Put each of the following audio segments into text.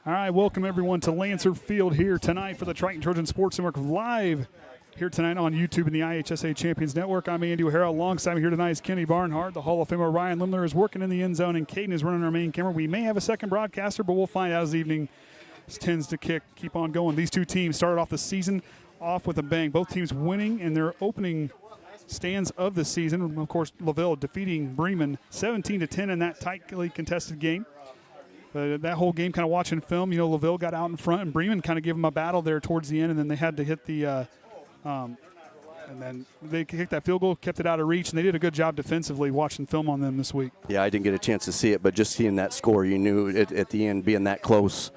All right, welcome everyone to Lancer Field here tonight for the Triton Trojan Sports Network live here tonight on YouTube and the IHSA Champions Network. I'm Andy O'Hara. Alongside me here tonight is Kenny Barnhart. The Hall of Famer Ryan Limler is working in the end zone, and Caden is running our main camera. We may have a second broadcaster, but we'll find out as the evening tends to keep on going. These two teams started off the season off with a bang. Both teams winning in their opening stands of the season. Of course, LaVille defeating Bremen 17-10 in that tightly contested game. That whole game, kind of watching film, LaVille got out in front, and Bremen kind of gave them a battle there towards the end, and then they had to hit the and then they kicked that field goal, kept it out of reach, and they did a good job defensively watching film on them this week. Yeah, I didn't get a chance to see it, but just seeing that score, you knew at the end, being that close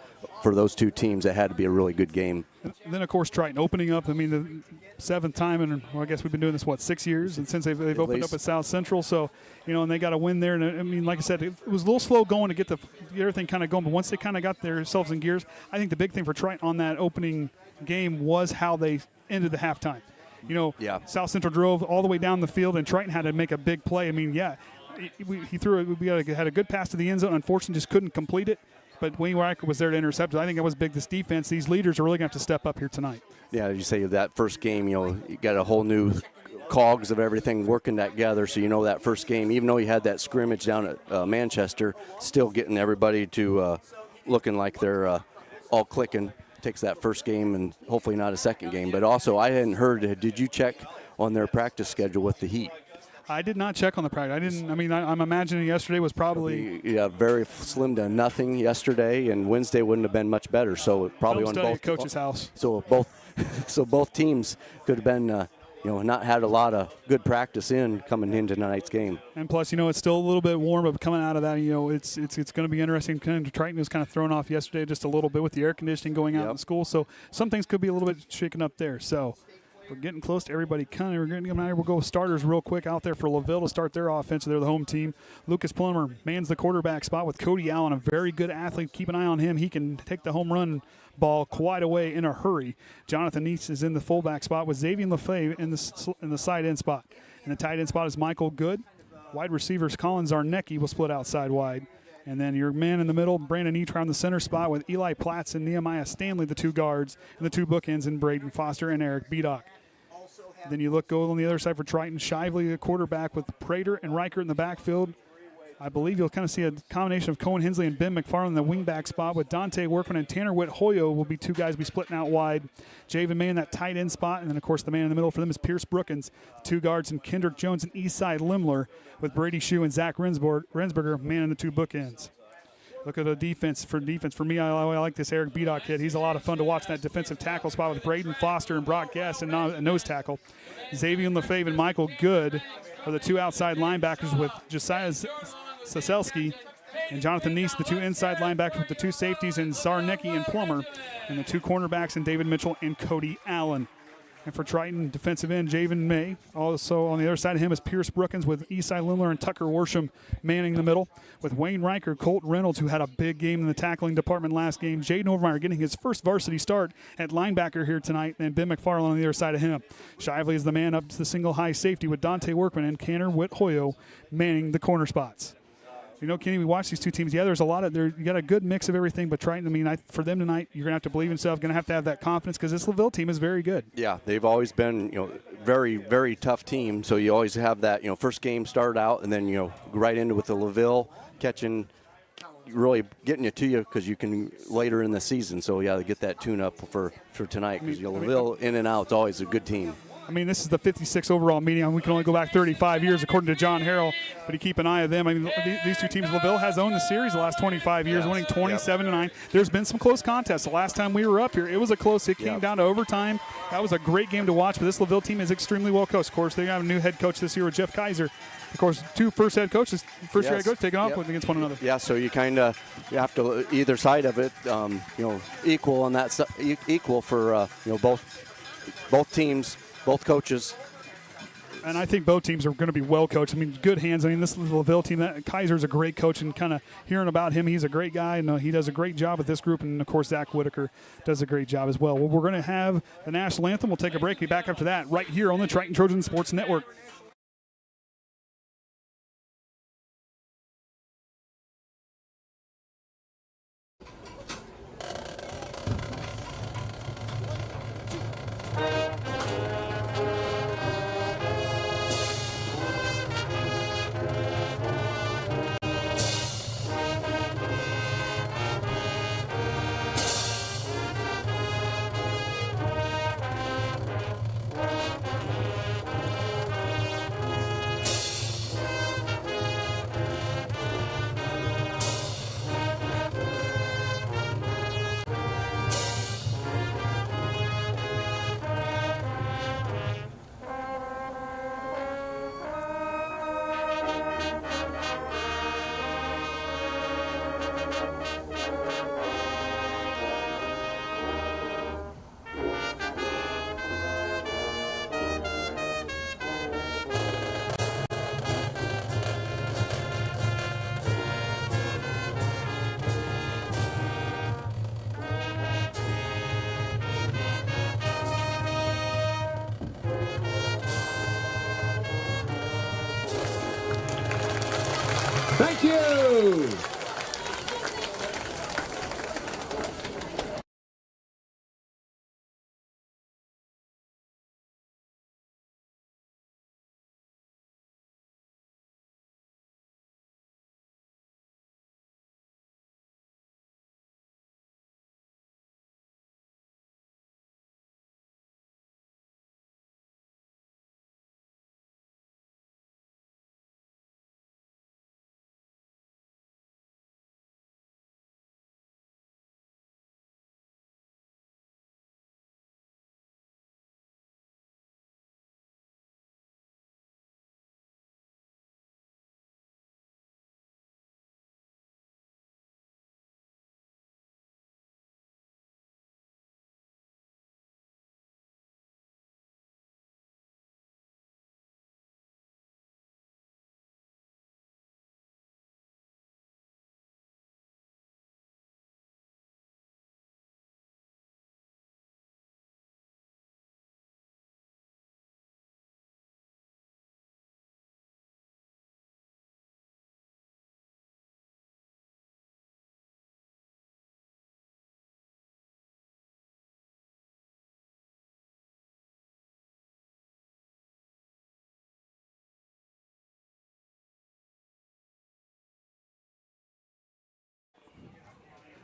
for those two teams, it had to be a really good game. And then, of course, Triton opening up. I mean, the seventh time, and I guess we've been doing this, 6 years, and since they've opened up at South Central. So, and they got a win there. And I mean, like I said, it was a little slow going to get everything kind of going. But once they kind of got themselves in gears, I think the big thing for Triton on that opening game was how they ended the halftime. South Central drove all the way down the field, and Triton had to make a big play. I mean, he threw it. We had a good pass to the end zone. Unfortunately, just couldn't complete it. But Wayne Riker was there to intercept it. I think that was big, this defense. These leaders are really going to have to step up here tonight. Yeah, you say that first game, you got a whole new cogs of everything working together. So that first game, even though you had that scrimmage down at Manchester, still getting everybody to looking like they're all clicking. Takes that first game and hopefully not a second game. But also, I hadn't heard, did you check on their practice schedule with the Heat? I did not check on the practice. I'm imagining yesterday was probably very slim to nothing yesterday, and Wednesday wouldn't have been much better. So probably on both coach's house. So both teams could have been not had a lot of good practice coming into tonight's game. And plus, it's still a little bit warm, but coming out of that, it's going to be interesting. Triton was kind of thrown off yesterday just a little bit with the air conditioning going out in school, so some things could be a little bit shaken up there. So we're getting close to everybody coming. We're going to come out here. We'll go with starters real quick out there for LaVille to start their offense. They're the home team. Lucas Plummer mans the quarterback spot with Cody Allen, a very good athlete. Keep an eye on him. He can take the home run ball quite away in a hurry. Jonathan Neese is in the fullback spot with Xavier LaFave in the side end spot. And the tight end spot is Michael Good. Wide receivers Colin Zarnecki will split outside wide. And then your man in the middle, Brandon Etra on the center spot with Eli Platts and Nehemiah Stanley, the two guards, and the two bookends in Braden Foster and Eric Bedock. Then you go on the other side for Triton. Shively, the quarterback, with Prater and Riker in the backfield. I believe you'll kind of see a combination of Cohen Hensley and Ben McFarland in the wingback spot, with Dante Workman and Tanner Witt-Hoyo will be two guys be splitting out wide. Javen May in that tight end spot, and then, of course, the man in the middle for them is Pierce Brookins. Two guards, and Kendrick Jones and Eastside Limler, with Brady Shue and Zach Rensberger manning the two bookends. Look at the defense. For me, I like this Eric Bedock kid. He's a lot of fun to watch in that defensive tackle spot with Braden Foster and Brock Guest and a nose tackle. Xavier LaFave and Michael Good are the two outside linebackers, with Josiah Saselski and Jonathan Neese, the two inside linebackers, with the two safeties and Zarnecki and Plummer, and the two cornerbacks and David Mitchell and Cody Allen. And for Triton, defensive end, Javen May. Also on the other side of him is Pierce Brookins, with Eastside Limler and Tucker Worsham manning the middle, with Wayne Riker, Colt Reynolds, who had a big game in the tackling department last game. Jaden Overmeyer getting his first varsity start at linebacker here tonight, and Ben McFarland on the other side of him. Shively is the man up to the single high safety, with Dante Workman and Tanner Witt-Hoyo manning the corner spots. Kenny, we watch these two teams. Yeah, there's a lot of you got a good mix of everything, but Triton, for them tonight, you're going to have to believe in yourself, going to have that confidence, because this LaVille team is very good. Yeah, they've always been, very, very tough team. So you always have that, first game start out, and then, right into with the LaVille catching, really getting to you because you can later in the season. So, yeah, get that tune-up for tonight, because LaVille in and out is always a good team. This is the 56 overall meeting. We can only go back 35 years, according to John Harrell, but you keep an eye on them. These two teams, LaVille has owned the series the last 25 years, winning 27-9. There's been some close contests. The last time we were up here, it was it came down to overtime. That was a great game to watch, but this LaVille team is extremely well coached. Of course, they have a new head coach this year with Jeff Kaiser. Of course, two first-year head coaches taking off against one another. Yeah, so you you have to either side of it, equal on that equal for both teams. Both coaches. And I think both teams are going to be well coached. Good hands. This LaVille team, Kaiser's a great coach, and kind of hearing about him, he's a great guy, and he does a great job with this group. And, of course, Zach Whitaker does a great job as well. We're going to have the national anthem. We'll take a break. Be back after that right here on the Triton Trojan Sports Network. Thank you.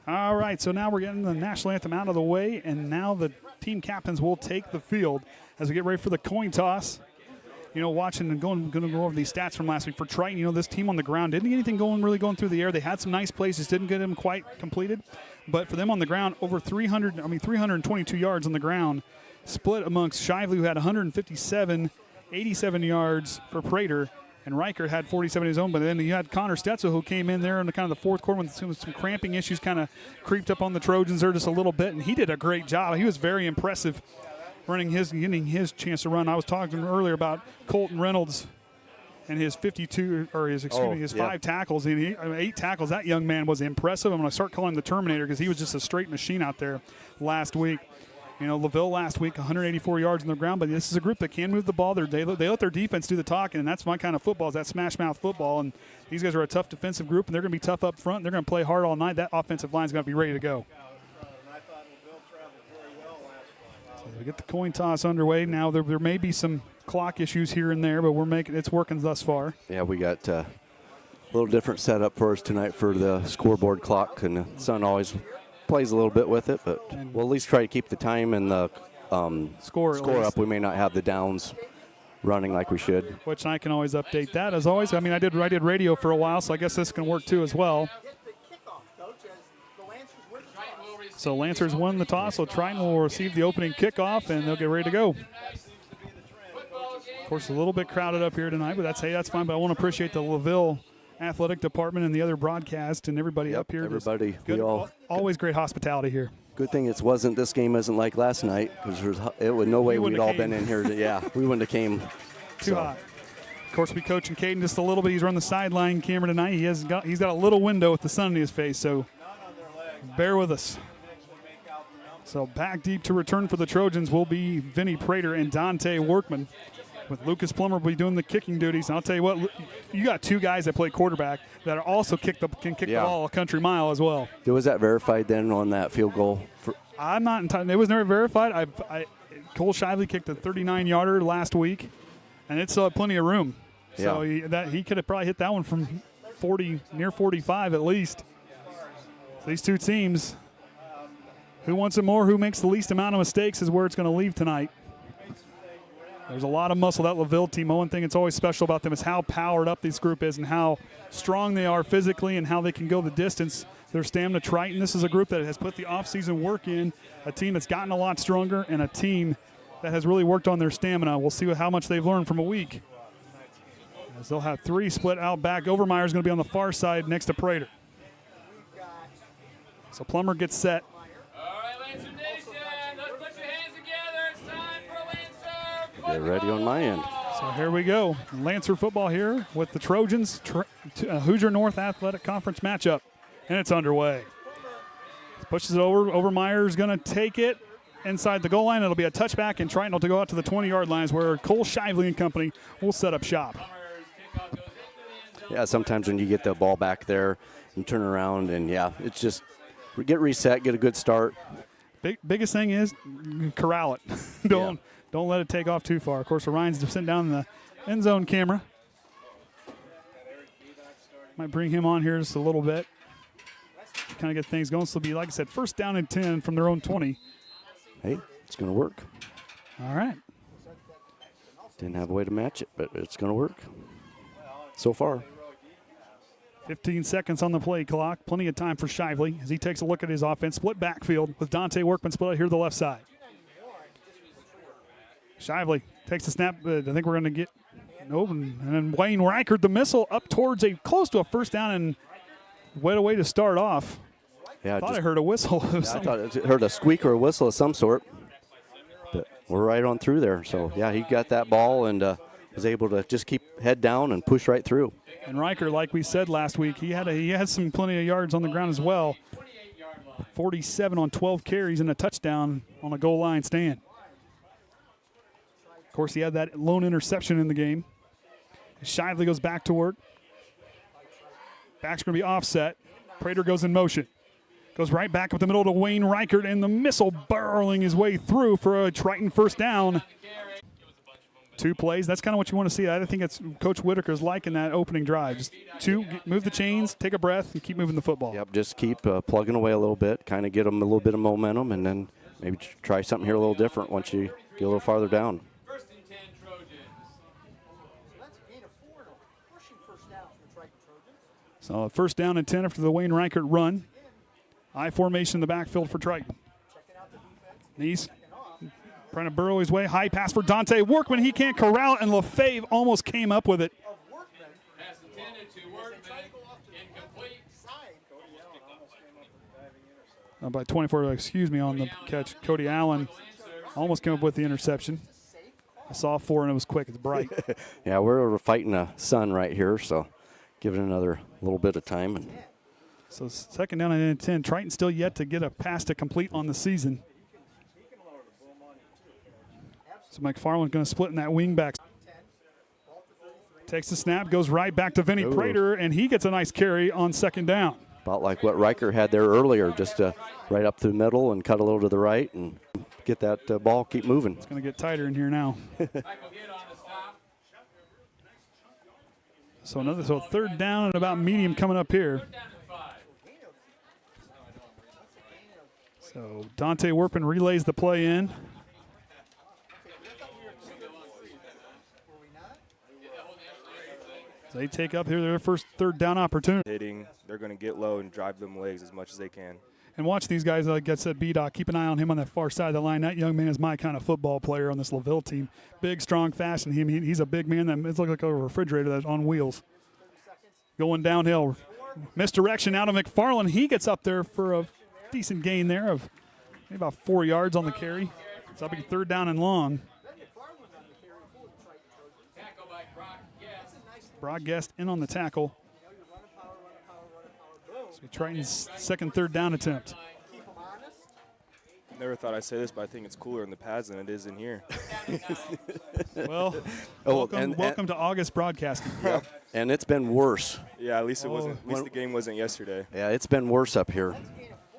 All right, so now we're getting the national anthem out of the way, and now the team captains will take the field as we get ready for the coin toss. You know, watching and going to go over these stats from last week for Triton. You know, this team on the ground didn't get anything really going through the air. They had some nice plays, just didn't get them quite completed. But for them on the ground, over 322 yards on the ground, split amongst Shively, who had 157, 87 yards for Prater, and Reichert had 47 of his own. But then you had Connor Stetzel, who came in there in the kind of the fourth quarter with some cramping issues, kind of creeped up on the Trojans there just a little bit, and he did a great job. He was very impressive getting his chance to run. I was talking earlier about Colton Reynolds and his 5 tackles, 8 tackles. That young man was impressive. I'm going to start calling him the Terminator because he was just a straight machine out there last week. You know, LaVille last week, 184 yards on the ground, but this is a group that can move the ball. They let their defense do the talking, and that's my kind of football, is that smash-mouth football. And these guys are a tough defensive group, and they're going to be tough up front. They're going to play hard all night. That offensive line is going to be ready to go. So we get the coin toss underway. Now there may be some clock issues here and there, but it's working thus far. Yeah, we got a little different setup for us tonight for the scoreboard clock, and the sun always plays a little bit with it, but we'll at least try to keep the time and the score up. We may not have the downs running like we should. Which I can always update that, as always. I mean, I did radio for a while, so I guess this can work too as well. So Lancers won the toss, so Triton will receive the opening kickoff, and they'll get ready to go. Of course, a little bit crowded up here tonight, but that's fine. But I want to appreciate the LaVille athletic department and the other broadcast and everybody up here. Everybody, always great hospitality here. Good thing this game isn't like last night, because it would no way we'd all been in here. We wouldn't have came. Too hot. Of course, we coaching Caden just a little bit. He's run the sideline camera tonight. He's got a little window with the sun in his face, so bear with us. So back deep to return for the Trojans will be Vinny Prater and Dante Workman, with Lucas Plummer will be doing the kicking duties. And I'll tell you what, you got 2 guys that play quarterback that are also can kick the ball a country mile as well. Was that verified then on that field goal? I'm not entirely. It was never verified. Cole Shively kicked a 39-yarder last week, and it still had plenty of room. So he could have probably hit that one from 40, near 45 at least. So these two teams, who wants it more, who makes the least amount of mistakes, is where it's going to leave tonight. There's a lot of muscle, that LaVille team. One thing that's always special about them is how powered up this group is and how strong they are physically and how they can go the distance. Their stamina. Triton, this is a group that has put the offseason work in, a team that's gotten a lot stronger, and a team that has really worked on their stamina. We'll see how much they've learned from a week. As they'll have 3 split out back. Overmeyer's going to be on the far side next to Prater. So Plummer gets set. Get ready on my end. So here we go. Lancer football here with the Trojans, Hoosier North Athletic Conference matchup. And it's underway. Pushes it over. Overmeyer's going to take it inside the goal line. It'll be a touchback, and Triton will go out to the 20-yard lines where Cole Shively and company will set up shop. yeah, sometimes when you get the ball back there and turn around, and yeah, it's just get reset, get a good start. Biggest thing is corral it. Don't let it take off too far. Of course, Orion's sitting down in the end zone camera. Might bring him on here just a little bit. Kind of get things going. So it'll be, like I said, 1st down and 10 from their own 20. Hey, it's going to work. All right. Didn't have a way to match it, but it's going to work so far. 15 seconds on the play clock. Plenty of time for Shively as he takes a look at his offense. Split backfield with Dante Workman split out here to the left side. Shively takes the snap. I think we're going to get open. And then Wayne Reichert, the missile up towards close to a 1st down, and what a way to start off. Yeah, I heard a whistle. I thought I heard a squeak or a whistle of some sort. But we're right on through there. So, yeah, he got that ball and was able to just keep head down and push right through. And Riker, like we said last week, he had some plenty of yards on the ground as well. 47 on 12 carries and a touchdown on a goal line stand. Of course, he had that lone interception in the game. Shively goes back to work. Back's going to be offset. Prater goes in motion. Goes right back up the middle to Wayne Reichert, and the missile barreling his way through for a Triton 1st down. 2 plays. That's kind of what you want to see. I think it's Coach Whitaker's liking that opening drive. Just 2, move the chains, take a breath, and keep moving the football. Yep, just keep plugging away a little bit, kind of get them a little bit of momentum, and then maybe try something here a little different once you get a little farther down. So 1st down and 10 after the Wayne Reichert run. I formation in the backfield for Triton. Neese trying to burrow his way. High pass for Dante Workman. He can't corral it, and LaFave almost came up with it. By 24, excuse me, on the catch. Cody Allen almost came up with the interception. I saw 4, and it was quick. It's bright. Yeah, we're fighting a sun right here, so give it another little bit of time. And so 2nd down and 10. Triton still yet to get a pass to complete on the season. So McFarland's going to split in that wing back. Takes the snap, goes right back to Vinny Prater, and he gets a nice carry on 2nd down. About like what Riker had there earlier, just right up through the middle and cut a little to the right and get that ball keep moving. It's going to get tighter in here now. So 3rd down and about medium coming up here. So Dante Workman relays the play in. So they take up here their first 3rd down opportunity. Hitting, they're going to get low and drive them legs as much as they can. And watch these guys, like I said, B-Doc, keep an eye on him on that far side of the line. That young man is my kind of football player on this LaVille team. Big, strong, fast, and he's a big man that looks like a refrigerator that's on wheels. Going downhill. Misdirection out of McFarland. He gets up there for a decent gain there of maybe about 4 yards on the carry. So that'll be 3rd down and long. Broadguest in on the tackle. So Triton's 2nd, 3rd down attempt. Never thought I'd say this, but I think it's cooler in the pads than it is in here. Well, welcome to August broadcasting. Yeah. And it's been worse. Yeah, at least it wasn't. At least the game wasn't yesterday. Yeah, it's been worse up here.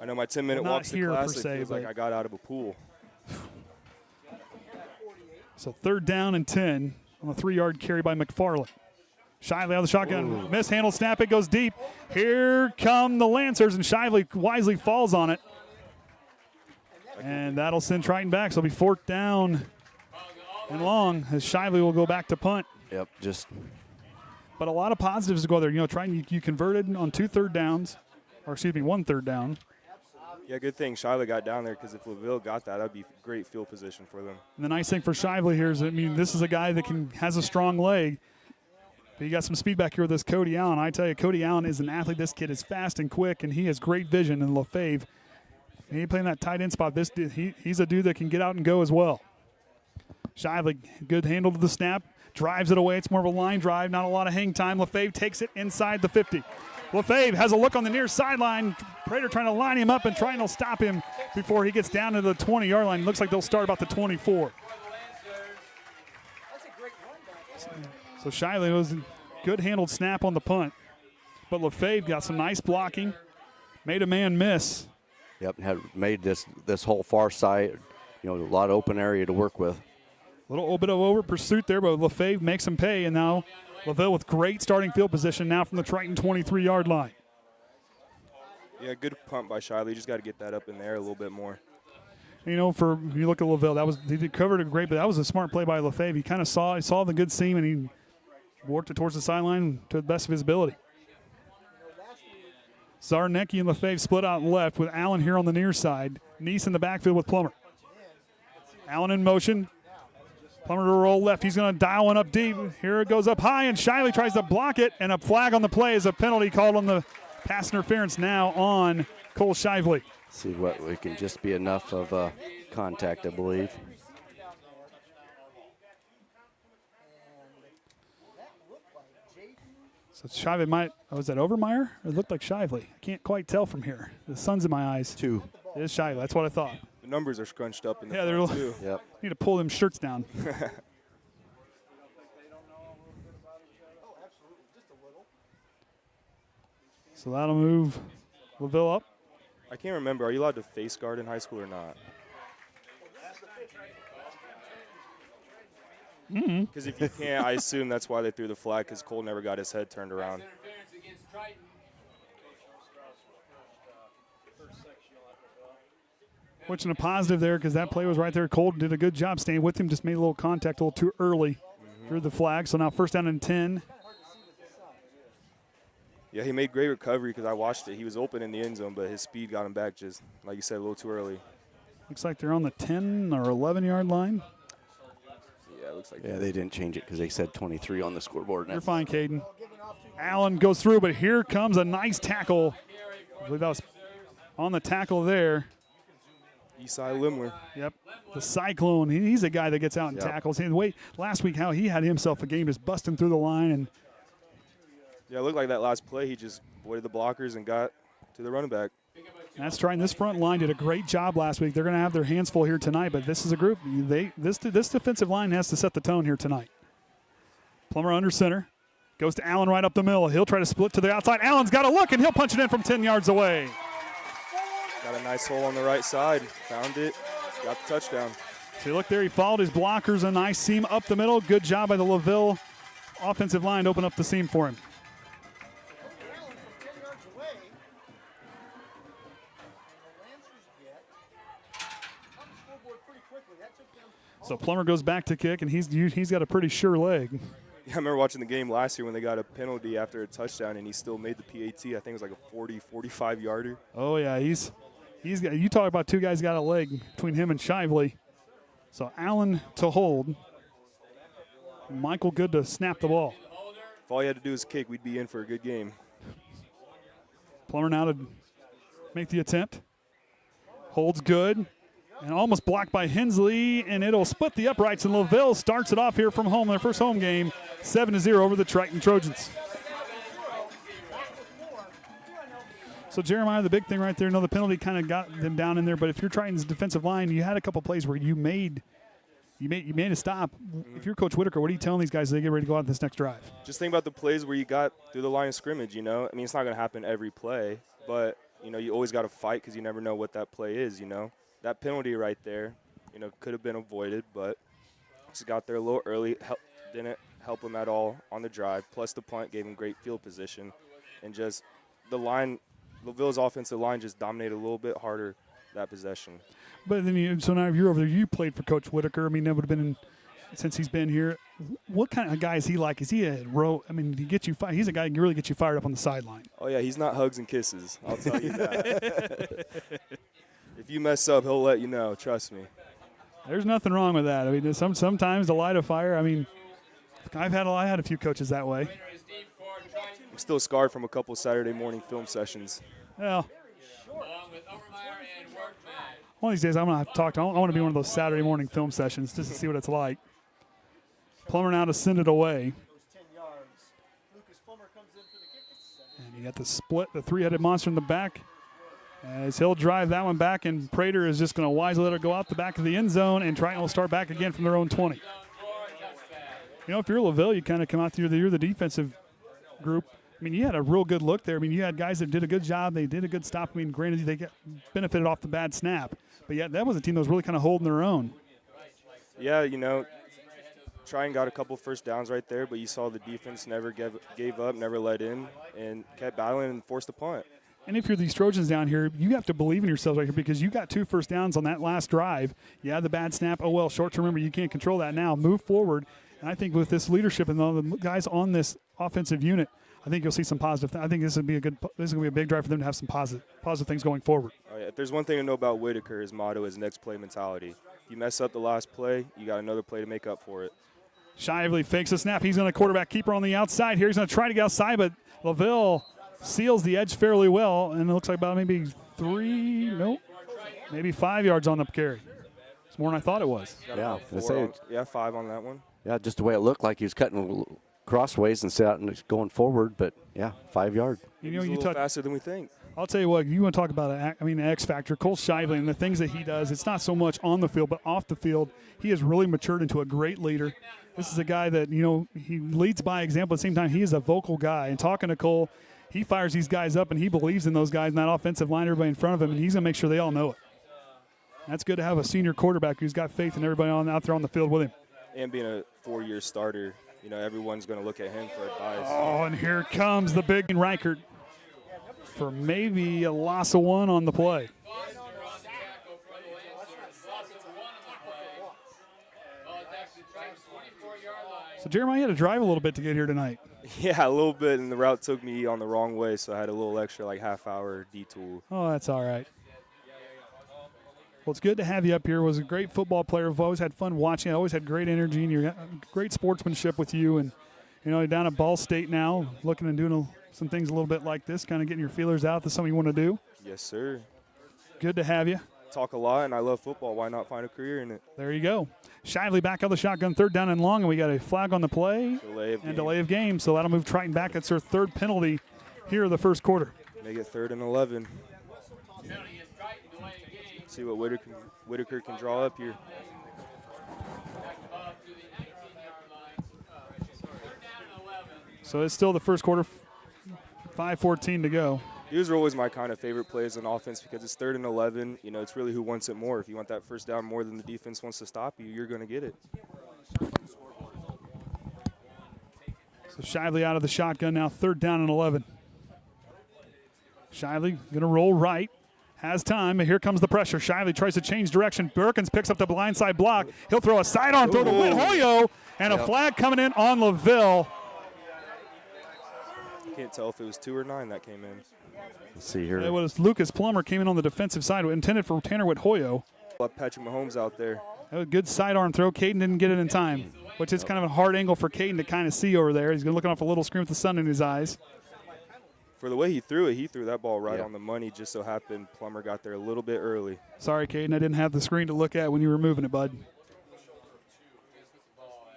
I know my 10-minute walk to class. It feels like I got out of a pool. So 3rd down and 10 on the 3-yard carry by McFarland. Shively out of the shotgun. Mishandled snap. It goes deep. Here come the Lancers, and Shively wisely falls on it. And that'll send Triton back. So it'll be 4th down and long as Shively will go back to punt. Yep, But a lot of positives to go there. You know, Triton, you converted on 2 3rd downs, or excuse me, 1 3rd down. Yeah, good thing Shively got down there, because if LaVille got that, that'd be great field position for them. And the nice thing for Shively here is, this is a guy that has a strong leg. But you got some speed back here with this Cody Allen. I tell you, Cody Allen is an athlete. This kid is fast and quick, and he has great vision. And LaFave, he ain't playing that tight end spot. He's a dude that can get out and go as well. Shively, good handle to the snap, drives it away. It's more of a line drive, not a lot of hang time. LaFave takes it inside the 50. LaFave has a look on the near sideline. Prater trying to line him up and trying to stop him before he gets down to the 20-yard line. Looks like they'll start about the 24. So Shively Good handled snap on the punt. But LaFave got some nice blocking, made a man miss. Yep, had made this whole far side, a lot of open area to work with. A little bit of over pursuit there, but LaFave makes him pay, and now LaVille with great starting field position now from the Triton 23-yard line. Yeah, good punt by Shiley. You just got to get that up in there a little bit more. You look at LaVille, he covered it great, but that was a smart play by LaFave. He kind of saw the good seam, and he worked it towards the sideline to the best of his ability. Zarnecki and LaFave split out left with Allen here on the near side. Neese in the backfield with Plummer. Allen in motion. Plummer to roll left. He's going to dial one up deep. Here it goes up high, and Shiley tries to block it, and a flag on the play is a penalty called on the pass interference now on Cole Shively. See what we can just be enough of contact, I believe. So Shively might, was that Overmeyer? It looked like Shively. I can't quite tell from here. The sun's in my eyes. 2. It is Shively. That's what I thought. The numbers are scrunched up in the Yeah, front they're too. Yep. Need to pull them shirts down. So that'll move LaVille up. I can't remember. Are you allowed to face guard in high school or not? Because if you can't, I assume that's why they threw the flag, because Cole never got his head turned around. Which in a positive there, because that play was right there. Cole did a good job staying with him, just made a little contact a little too early. Drew the flag, so now first down and 10. Yeah, he made great recovery because I watched it. He was open in the end zone, but his speed got him back just, like you said, a little too early. Looks like they're on the 10 or 11-yard line. Yeah, it looks like Yeah, they didn't change it because they said 23 on the scoreboard. You're fine, Caden. Allen goes through, but here comes a nice tackle. I believe that was on the tackle there. Esai Limler. Yep, the Cyclone. He's a guy that gets out and tackles. And wait, last week how he had himself a game just busting through the line. And yeah, it looked like that last play. He just avoided the blockers and got to the running back. that's trying. This front line did a great job last week. They're going to have their hands full here tonight, but this is a group. This defensive line has to set the tone here tonight. Plummer under center. Goes to Allen right up the middle. He'll try to split to the outside. Allen's got a look, and he'll punch it in from 10 yards away. Got a nice hole on the right side. Found it. Got the touchdown. So you look there. He followed his blockers. A nice seam up the middle. Good job by the LaVille offensive line to open up the seam for him. So Plummer goes back to kick, and he's got a pretty sure leg. Yeah, I remember watching the game last year when they got a penalty after a touchdown, and he still made the PAT. I think it was like a 40, 45-yarder. Oh, yeah, he's got. You talk about two guys got a leg between him and Shively. So Allen to hold. Michael good to snap the ball. If all you had to do was kick, we'd be in for a good game. Plummer now to make the attempt. Holds good. And almost blocked by Hensley, and it'll split the uprights, and LaVille starts it off here from home, their first home game, 7-0 over the Triton Trojans. So, Jeremiah, the big thing right there, the penalty kind of got them down in there, but if you're Triton's defensive line, you had a couple plays where you made a stop. If you're Coach Whitaker, what are you telling these guys as they get ready to go out this next drive? Just think about the plays where you got through the line of scrimmage, I mean, it's not going to happen every play, but, you always got to fight because you never know what that play is, That penalty right there, could have been avoided, but just got there a little early. Didn't help him at all on the drive. Plus the punt gave him great field position. And just the line, LaVille's offensive line just dominated a little bit harder that possession. But then so now you're over there. You played for Coach Whitaker. I mean, that would have been since he's been here. What kind of guy is he like? Is he a row? I mean, he's a guy who can really get you fired up on the sideline. Oh, yeah, he's not hugs and kisses. I'll tell you that. If you mess up, he'll let you know. Trust me. There's nothing wrong with that. I mean, sometimes the light of fire. I mean, I had a few coaches that way. I'm still scarred from a couple Saturday morning film sessions. Well, one of these days I'm gonna have to talk to. I want to be one of those Saturday morning film sessions just to see what it's like. Plummer now to send it away. And you got the split, the three-headed monster in the back. As he'll drive that one back, and Prater is just going to wisely let it go out the back of the end zone, and Triton will start back again from their own 20. If you're LaVille, you kind of come out there, you're the defensive group. I mean, you had a real good look there. I mean, you had guys that did a good job. They did a good stop. I mean, granted, they benefited off the bad snap. But, yeah, that was a team that was really kind of holding their own. Yeah, you know, Triton got a couple first downs right there, but you saw the defense never gave up, never let in, and kept battling and forced a punt. And if you're these Trojans down here, you have to believe in yourselves right here because you got 2 first downs on that last drive. Yeah, the bad snap. Oh, well, short-term memory, you can't control that now. Move forward. And I think with this leadership and all the guys on this offensive unit, I think you'll see some positive. I think this is going to be a big drive for them to have some positive things going forward. Oh, yeah. If there's one thing to know about Whitaker, his motto is next play mentality. If you mess up the last play, you got another play to make up for it. Shively fakes the snap. He's going to quarterback keeper on the outside here. He's going to try to get outside, but LaVille seals the edge fairly well, and it looks like about maybe 5 yards on the carry. It's more than I thought it was. Yeah, 5 on that one. Yeah, just the way it looked like he was cutting crossways instead of going forward, but yeah, 5 yard. You know, you touch faster than we think. I'll tell you what, you want to talk about the X factor, Cole Shively, and the things that he does. It's not so much on the field, but off the field. He has really matured into a great leader. This is a guy that, you know, he leads by example. At the same time, he is a vocal guy. And talking to Cole, he fires these guys up, and he believes in those guys and that offensive line, everybody in front of him, and he's going to make sure they all know it. That's good to have a senior quarterback who's got faith in everybody out there on the field with him. And being a 4-year starter, you know, everyone's going to look at him for advice. Oh, and here comes the big Reichert for maybe a loss of 1 on the play. So, Jeremiah, you had to drive a little bit to get here tonight. Yeah, a little bit, and the route took me on the wrong way, so I had a little extra, like, half-hour detour. Oh, that's all right. Well, it's good to have you up here. Was a great football player. I've always had fun watching. I always had great energy, and you're great sportsmanship with you. And, you know, you're down at Ball State now, looking and doing some things a little bit like this, kind of getting your feelers out. That's something you want to do. Yes, sir. Good to have you. Talk a lot, and I love football. Why not find a career in it? There you go. Shively back on the shotgun, 3rd down and long, and we got a flag on the play. Delay of game. So that'll move Triton back. That's their 3rd penalty here in the first quarter. Make it 3rd and 11. See what Whitaker can draw up here. So it's still the first quarter, 5:14 to go. These are always my kind of favorite plays on offense because it's 3rd and 11. You know, it's really who wants it more. If you want that first down more than the defense wants to stop you, you're going to get it. So Shively out of the shotgun now, 3rd down and 11. Shively going to roll right. Has time, and here comes the pressure. Shively tries to change direction. Perkins picks up the blindside block. He'll throw a sidearm throw to Hoyo, and a flag coming in on LaVille. Can't tell if it was 2 or 9 that came in. Let's see here. It was Lucas Plummer came in on the defensive side, intended for Tanner Hoyo. Patrick Mahomes out there. That was a good sidearm throw. Caden didn't get it in time, which is kind of a hard angle for Caden to kind of see over there. He's looking off a little screen with the sun in his eyes. For the way he threw that ball right on the money. Just so happened Plummer got there a little bit early. Sorry, Caden, I didn't have the screen to look at when you were moving it, bud.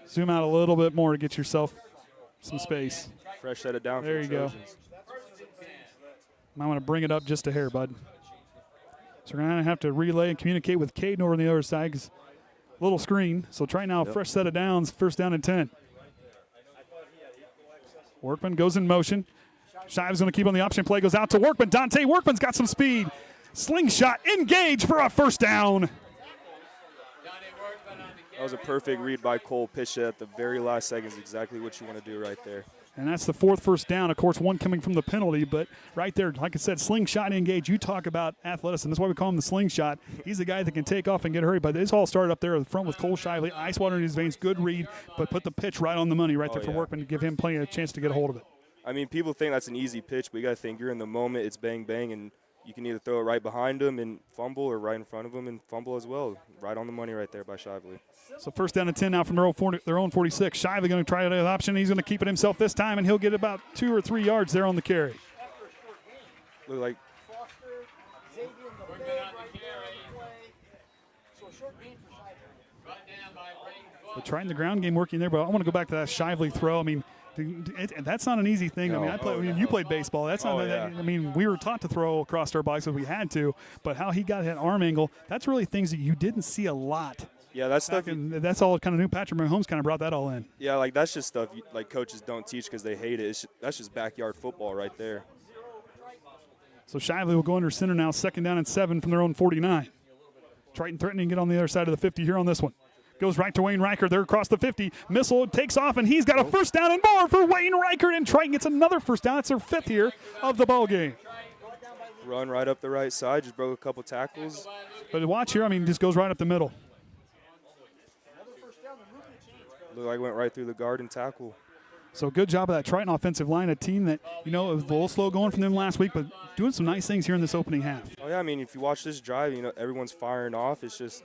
Zoom out a little bit more to get yourself some space. Fresh set it down. There you go. I want to bring it up just a hair, bud. So we're going to have to relay and communicate with Caden over on the other side because little screen. So try now, fresh set of downs, 1st down and 10. Workman goes in motion. Shive's going to keep on the option play, goes out to Workman. Dante Workman's got some speed. Slingshot, engage for a 1st down. That was a perfect read by Cole. Pitch it at the very last seconds, exactly what you want to do right there. And that's the 4th first down. Of course, 1 coming from the penalty, but right there, like I said, slingshot and engage. You talk about athleticism. That's why we call him the slingshot. He's the guy that can take off and get hurried. But this all started up there at the front with Cole Shively. Ice water in his veins, good read, but put the pitch right on the money right there for Workman to give him plenty of a chance to get a hold of it. I mean, people think that's an easy pitch, but you got to think you're in the moment. It's bang, bang, and you can either throw it right behind him and fumble or right in front of him and fumble as well. Right on the money right there by Shively. So 1st down and 10 now from their own 46. Shively going to try the option. He's going to keep it himself this time, and he'll get about 2 or 3 yards there on the carry. Look like They're trying the ground game working there, but I want to go back to that Shively throw. I mean, that's not an easy thing. No. I mean, you played baseball. That's not. I mean, we were taught to throw across our bikes if we had to, but how he got that arm angle, that's really things that you didn't see a lot Yeah, that's stuff. That's all kind of new. Patrick Mahomes kind of brought that all in. Yeah, like that's just stuff like coaches don't teach because they hate it. That's just backyard football right there. So Shively will go under center now, 2nd down and 7 from their own 49. Triton threatening to get on the other side of the 50 here on this one. Goes right to Wayne Reichert. They're across the 50. Missile takes off, and he's got a first down and more for Wayne Reichert. And Triton gets another first down. It's their 5th here of the ball game. Run right up the right side. Just broke a couple tackles. But watch here. I mean, just goes right up the middle. Looked like went right through the guard and tackle. So good job of that Triton offensive line, a team that, it was a little slow going from them last week, but doing some nice things here in this opening half. Oh, yeah, I mean, if you watch this drive, everyone's firing off. It's just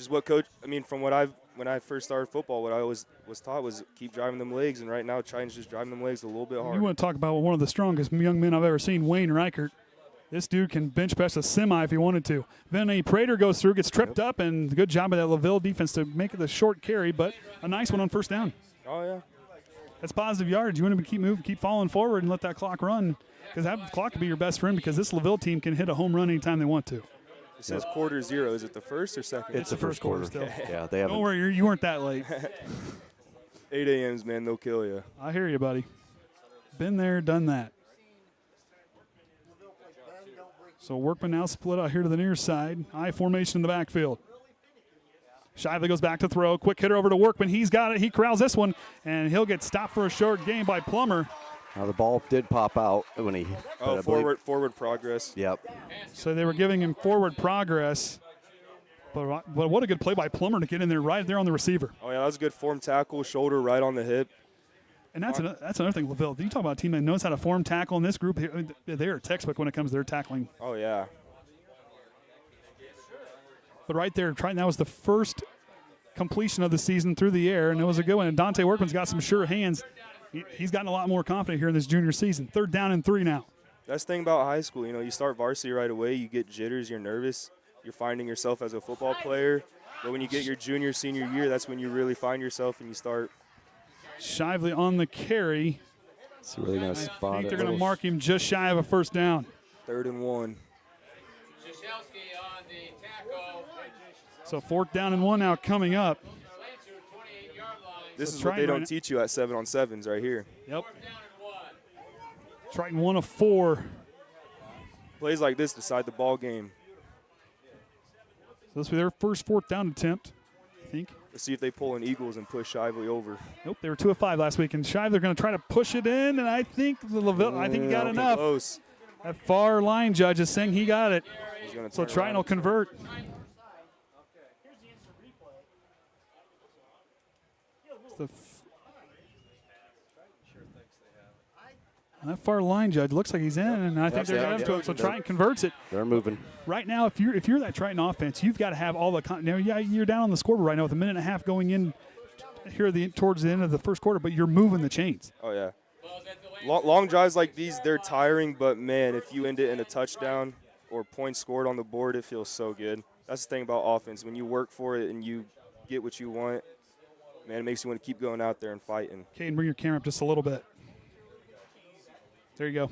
what coach, from when I first started football, what I always was taught was keep driving them legs, and right now Triton's just driving them legs a little bit hard. You want to talk about one of the strongest young men I've ever seen, Wayne Reichert. This dude can bench press a semi if he wanted to. Then a Prater goes through, gets tripped up, and good job of that LaVille defense to make it a short carry, but a nice one on first down. Oh, yeah. That's positive yards. You want to keep moving, keep falling forward, and let that clock run, because that clock could be your best friend, because this LaVille team can hit a home run anytime they want to. It says quarter 0. Is it the first or second? It's the first quarter. Still. Yeah, they haven't. Don't worry, you weren't that late. 8 a.m.s, man, they'll kill you. I hear you, buddy. Been there, done that. So Workman now split out here to the near side. I formation in the backfield. Shively goes back to throw. Quick hitter over to Workman. He's got it. He corrals this one, and he'll get stopped for a short gain by Plummer. Now the ball did pop out when he. Forward progress. Yep. So they were giving him forward progress. But what a good play by Plummer to get in there right there on the receiver. Oh, yeah, that was a good form tackle, shoulder right on the hip. And that's another thing, LaVille. You talk about a team that knows how to form tackle in this group. They're a textbook when it comes to their tackling. Oh, yeah. But right there, Triton, that was the first completion of the season through the air, and it was a good one. And Dante Workman's got some sure hands. He's gotten a lot more confident here in this junior season. 3rd down and 3 now. That's the thing about high school. You start varsity right away, you get jitters, you're nervous. You're finding yourself as a football player. But when you get your junior, senior year, that's when you really find yourself and you start. Shively on the carry. So really going to spot it. I think they're going to mark him just shy of a first down. 3rd and 1. So 4th down and 1 now coming up. This is what they don't teach you at 7-on-7s right here. Yep. Triton 1 of 4. Plays like this decide the ball game. So this will be their first 4th down attempt, I think. Let's see if they pull an Eagles and push Shively over. Nope, they were 2 of 5 last week, and Shively, they're going to try to push it in, and I think LaVille, I think he got enough. Close. That far line judge is saying he got it. So Triton will convert. That far line judge looks like he's in, and I think they're going to it. So Triton converts it. They're moving. Right now, if you're that Triton offense, you've got to have all the you're down on the scoreboard right now with a minute and a half going in here towards the end of the first quarter, but you're moving the chains. Oh yeah. Long drives like these, they're tiring, but man, if you end it in a touchdown or points scored on the board, it feels so good. That's the thing about offense. When you work for it and you get what you want, man, it makes you want to keep going out there and fighting. Caden, bring your camera up just a little bit. There you go.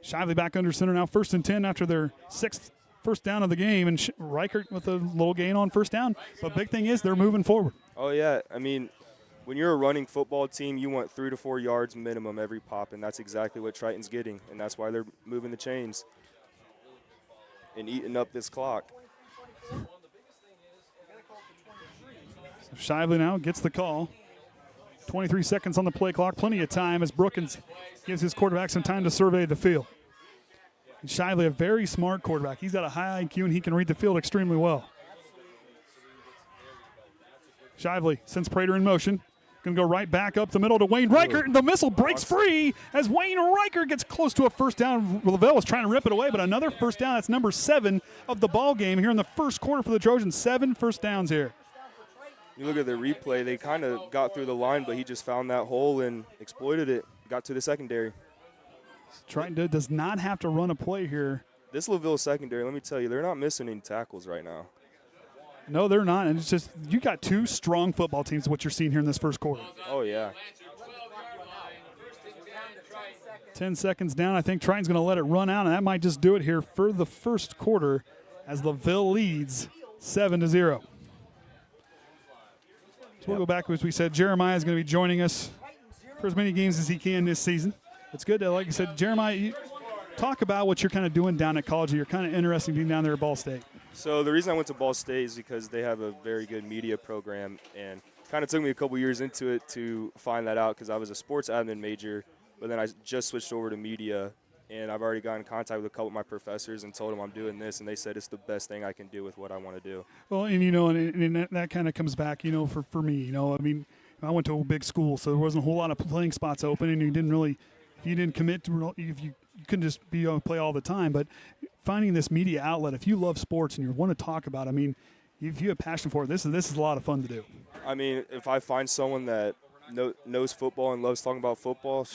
Shively back under center now, 1st and 10 after their 6th first down of the game, and Reichert with a little gain on first down. But big thing is they're moving forward. Oh, yeah. I mean, when you're a running football team, you want 3 to 4 yards minimum every pop, and that's exactly what Triton's getting, and that's why they're moving the chains and eating up this clock. So Shively now gets the call. 23 seconds on the play clock, plenty of time as Brookins gives his quarterback some time to survey the field. And Shively, a very smart quarterback. He's got a high IQ, and he can read the field extremely well. Shively sends Prater in motion. Going to go right back up the middle to Wayne Reichert, and the missile breaks free as Wayne Reichert gets close to a first down. LaVille was trying to rip it away, but another first down. That's number 7 of the ball game here in the first quarter for the Trojans. 7 first downs here. You look at the replay, they kind of got through the line, but he just found that hole and exploited it, got to the secondary. Triton does not have to run a play here. This LaVille secondary, let me tell you, they're not missing any tackles right now. No, they're not. And it's just, you got 2 strong football teams, what you're seeing here in this first quarter. Oh, yeah. 10 seconds down. I think Triton's going to let it run out, and that might just do it here for the first quarter as LaVille leads 7-0. So we'll go back, as we said, Jeremiah is going to be joining us for as many games as he can this season. It's good to, like you said, Jeremiah, you talk about what you're kind of doing down at college. You're kind of interested being down there at Ball State. So the reason I went to Ball State is because they have a very good media program, and kind of took me a couple years into it to find that out because I was a sports admin major, but then I just switched over to media, and I've already got in contact with a couple of my professors and told them I'm doing this, and they said it's the best thing I can do with what I want to do. Well, and, and that kind of comes back, for me, I mean, I went to a big school, so there wasn't a whole lot of playing spots open, and you didn't commit to, if you couldn't just be able to play all the time, but finding this media outlet, if you love sports and you want to talk about it, I mean, if you have passion for it, this is a lot of fun to do. I mean, if I find someone that knows football and loves talking about football,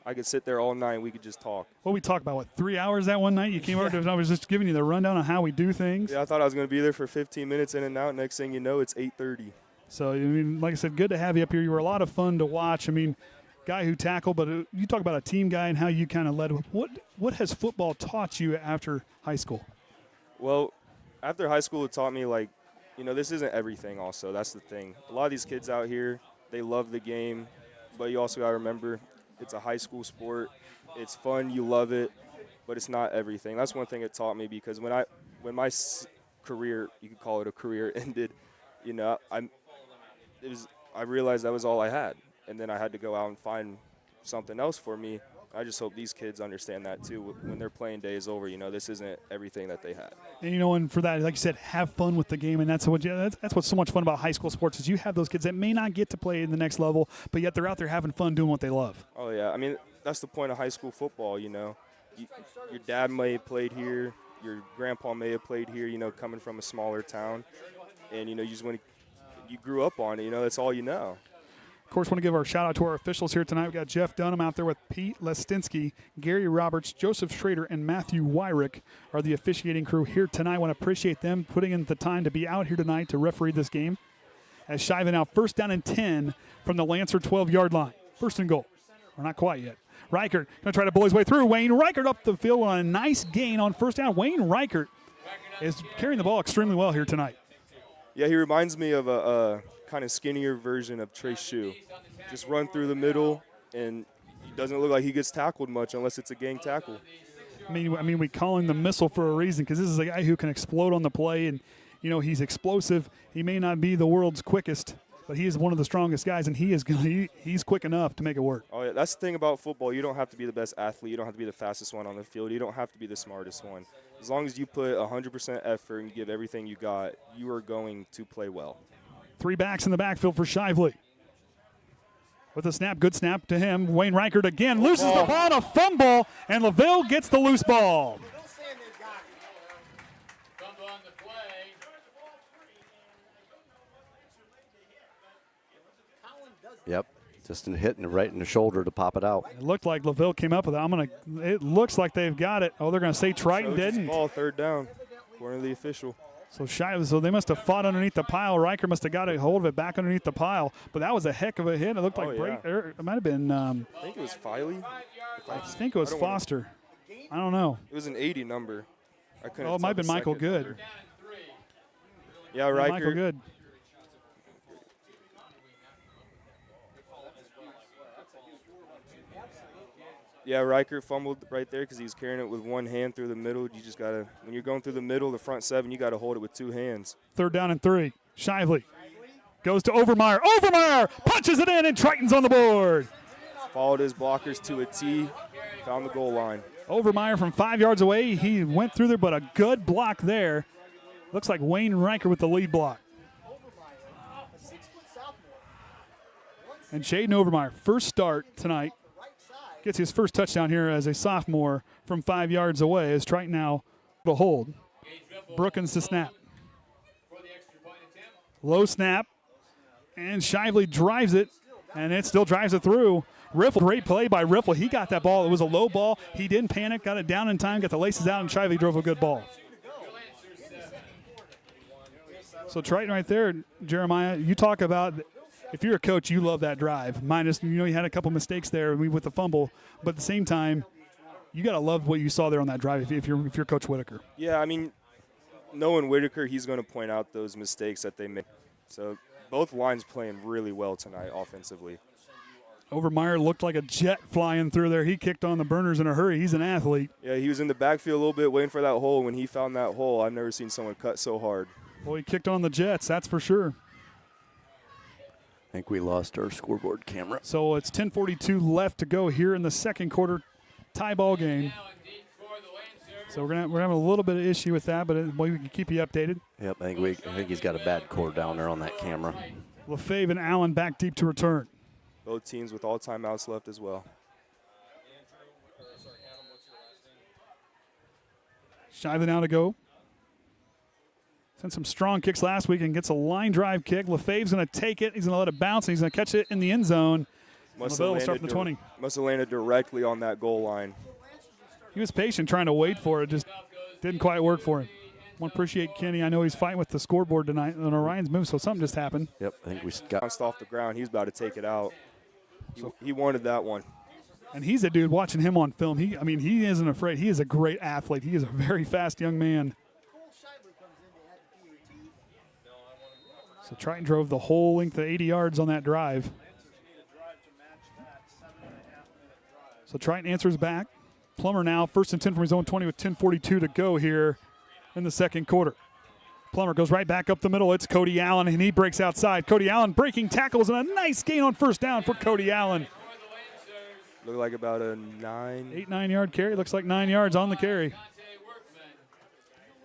I could sit there all night and we could just talk. Well, we talked about, 3 hours that one night? You came over to, I was just giving you the rundown on how we do things. Yeah, I thought I was going to be there for 15 minutes in and out. Next thing you know, it's 8:30. So, I mean, like I said, good to have you up here. You were a lot of fun to watch. I mean, guy who tackled, but you talk about a team guy and how you kind of led. What has football taught you after high school? Well, after high school, it taught me, this isn't everything also. That's the thing. A lot of these kids out here, they love the game, but you also got to remember it's a high school sport. It's fun. You love it, but it's not everything. That's one thing it taught me because when my career, you could call it a career, ended, I realized that was all I had. And then I had to go out and find something else for me. I just hope these kids understand that too. When their playing day is over, this isn't everything that they had. And and for that, like you said, have fun with the game, and that's what's so much fun about high school sports is you have those kids that may not get to play in the next level, but yet they're out there having fun doing what they love. Oh yeah, I mean that's the point of high school football. Your dad may have played here, your grandpa may have played here. Coming from a smaller town, and you grew up on it. That's all you know. Of course, want to give our shout out to our officials here tonight. We've got Jeff Dunham out there with Pete Lestinsky, Gary Roberts, Joseph Schrader, and Matthew Wyrick are the officiating crew here tonight. I want to appreciate them putting in the time to be out here tonight to referee this game. As Shiva now first down and 10 from the Lancer 12-yard line. First and goal. Or not quite yet. Reichert going to try to pull his way through. Wayne Reichert up the field on a nice gain on first down. Wayne Reichert is carrying the ball extremely well here tonight. Yeah, he reminds me of a kind of skinnier version of Trey Shue. Just run through the middle, and it doesn't look like he gets tackled much unless it's a gang tackle. I mean, we call him the missile for a reason because this is a guy who can explode on the play, and he's explosive. He may not be the world's quickest, but he is one of the strongest guys, and he's quick enough to make it work. Oh yeah, that's the thing about football. You don't have to be the best athlete. You don't have to be the fastest one on the field. You don't have to be the smartest one. As long as you put 100% effort and give everything you got, you are going to play well. 3 backs in the backfield for Shively. With a snap, good snap to him. Wayne Reichert again loses the ball on a fumble, and LaVille gets the loose ball. Yep, just hitting it right in the shoulder to pop it out. It looked like LaVille came up with it. It looks like they've got it. Oh, they're going to say Triton didn't. Ball, third down, according to the official. So they must have fought underneath the pile. Riker must have got a hold of it back underneath the pile. But that was a heck of a hit. It looked like it might have been. I think it was Filey. I think it was Foster. I don't know. It was an 80 number. I couldn't. Oh, it might have been Michael Good. Number. Yeah, Riker. Michael Good. Yeah, Riker fumbled right there because he was carrying it with one hand through the middle. You just got to, when you're going through the middle, the front 7, you got to hold it with 2 hands. Third down and 3. Shively goes to Overmeyer. Overmeyer punches it in, and Triton's on the board. Followed his blockers to a T, found the goal line. Overmeyer from 5 yards away. He went through there, but a good block there. Looks like Wayne Riker with the lead block. And Shaden Overmeyer, first start tonight. Gets his first touchdown here as a sophomore from 5 yards away as Triton now to hold. Brookins to snap. Low snap. And Shively drives it, and it still drives it through. Riffle, great play by Riffle. He got that ball. It was a low ball. He didn't panic, got it down in time, got the laces out, and Shively drove a good ball. So Triton right there, Jeremiah, you talk about – if you're a coach, you love that drive. Minus, you had a couple mistakes there with the fumble, but at the same time, you got to love what you saw there on that drive if you're Coach Whitaker. Yeah, I mean, knowing Whitaker, he's going to point out those mistakes that they made. So both lines playing really well tonight offensively. Overmeyer looked like a jet flying through there. He kicked on the burners in a hurry. He's an athlete. Yeah, he was in the backfield a little bit waiting for that hole. When he found that hole, I've never seen someone cut so hard. Well, he kicked on the Jets, that's for sure. I think we lost our scoreboard camera. So it's 10:42 left to go here in the second quarter, tie ball game. So we're gonna have a little bit of issue with that, but we can keep you updated. Yep, I think he's got a bad cord down there on that camera. LaFave and Allen back deep to return. Both teams with all timeouts left as well. Shively now to go. Sent some strong kicks last week and gets a line drive kick. LaFave's going to take it. He's going to let it bounce, and he's going to catch it in the end zone. LaVille will start from the 20. Must have landed directly on that goal line. He was patient trying to wait for it. Just didn't quite work for him. I want to appreciate Kenny. I know he's fighting with the scoreboard tonight on Orion's move, so something just happened. Yep, I think we got bounced off the ground. He's about to take it out. He wanted that one. And he's a dude watching him on film. He isn't afraid. He is a great athlete. He is a very fast young man. So Triton drove the whole length of 80 yards on that drive. So Triton answers back. Plummer now, 1st and 10 from his own 20 with 10:42 to go here in the second quarter. Plummer goes right back up the middle. It's Cody Allen, and he breaks outside. Cody Allen breaking tackles, and a nice gain on first down for Cody Allen. Looked like about a 9 yard carry. Looks like 9 yards on the carry.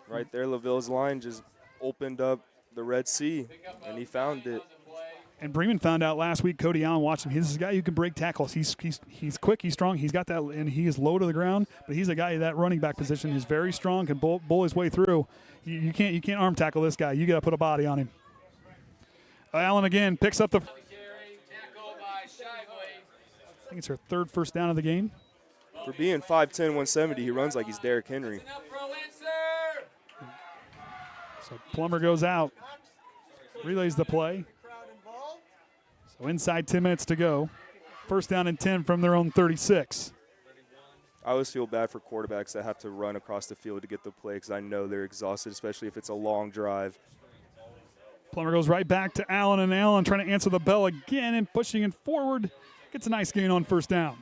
Right there, LaVille's line just opened up the Red Sea, and he found it. And Bremen found out last week, Cody Allen watched him. He's a guy who can break tackles. He's quick, he's strong. He's got that, and he is low to the ground. But he's a guy in that running back position. He's very strong, can bull his way through. You can't arm tackle this guy. You got to put a body on him. Allen again picks up the. I think it's her third first down of the game. For being 5'10", 170, he runs like he's Derrick Henry. So Plummer goes out, relays the play. So inside 10 minutes to go. First down and 10 from their own 36. I always feel bad for quarterbacks that have to run across the field to get the play because I know they're exhausted, especially if it's a long drive. Plummer goes right back to Allen, and Allen trying to answer the bell again and pushing it forward. Gets a nice gain on first down.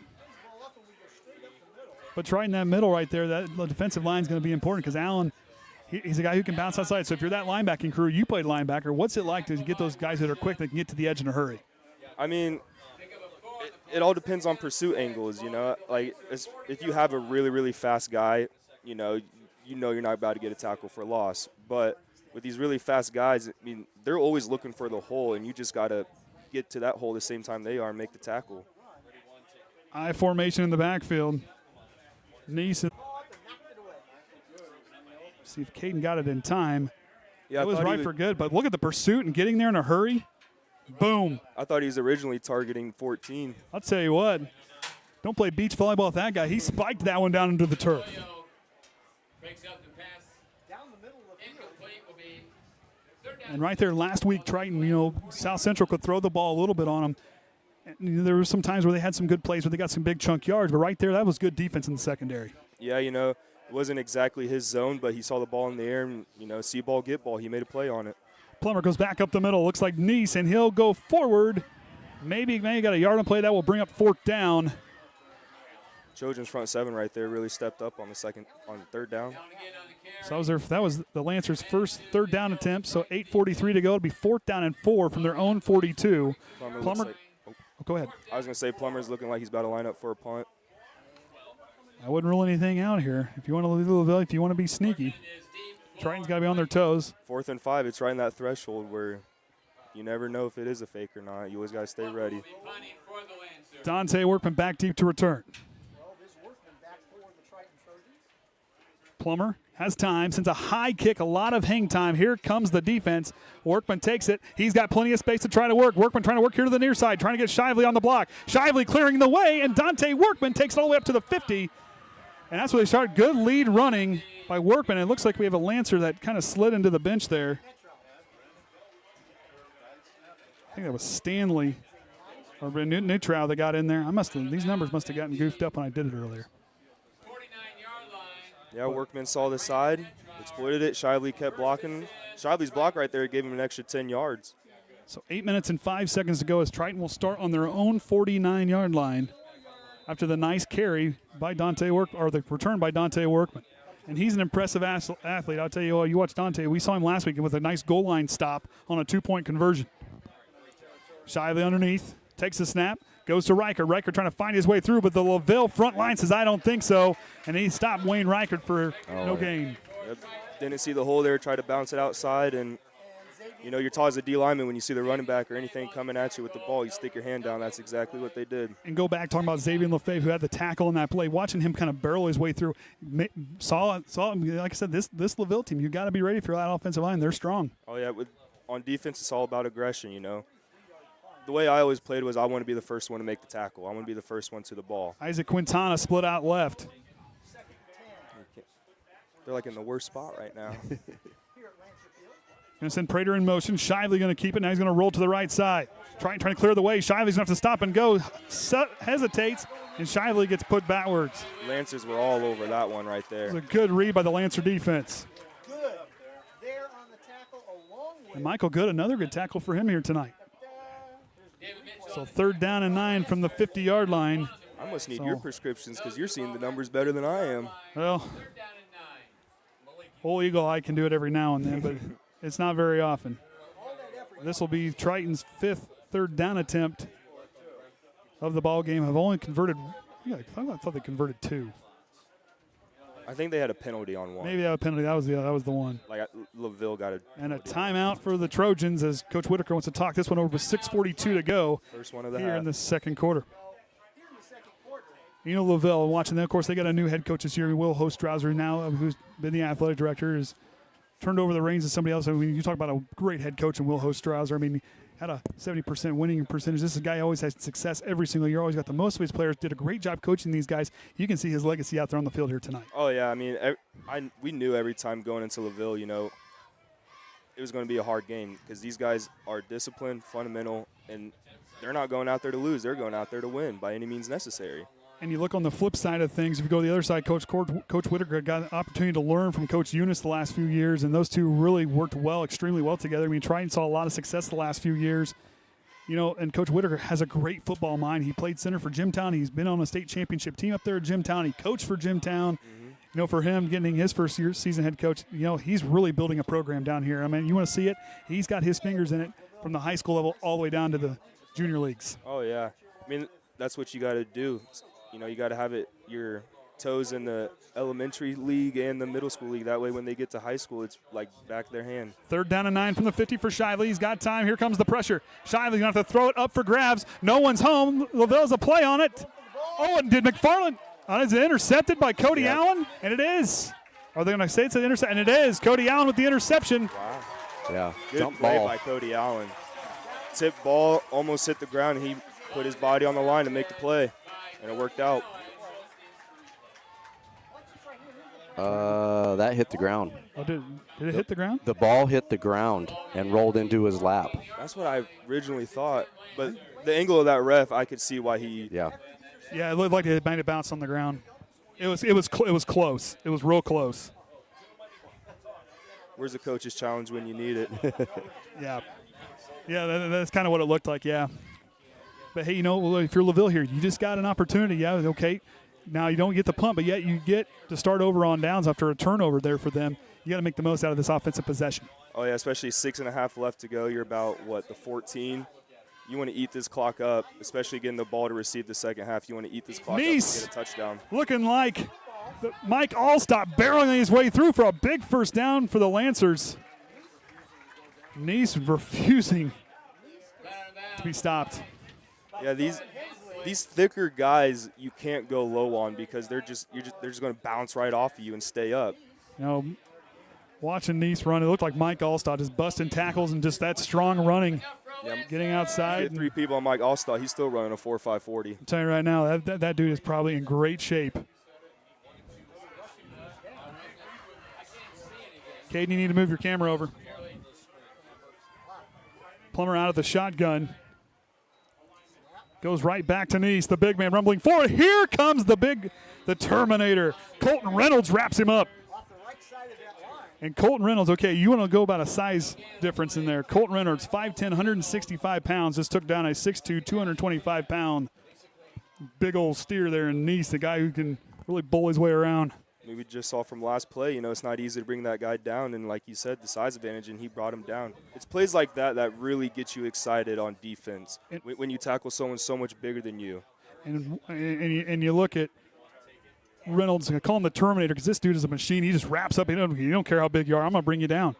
But right in that middle right there, that the defensive line is going to be important because Allen, he's a guy who can bounce outside. So if you're that linebacking crew, you played linebacker, what's it like to get those guys that are quick that can get to the edge in a hurry? I mean, it all depends on pursuit angles, you know. Like, if you have a really, really fast guy, you know you're not about to get a tackle for loss. But with these really fast guys, I mean, they're always looking for the hole, and you just got to get to that hole the same time they are and make the tackle. I formation in the backfield. Neeson. See if Caden got it in time. Yeah, it was right for good, but look at the pursuit and getting there in a hurry. Boom. I thought he was originally targeting 14. I'll tell you what. Don't play beach volleyball with that guy. He spiked that one down into the turf. And right there last week, Triton, South Central could throw the ball a little bit on them. And there were some times where they had some good plays where they got some big chunk yards, but right there, that was good defense in the secondary. Yeah, it wasn't exactly his zone, but he saw the ball in the air and, see ball, get ball. He made a play on it. Plummer goes back up the middle. Looks like Neese, and he'll go forward. Maybe got a yard on play. That will bring up fourth down. Children's front seven right there really stepped up on the third down. So that was the Lancers' first third down attempt. So 8:43 to go. It'll be fourth down and 4 from their own 42. Plummer. Go ahead. I was going to say Plummer's looking like he's about to line up for a punt. I wouldn't rule anything out here. If you want to leave LaVille, if you want to be sneaky, Triton's got to be on their toes. 4th and 5, it's right in that threshold where you never know if it is a fake or not. You always got to stay ready. Dante Workman back deep to return. Plummer has time, sends a high kick, a lot of hang time. Here comes the defense. Workman takes it. He's got plenty of space to try to work. Workman trying to work here to the near side, trying to get Shively on the block. Shively clearing the way, and Dante Workman takes it all the way up to the 50. And that's where they start. Good lead running by Workman. It looks like we have a Lancer that kind of slid into the bench there. I think that was Stanley or Neutrow that got in there. These numbers must have gotten goofed up when I did it earlier. Yeah, Workman saw the side, exploited it. Shively kept blocking. Shively's block right there gave him an extra 10 yards. So 8 minutes and 5 seconds to go as Triton will start on their own 49-yard line after the nice carry by Dante or the return by Dante Workman. And he's an impressive athlete. I'll tell you what, you watch Dante. We saw him last week with a nice goal line stop on a 2-point conversion. Shively underneath, takes the snap, goes to Reichert. Reichert trying to find his way through, but the LaVille front line says, I don't think so. And he stopped Wayne Reichert for no gain. Yep. Didn't see the hole there, tried to bounce it outside, and you know, you're taught as a D lineman when you see the running back or anything coming at you with the ball, you stick your hand down. That's exactly what they did. And go back talking about Xavier Lefebvre, who had the tackle in that play, watching him kind of barrel his way through. Saw him, like I said, this LaVille team, you got to be ready for that offensive line. They're strong. Oh yeah, on defense, it's all about aggression. You know, the way I always played was I want to be the first one to make the tackle. I want to be the first one to the ball. Isaac Quintana split out left. They're like in the worst spot right now. Going to send Prater in motion. Shively going to keep it. Now he's going to roll to the right side. Trying to clear the way. Shively's going to have to stop and go. Hesitates, and Shively gets put backwards. Lancers were all over that one right there. It was a good read by the Lancer defense. Good. There on the tackle along with. And Michael Good, another good tackle for him here tonight. So 3rd down and 9 from the 50-yard line. I must need your prescriptions because you're seeing the numbers better than I am. Well, old Eagle Eye can do it every now and then, but it's not very often. This will be Triton's 5th 3rd down attempt of the ball game. Have only converted. I thought they converted 2. I think they had a penalty on one. Maybe that was a penalty. That was the one. Like LaVille got a. And a timeout for the Trojans as Coach Whitaker wants to talk this one over with 6:42 to go. First one of the here half. in the second quarter. You know, LaVille, watching them, of course, they got a new head coach this year, Will Hostrouser, now, who's been the athletic director, has turned over the reins to somebody else. I mean, you talk about a great head coach in Will Hostrouser. I mean, he had a 70% winning percentage. This is a guy who always has success every single year, always got the most of his players, did a great job coaching these guys. You can see his legacy out there on the field here tonight. Oh, yeah. I mean, we knew every time going into LaVille, you know, it was going to be a hard game because these guys are disciplined, fundamental, and they're not going out there to lose. They're going out there to win by any means necessary. And you look on the flip side of things, if you go to the other side, Coach Whitaker got an opportunity to learn from Coach Eunice the last few years, and those two really worked extremely well together. I mean, Triton saw a lot of success the last few years. You know, and Coach Whitaker has a great football mind. He played center for Jimtown. He's been on a state championship team up there at Jimtown. He coached for Jimtown. Mm-hmm. You know, for him getting his first season head coach, you know, he's really building a program down here. I mean, you want to see it? He's got his fingers in it from the high school level all the way down to the junior leagues. Oh, yeah. I mean, that's what you got to do. You know, you got to have your toes in the elementary league and the middle school league. That way when they get to high school, it's like back of their hand. 3rd down and 9 from the 50 for Shively. He's got time. Here comes the pressure. Shively's going to have to throw it up for grabs. No one's home. LaVille's a play on it. Oh, and did McFarland. Is it intercepted by Cody Allen? And it is. Are they going to say it's an interception? And it is. Cody Allen with the interception. Wow. Yeah. Good Jump play ball by Cody Allen. Tip ball, almost hit the ground. He put his body on the line to make the play. And it worked out. That hit the ground. Oh, did it hit the ground? The ball hit the ground and rolled into his lap. That's what I originally thought. But the angle of that ref, I could see why he. Yeah. Yeah, it looked like it might have bounced on the ground. It was close. It was real close. Where's the coach's challenge when you need it? Yeah. Yeah, that's kind of what it looked like, yeah. But, hey, you know, if you're LaVille here, you just got an opportunity. Yeah, okay. Now you don't get the punt, but yet you get to start over on downs after a turnover there for them. You got to make the most out of this offensive possession. Oh, yeah, especially 6.5 left to go. You're about, the 14? You want to eat this clock up, especially getting the ball to receive the second half. You want to eat this clock up and get a touchdown. Looking like Mike Allstott barreling his way through for a big first down for the Lancers. Neese refusing to be stopped. Yeah, these thicker guys you can't go low on because they're just going to bounce right off of you and stay up. You know, watching Neese run, it looked like Mike Allstott just busting tackles and just that strong running, getting outside. Get 3 people on Mike Allstott, he's still running a 4.540. I'm telling you right now, that dude is probably in great shape. Caden, you need to move your camera over. Plummer out of the shotgun. Goes right back to Neese, the big man rumbling forward. Here comes the Terminator. Colton Reynolds wraps him up. Off the right side of that line. And Colton Reynolds, okay, you want to go about a size difference in there. Colton Reynolds, 5'10", 165 pounds, just took down a 6'2", 225-pound big old steer there in Nice, the guy who can really bull his way around. We just saw from last play, you know, it's not easy to bring that guy down. And like you said, the size advantage, and he brought him down. It's plays like that that really get you excited on defense when you tackle someone so much bigger than you. And you look at Reynolds, I call him the Terminator because this dude is a machine. He just wraps up. You don't care how big you are. I'm going to bring you down.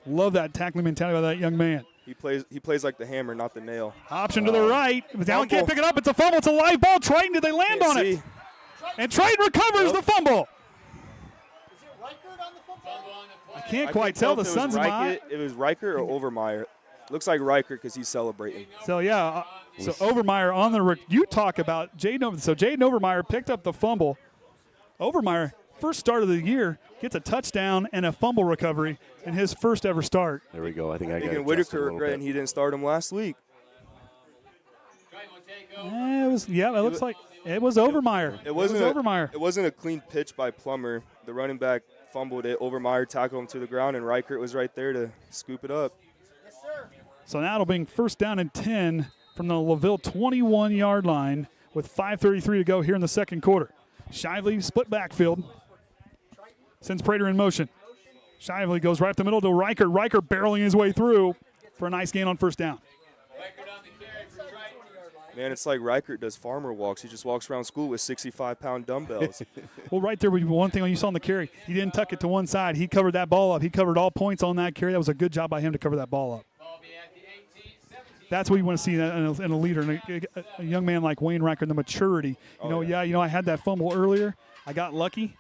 Love that tackling mentality by that young man. He plays like the hammer, not the nail. Option to the right. Allen can't pick it up. It's a fumble. It's a live ball. Triton, did they land on it? And Triton recovers the fumble. I can't quite tell. The sun's in my eye. It was Riker or Overmeyer. Looks like Riker because he's celebrating. So, yeah. So, Overmeyer on the – you talk about Jaden. So, Jaden Overmeyer picked up the fumble. Overmeyer, first start of the year, gets a touchdown and a fumble recovery in his first ever start. There we go. I think I got it. Whitaker regretting he didn't start him last week. It looks like it was Overmeyer. It wasn't Overmeyer. It wasn't a clean pitch by Plummer. The running back fumbled it. Overmeyer tackled him to the ground, and Reichert was right there to scoop it up. Yes, sir. So now it'll be first down and 10 from the LaVille 21-yard line with 5:33 to go here in the second quarter. Shively split backfield. Sends Prater in motion. Shively goes right up the middle to Riker. Riker barreling his way through for a nice gain on first down. Man, it's like Reichert does farmer walks. He just walks around school with 65-pound dumbbells. Well, right there, one thing you saw on the carry, he didn't tuck it to one side. He covered that ball up. He covered all points on that carry. That was a good job by him to cover that ball up. That's what you want to see in a leader, in a young man like Wayne Reichert, the maturity. I had that fumble earlier. I got lucky.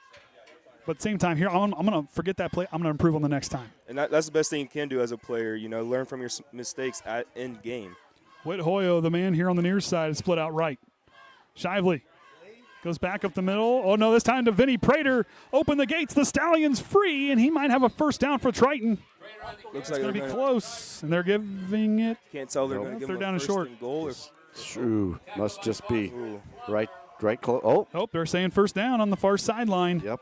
But at the same time, here, I'm going to forget that play. I'm going to improve on the next time. And that's the best thing you can do as a player, learn from your mistakes at end game. Whit Hoyo, the man here on the near side, is split out right. Shively goes back up the middle. Oh, no, this time to Vinny Prater. Open the gates. The Stallion's free, and he might have a first down for Triton. Looks it's like going to be close, and they're giving it. Can't tell they're going to give third him down a and first short. and goal. True. Must just be right close. Oh, they're saying first down on the far sideline. Yep.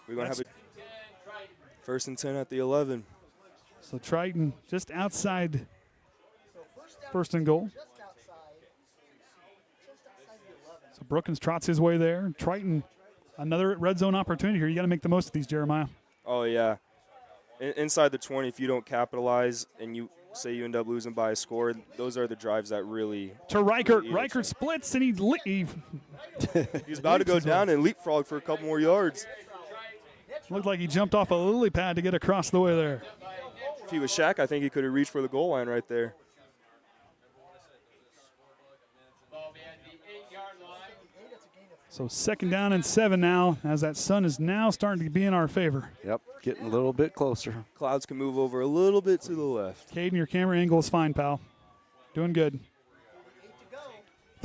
We're going to have a first and 10 at the 11. So Triton just outside first and goal. So Brookins trots his way there. Triton, another red zone opportunity here. You got to make the most of these, Jeremiah. Oh, yeah. Inside the 20, if you don't capitalize and you say you end up losing by a score, those are the drives that really. To Reichert. Reichert splits, and he's about to go down and leapfrog for a couple more yards. Looked like he jumped off a lily pad to get across the way there. If he was Shaq, I think he could have reached for the goal line right there. So second down and 7 now, as that sun is now starting to be in our favor. Yep, getting a little bit closer. Clouds can move over a little bit to the left. Caden, your camera angle is fine, pal. Doing good.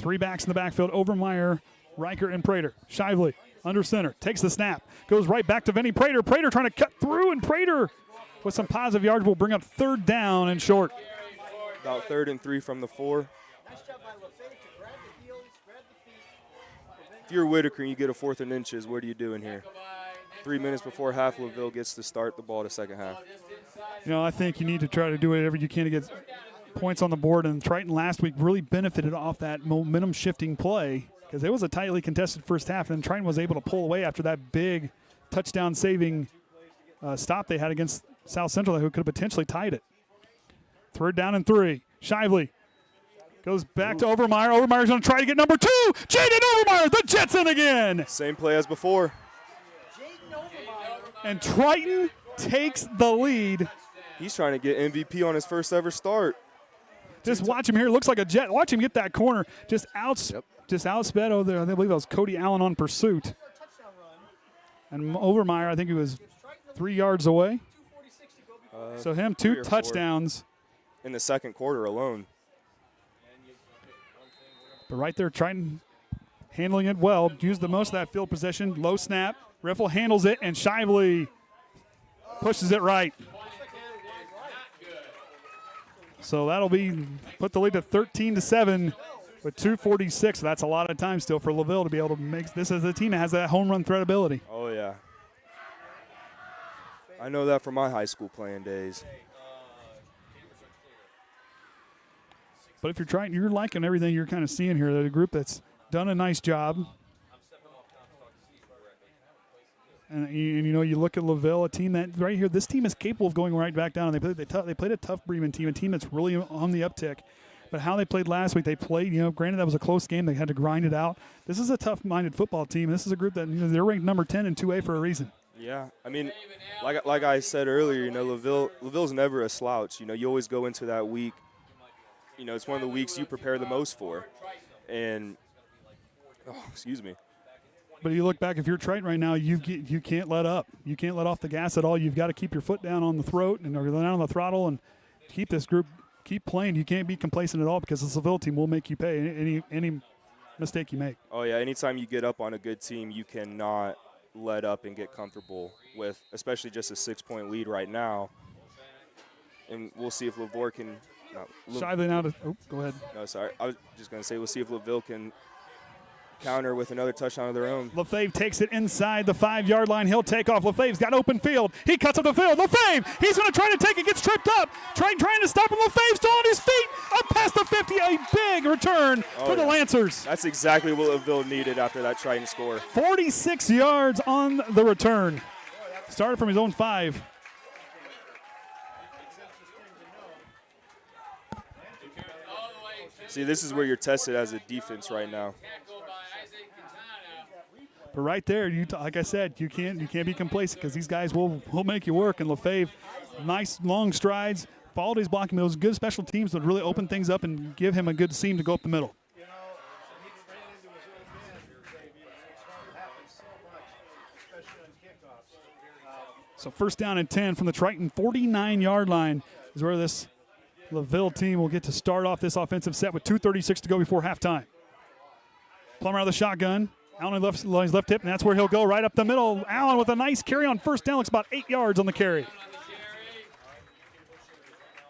3 backs in the backfield, Overmeyer, Riker, and Prater. Shively, under center, takes the snap, goes right back to Vinny Prater. Prater trying to cut through, and Prater with some positive yards will bring up third down and short. About 3rd and 3 from the 4. If you're Whitaker and you get a 4th and inches, what are you doing here? 3 minutes before half, LaVille gets to start the ball to second half. I think you need to try to do whatever you can to get points on the board. And Triton last week really benefited off that momentum-shifting play because it was a tightly contested first half, and Triton was able to pull away after that big touchdown-saving stop they had against South Central, who could have potentially tied it. 3rd down and 3. Shively goes back to Overmeyer. Overmeyer's going to try to get number 2. Jaden Overmeyer, the Jets in again. Same play as before. And Triton takes the lead. He's trying to get MVP on his first ever start. Just watch him here. Looks like a Jet. Watch him get that corner. Just outsped over there. I believe that was Cody Allen on pursuit. And Overmeyer, I think he was 3 yards away. So him, 2 touchdowns. 4. In the second quarter alone. But right there, Triton handling it well. Used the most of that field possession. Low snap. Riffle handles it, and Shively pushes it right. So that'll put the lead to 13-7 with 2:46. That's a lot of time still for LaVille to be able to make this as a team that has that home run threat ability. Oh, yeah. I know that from my high school playing days. But if you're trying, you're liking everything you're kind of seeing here. That a group that's done a nice job. And you look at LaVille, a team that right here, this team is capable of going right back down. And they played a tough Bremen team, a team that's really on the uptick. But how they played last week, they played, granted that was a close game. They had to grind it out. This is a tough-minded football team. This is a group that, they're ranked number 10 in 2A for a reason. Yeah, I mean, like I said earlier, LaVille's never a slouch. You always go into that week. It's one of the weeks you prepare the most for. And, excuse me. But you look back, if you're Triton right now, you can't let up. You can't let off the gas at all. You've got to keep your foot down on the throat and or down on the throttle and keep this group, keep playing. You can't be complacent at all because the LaVille team will make you pay any mistake you make. Oh, yeah, anytime you get up on a good team, you cannot let up and get comfortable with, especially just a 6-point lead right now. And we'll see if LaVille can Shyly now to, go ahead. No, sorry. I was just going to say we'll see if LaVille can counter with another touchdown of their own. LaFave takes it inside the 5-yard line. He'll take off. LaFave's got open field. He cuts up the field. LaFave, he's going to try to take it. Gets tripped up. Trying to stop him. LaFave still on his feet. Up past the 50. A big return for the Lancers. That's exactly what LaVille needed after that Triton score. 46 yards on the return. Started from his own 5. See, this is where you're tested as a defense right now. But right there, like I said, you can't be complacent because these guys will make you work. And LaFave, nice long strides, followed his blocking. Those good special teams that really open things up and give him a good seam to go up the middle. So first down and 10 from the Triton 49-yard line is where this LaVille team will get to start off this offensive set with 2:36 to go before halftime. Plummer out of the shotgun. Allen his left hip, and that's where he'll go, right up the middle. Allen with a nice carry on first down. Looks about 8 yards on the carry.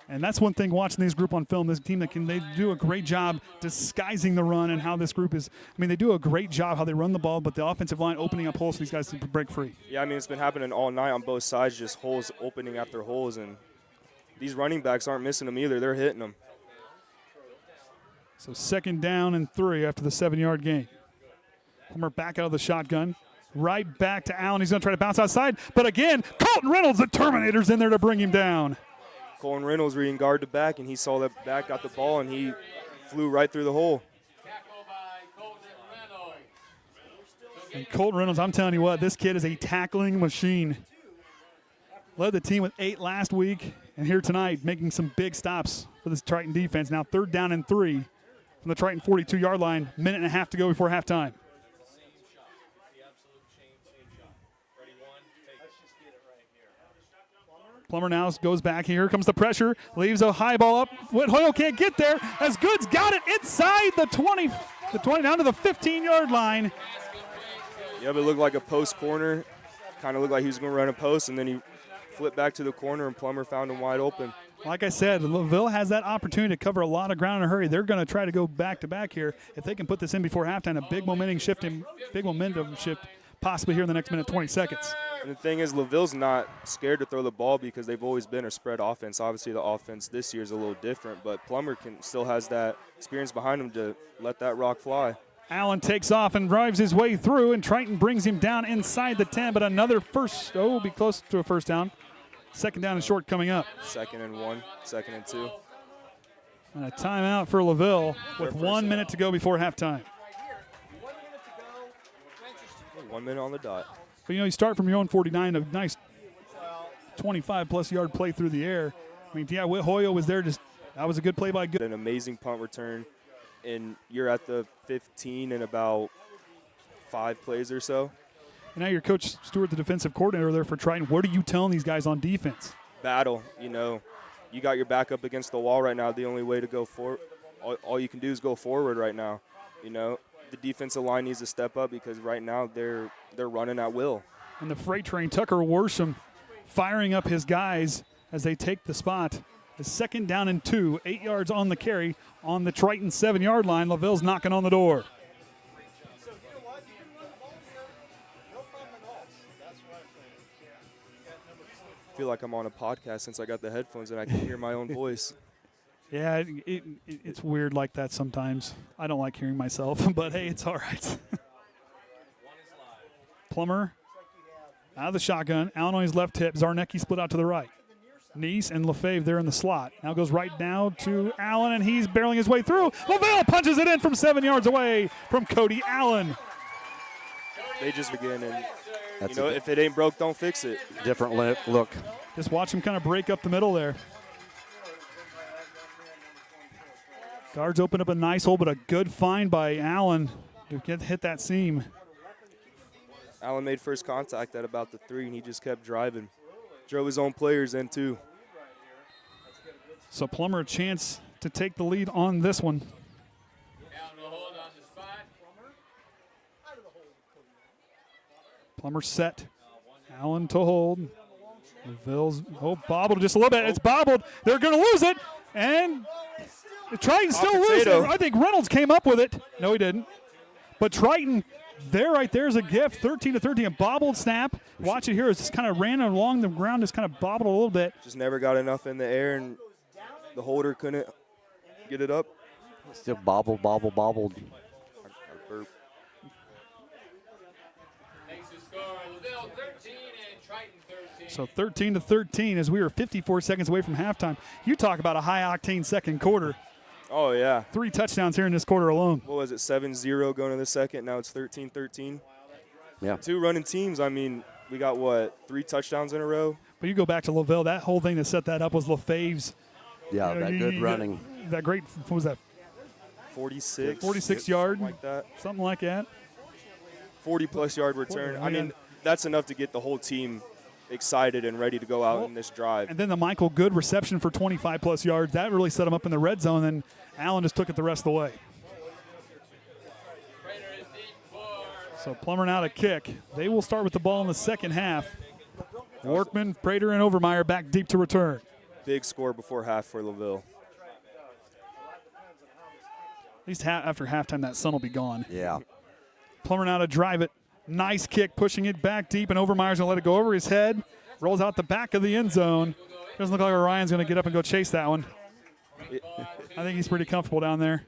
And that's one thing watching this group on film, this team they do a great job disguising the run and how this group is. They do a great job how they run the ball, but the offensive line opening up holes for these guys to break free. Yeah, it's been happening all night on both sides, just holes opening after holes, and these running backs aren't missing them either. They're hitting them. So second down and 3 after the 7-yard gain. Plummer back out of the shotgun. Right back to Allen. He's going to try to bounce outside. But again, Colton Reynolds, the Terminator's in there to bring him down. Colton Reynolds reading guard to back, and he saw that back got the ball, and he flew right through the hole. And Colton Reynolds, I'm telling you what, this kid is a tackling machine. Led the team with 8 last week, and here tonight making some big stops for this Triton defense. Now third down and 3 from the Triton 42-yard line. Minute and a half to go before halftime. Plummer now goes back. Here comes the pressure. Leaves a high ball up. Hoyle can't get there. As Goods got it inside the 20 down to the 15-yard line. Yeah, but it looked like a post corner. Kind of looked like he was going to run a post, and then he flipped back to the corner, and Plummer found him wide open. Like I said, LaVille has that opportunity to cover a lot of ground in a hurry. They're going to try to go back-to-back here. If they can put this in before halftime, a big momentum shift possibly here in the next minute, 20 seconds. And the thing is, LaVille's not scared to throw the ball because they've always been a spread offense. Obviously, the offense this year is a little different, but Plummer still has that experience behind him to let that rock fly. Allen takes off and drives his way through, and Triton brings him down inside the 10, but another will be close to a first down. Second down and short coming up. 2nd and 1, 2nd and 2. And a timeout for LaVille with 1 minute to go before halftime. 1 minute on the dot. But, you start from your own 49, a nice 25-plus yard play through the air. Hoyle was there. That was a good play by Good. An amazing punt return, and you're at the 15 in about 5 plays or so. And now your Coach Stewart, the defensive coordinator there for Triton. What are you telling these guys on defense? Battle. You got your back up against the wall right now. The only way to go forward, all you can do is go forward right now. The defensive line needs to step up because right now they're running at will. And the freight train, Tucker Worsham, firing up his guys as they take the spot. The second down and 2, 8 yards on the carry on the Triton 7-yard line. LaVille's knocking on the door. feel like I'm on a podcast since I got the headphones and I can hear my own voice. Yeah, it's weird like that sometimes. I don't like hearing myself, but hey, it's all right. Plummer out of the shotgun. Allen on his left hip. Zarnecki split out to the right. Neese and LaFave there in the slot. Now goes right now to Allen, and he's barreling his way through. LaVille punches it in from 7 yards away from Cody Allen. They just begin, and if it ain't broke, don't fix it. Different look. Just watch him kind of break up the middle there. Guards open up a nice hole, but a good find by Allen to hit that seam. Allen made first contact at about the 3, and he just kept driving. Drove his own players in, too. So Plummer a chance to take the lead on this one. Plummer set. Allen to hold. LaVille's bobbled just a little bit. It's bobbled. They're going to lose it. And Triton still loses it. I think Reynolds came up with it. No, he didn't. But Triton, right there's a gift. 13-13, a bobbled snap. Watch it here. It's just kind of ran along the ground, just kind of bobbled a little bit. Just never got enough in the air, and the holder couldn't get it up. Still bobbled. So 13-13 as we were 54 seconds away from halftime. You talk about a high-octane second quarter. Oh, yeah. 3 touchdowns here in this quarter alone. What was it, 7-0 going to the second? Now it's 13-13. Yeah. 2 running teams. I mean, we got, 3 touchdowns in a row? But you go back to LaVille, that whole thing that set that up was LaFave's. Yeah, that good running. That great, what was that? 46 yard. Like that. Something like that. 40-plus yard return. I mean, that's enough to get the whole team excited and ready to go out in this drive. And then the Michael Good reception for 25-plus yards. That really set him up in the red zone, and Allen just took it the rest of the way. So Plummer now to kick. They will start with the ball in the second half. Workman, Prater, and Overmeyer back deep to return. Big score before half for LaVille. At least after halftime, that sun will be gone. Yeah. Plummer now to drive it. Nice kick, pushing it back deep, and Overmeyer's going to let it go over his head. Rolls out the back of the end zone. Doesn't look like Orion's going to get up and go chase that one. I think he's pretty comfortable down there.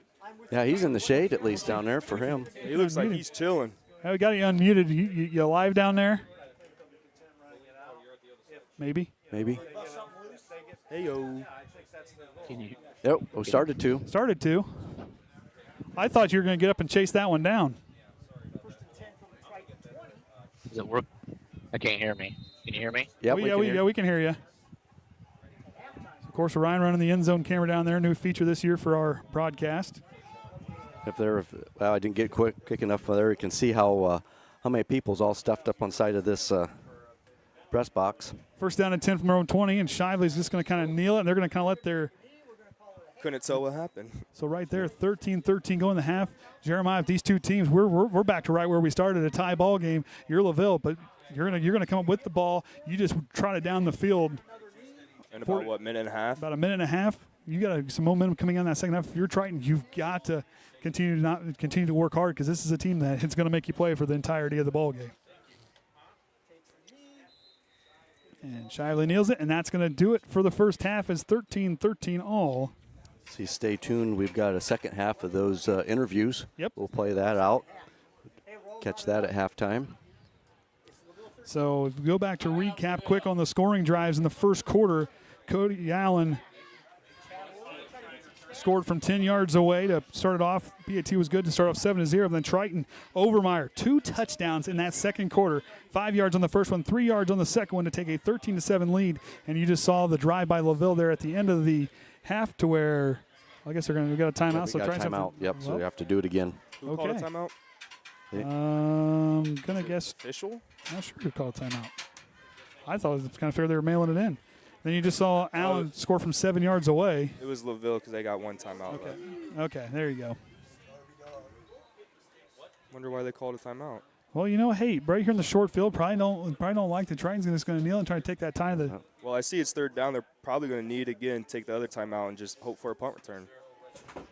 Yeah, he's in the shade at least down there for him. He looks like he's chilling. Hey, we got you unmuted. You live down there? Maybe. Hey-yo. Yep, we started to. Started to. I thought you were going to get up and chase that one down. Does it work? I can't hear me. Can you hear me? Yep, we can hear you. Of course, Ryan running the end zone camera down there. New feature this year for our broadcast. I didn't get quick enough there. You can see how many people's all stuffed up on side of this press box. First down and 10 from their own 20, and Shively's just going to kind of kneel it, and they're going to kind of let their Couldn't tell what happened. So right there, 13-13 going the half. Jeremiah, if these two teams, we're back to right where we started, a tie ball game. You're LaVille, but you're gonna come up with the ball. You just trot it down the field. In about minute and a half? About a minute and a half. You got some momentum coming on that second half. If you're Triton, you've got to continue to work hard, because this is a team that it's going to make you play for the entirety of the ball game. And Shively nails it, and that's going to do it for the first half. As 13-13 all. See, stay tuned. We've got a second half of those interviews. Yep. We'll play that out. Catch that at halftime. So if we go back to recap quick on the scoring drives in the first quarter, Cody Allen scored from 10 yards away to start it off. PAT was good to start off 7-0. Then Triton, Overmeyer, 2 touchdowns in that second quarter. 5 yards on the first one, 3 yards on the second one to take a 13-7 lead. And you just saw the drive by LaVille there at the end of the half, to where I guess we got a timeout. We got a timeout. Yep. So we have to do it again. Who called a timeout? Gonna guess Official? Not sure who called timeout. I thought it was kind of fair they were mailing it in. Then you just saw Allen score from 7 yards away. It was LaVille, because they got one timeout. Okay, there you go. Wonder why they called a timeout. Well, hey, right here in the short field, probably don't like the Triton's just going to kneel and try to take that time. Well, I see it's third down. They're probably going to need again, take the other timeout, and just hope for a punt return.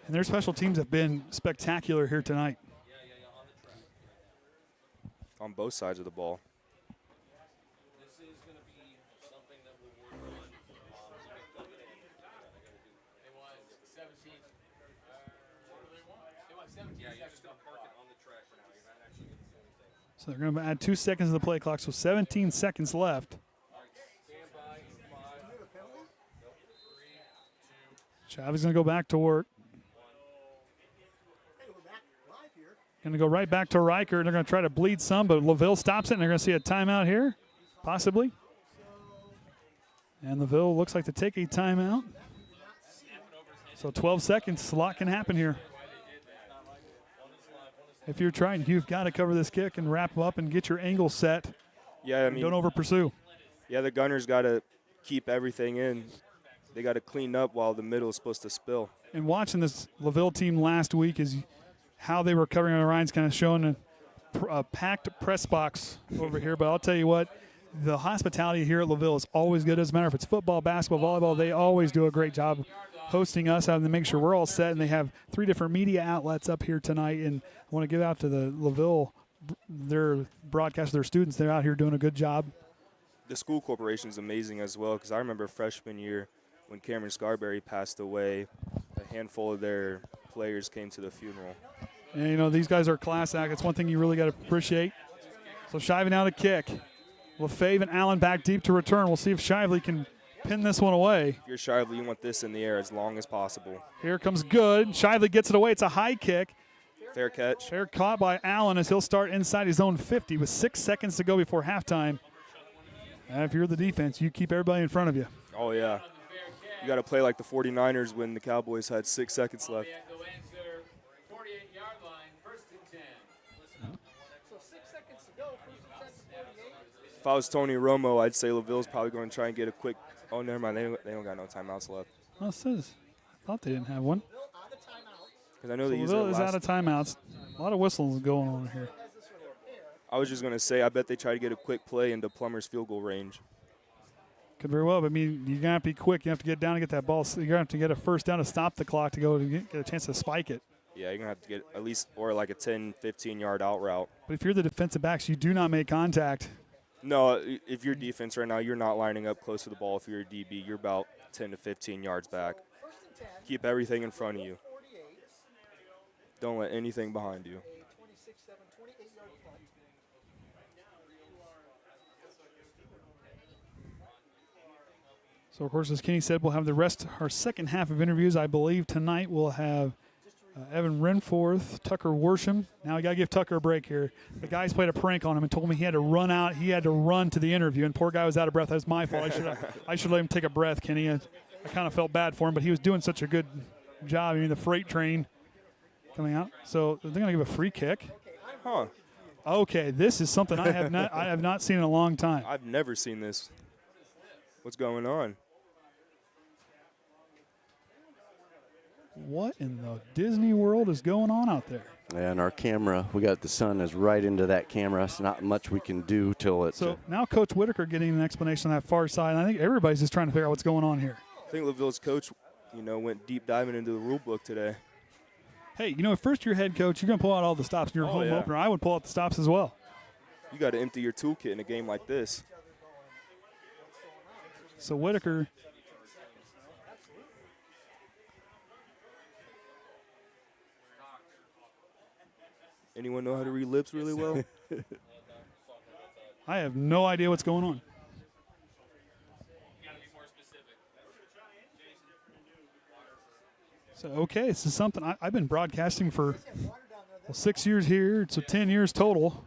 And their special teams have been spectacular here tonight. On both sides of the ball. So they're going to add 2 seconds to the play clock, so 17 seconds left. Chavy's going to go back to work. Going to go right back to Riker, and they're going to try to bleed some, but LaVille stops it, and they're going to see a timeout here, possibly. And LaVille looks like to take a timeout. So 12 seconds, a lot can happen here. If you're trying, you've got to cover this kick and wrap up and get your angle set. Yeah, I mean, don't over pursue. Yeah, the gunners got to keep everything in. They got to clean up while the middle is supposed to spill. And watching this LaVille team last week is how they were covering on Ryan's kind of showing a packed press box over here. But I'll tell you what, the hospitality here at LaVille is always good. Doesn't matter if it's football, basketball, volleyball, they always do a great job hosting us, having to make sure we're all set. And they have 3 different media outlets up here tonight. And I want to give out to the LaVille, their broadcast, their students. They're out here doing a good job. The school corporation is amazing as well, because I remember freshman year when Cameron Scarberry passed away, a handful of their players came to the funeral. And, you know, these guys are class act. It's one thing you really got to appreciate. So Shively now to kick. LaFave and Allen back deep to return. We'll see if Shively can pin this one away. If you're Shively, you want this in the air as long as possible. Here comes good. Shively gets it away. It's a high kick. Fair catch. Fair caught by Allen as he'll start inside his own 50 with 6 seconds to go before halftime. And if you're the defense, you keep everybody in front of you. Oh, yeah. You got to play like the 49ers when the Cowboys had 6 seconds left. If I was Tony Romo, I'd say LaVille's probably going to try and get a quick. Oh, never mind. They don't got no timeouts left. Well, it says. I thought they didn't have one. Because I know So they use LaVille is out of timeouts. A lot of whistles going on here. I was just going to say, I bet they try to get a quick play into Plummer's field goal range. Could very well, but I mean, you're going to have to be quick. You have to get down and get that ball. So you're going to have to get a first down to stop the clock to go to get a chance to spike it. Yeah, you're going to have to get at least, or like a 10, 15-yard out route. But if you're the defensive backs, you do not make contact. No, if you're defense right now, you're not lining up close to the ball. If you're a DB, you're about 10 to 15 yards back. Keep everything in front of you. Don't let anything behind you. So, of course, as Kenny said, we'll have the rest, our second half of interviews. I believe tonight we'll have Evan Renforth, Tucker Worsham. Now we got to give Tucker a break here. The guys played a prank on him and told me he had to run out. He had to run to the interview, and poor guy was out of breath. That was my fault. I should let him take a breath, Kenny. I kind of felt bad for him, but he was doing such a good job. I mean, the freight train coming out. So they're going to give a free kick. Huh. Okay, this is something I have not seen in a long time. I've never seen this. What's going on? What in the Disney world is going on out there? And our camera, we got the sun is right into that camera. It's not much we can do till it's. So now Coach Whitaker getting an explanation on that far side. And I think everybody's just trying to figure out what's going on here. I think LaVille's coach, went deep diving into the rule book today. Hey, if first year head coach, you're going to pull out all the stops in your home opener. I would pull out the stops as well. You got to empty your toolkit in a game like this. So Whitaker. Anyone know how to read lips really well? I have no idea what's going on. So, okay, this is something I've been broadcasting for 6 years here, so 10 years total.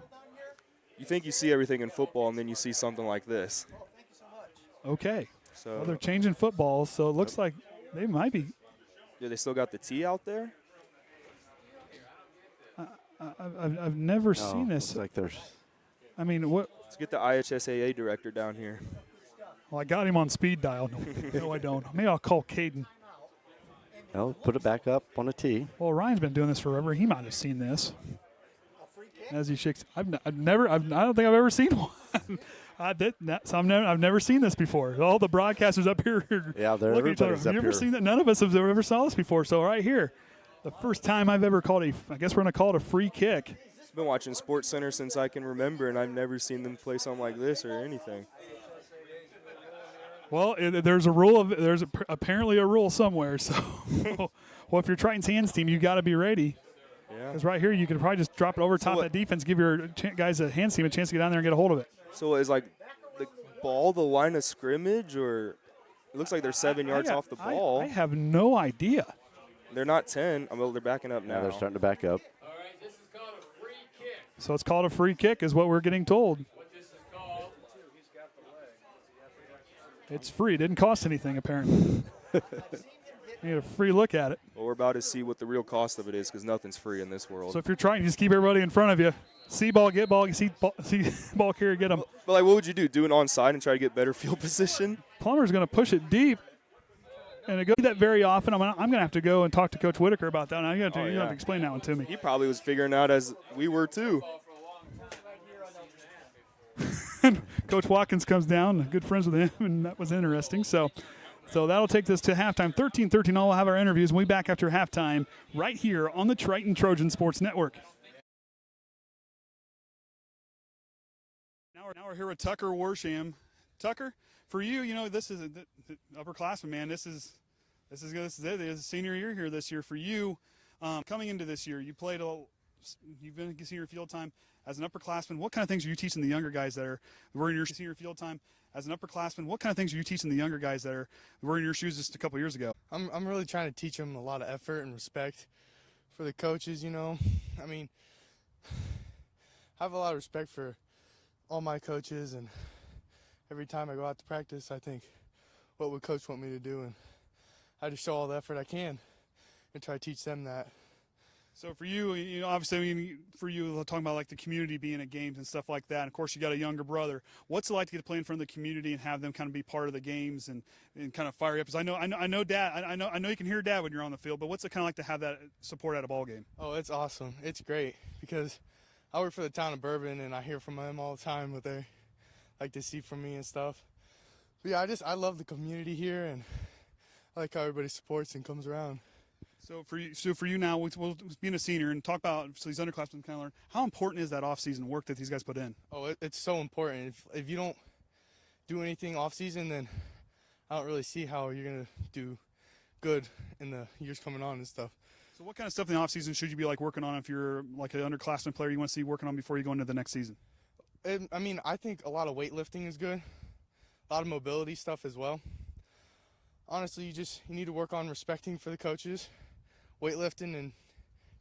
You think you see everything in football, and then you see something like this. Okay. So well, they're changing football, so it looks like they might be. Yeah, they still got the T out there? I've never seen this. Like there's. I mean, what? Let's get the IHSAA director down here. Well, I got him on speed dial. No, I don't. Maybe I'll call Caden. No, put it back up on a tee. Well, Ryan's been doing this forever. He might have seen this. As he shakes, I don't think I've ever seen one. I've never seen this before. All the broadcasters up here. Yeah, they're looking at each other. everybody's Have up you ever here. seen that? None of us have ever saw this before. So right here, the first time I've ever called I guess we're going to call it a free kick. I've been watching Sports Center since I can remember, and I've never seen them play something like this or anything. Well, there's apparently a rule somewhere. So, well, if you're Triton's hands team, you got to be ready. Yeah. Because right here, you could probably just drop it over top that defense, give your guys a hand seam a chance to get down there and get a hold of it. So is like the ball the line of scrimmage, or it looks like they're 7 yards off the ball? I have no idea. They're not 10. Well, they're backing up now. Yeah, they're starting to back up. So it's called a free kick is what we're getting told. It's free. It didn't cost anything, apparently. You get a free look at it. Well, we're about to see what the real cost of it is because nothing's free in this world. So if you're trying, you just keep everybody in front of you. See ball, get ball. See ball carrier, get them. But like, what would you do? Do an onside and try to get better field position? Plummer's going to push it deep. And it goes that very often. I'm going to have to go and talk to Coach Whitaker about that. Now you have to explain that one to me. He probably was figuring out as we were too. Coach Watkins comes down, good friends with him, and that was interesting. So that'll take this to halftime. 13-13 all. We'll have our interviews. We'll be back after halftime right here on the Triton Trojan Sports Network. Now we're here with Tucker Warsham. Tucker, for you, this is the upperclassman, man. This is it. It's a senior year here this year for you. Coming into this year, you've been in senior field time. As an upperclassman, what kind of things are you teaching the younger guys that were in your senior field time? As an upperclassman, what kind of things are you teaching the younger guys that were in your shoes just a couple years ago? I'm really trying to teach them a lot of effort and respect for the coaches, I mean, I have a lot of respect for all my coaches, and every time I go out to practice, I think, what would coach want me to do? And I just show all the effort I can and try to teach them that. So for you, obviously, for you, talking about like the community being at games and stuff like that. And of course, you got a younger brother. What's it like to get to play in front of the community and have them kind of be part of the games and kind of fire you up? Because I know, Dad. I know you can hear Dad when you're on the field. But what's it kind of like to have that support at a ball game? Oh, it's awesome. It's great because I work for the town of Bourbon, and I hear from them all the time what they like to see from me and stuff. But yeah, I love the community here, and I like how everybody supports and comes around. So for you now, we'll being a senior and talk about these underclassmen kind of learn how important is that off-season work that these guys put in? Oh, it's so important. If you don't do anything off-season, then I don't really see how you're gonna do good in the years coming on and stuff. So what kind of stuff in the off-season should you be like working on if you're like an underclassman player you want to see working on before you go into the next season? I mean, I think a lot of weightlifting is good, a lot of mobility stuff as well. Honestly, you need to work on respecting for the coaches, weightlifting, and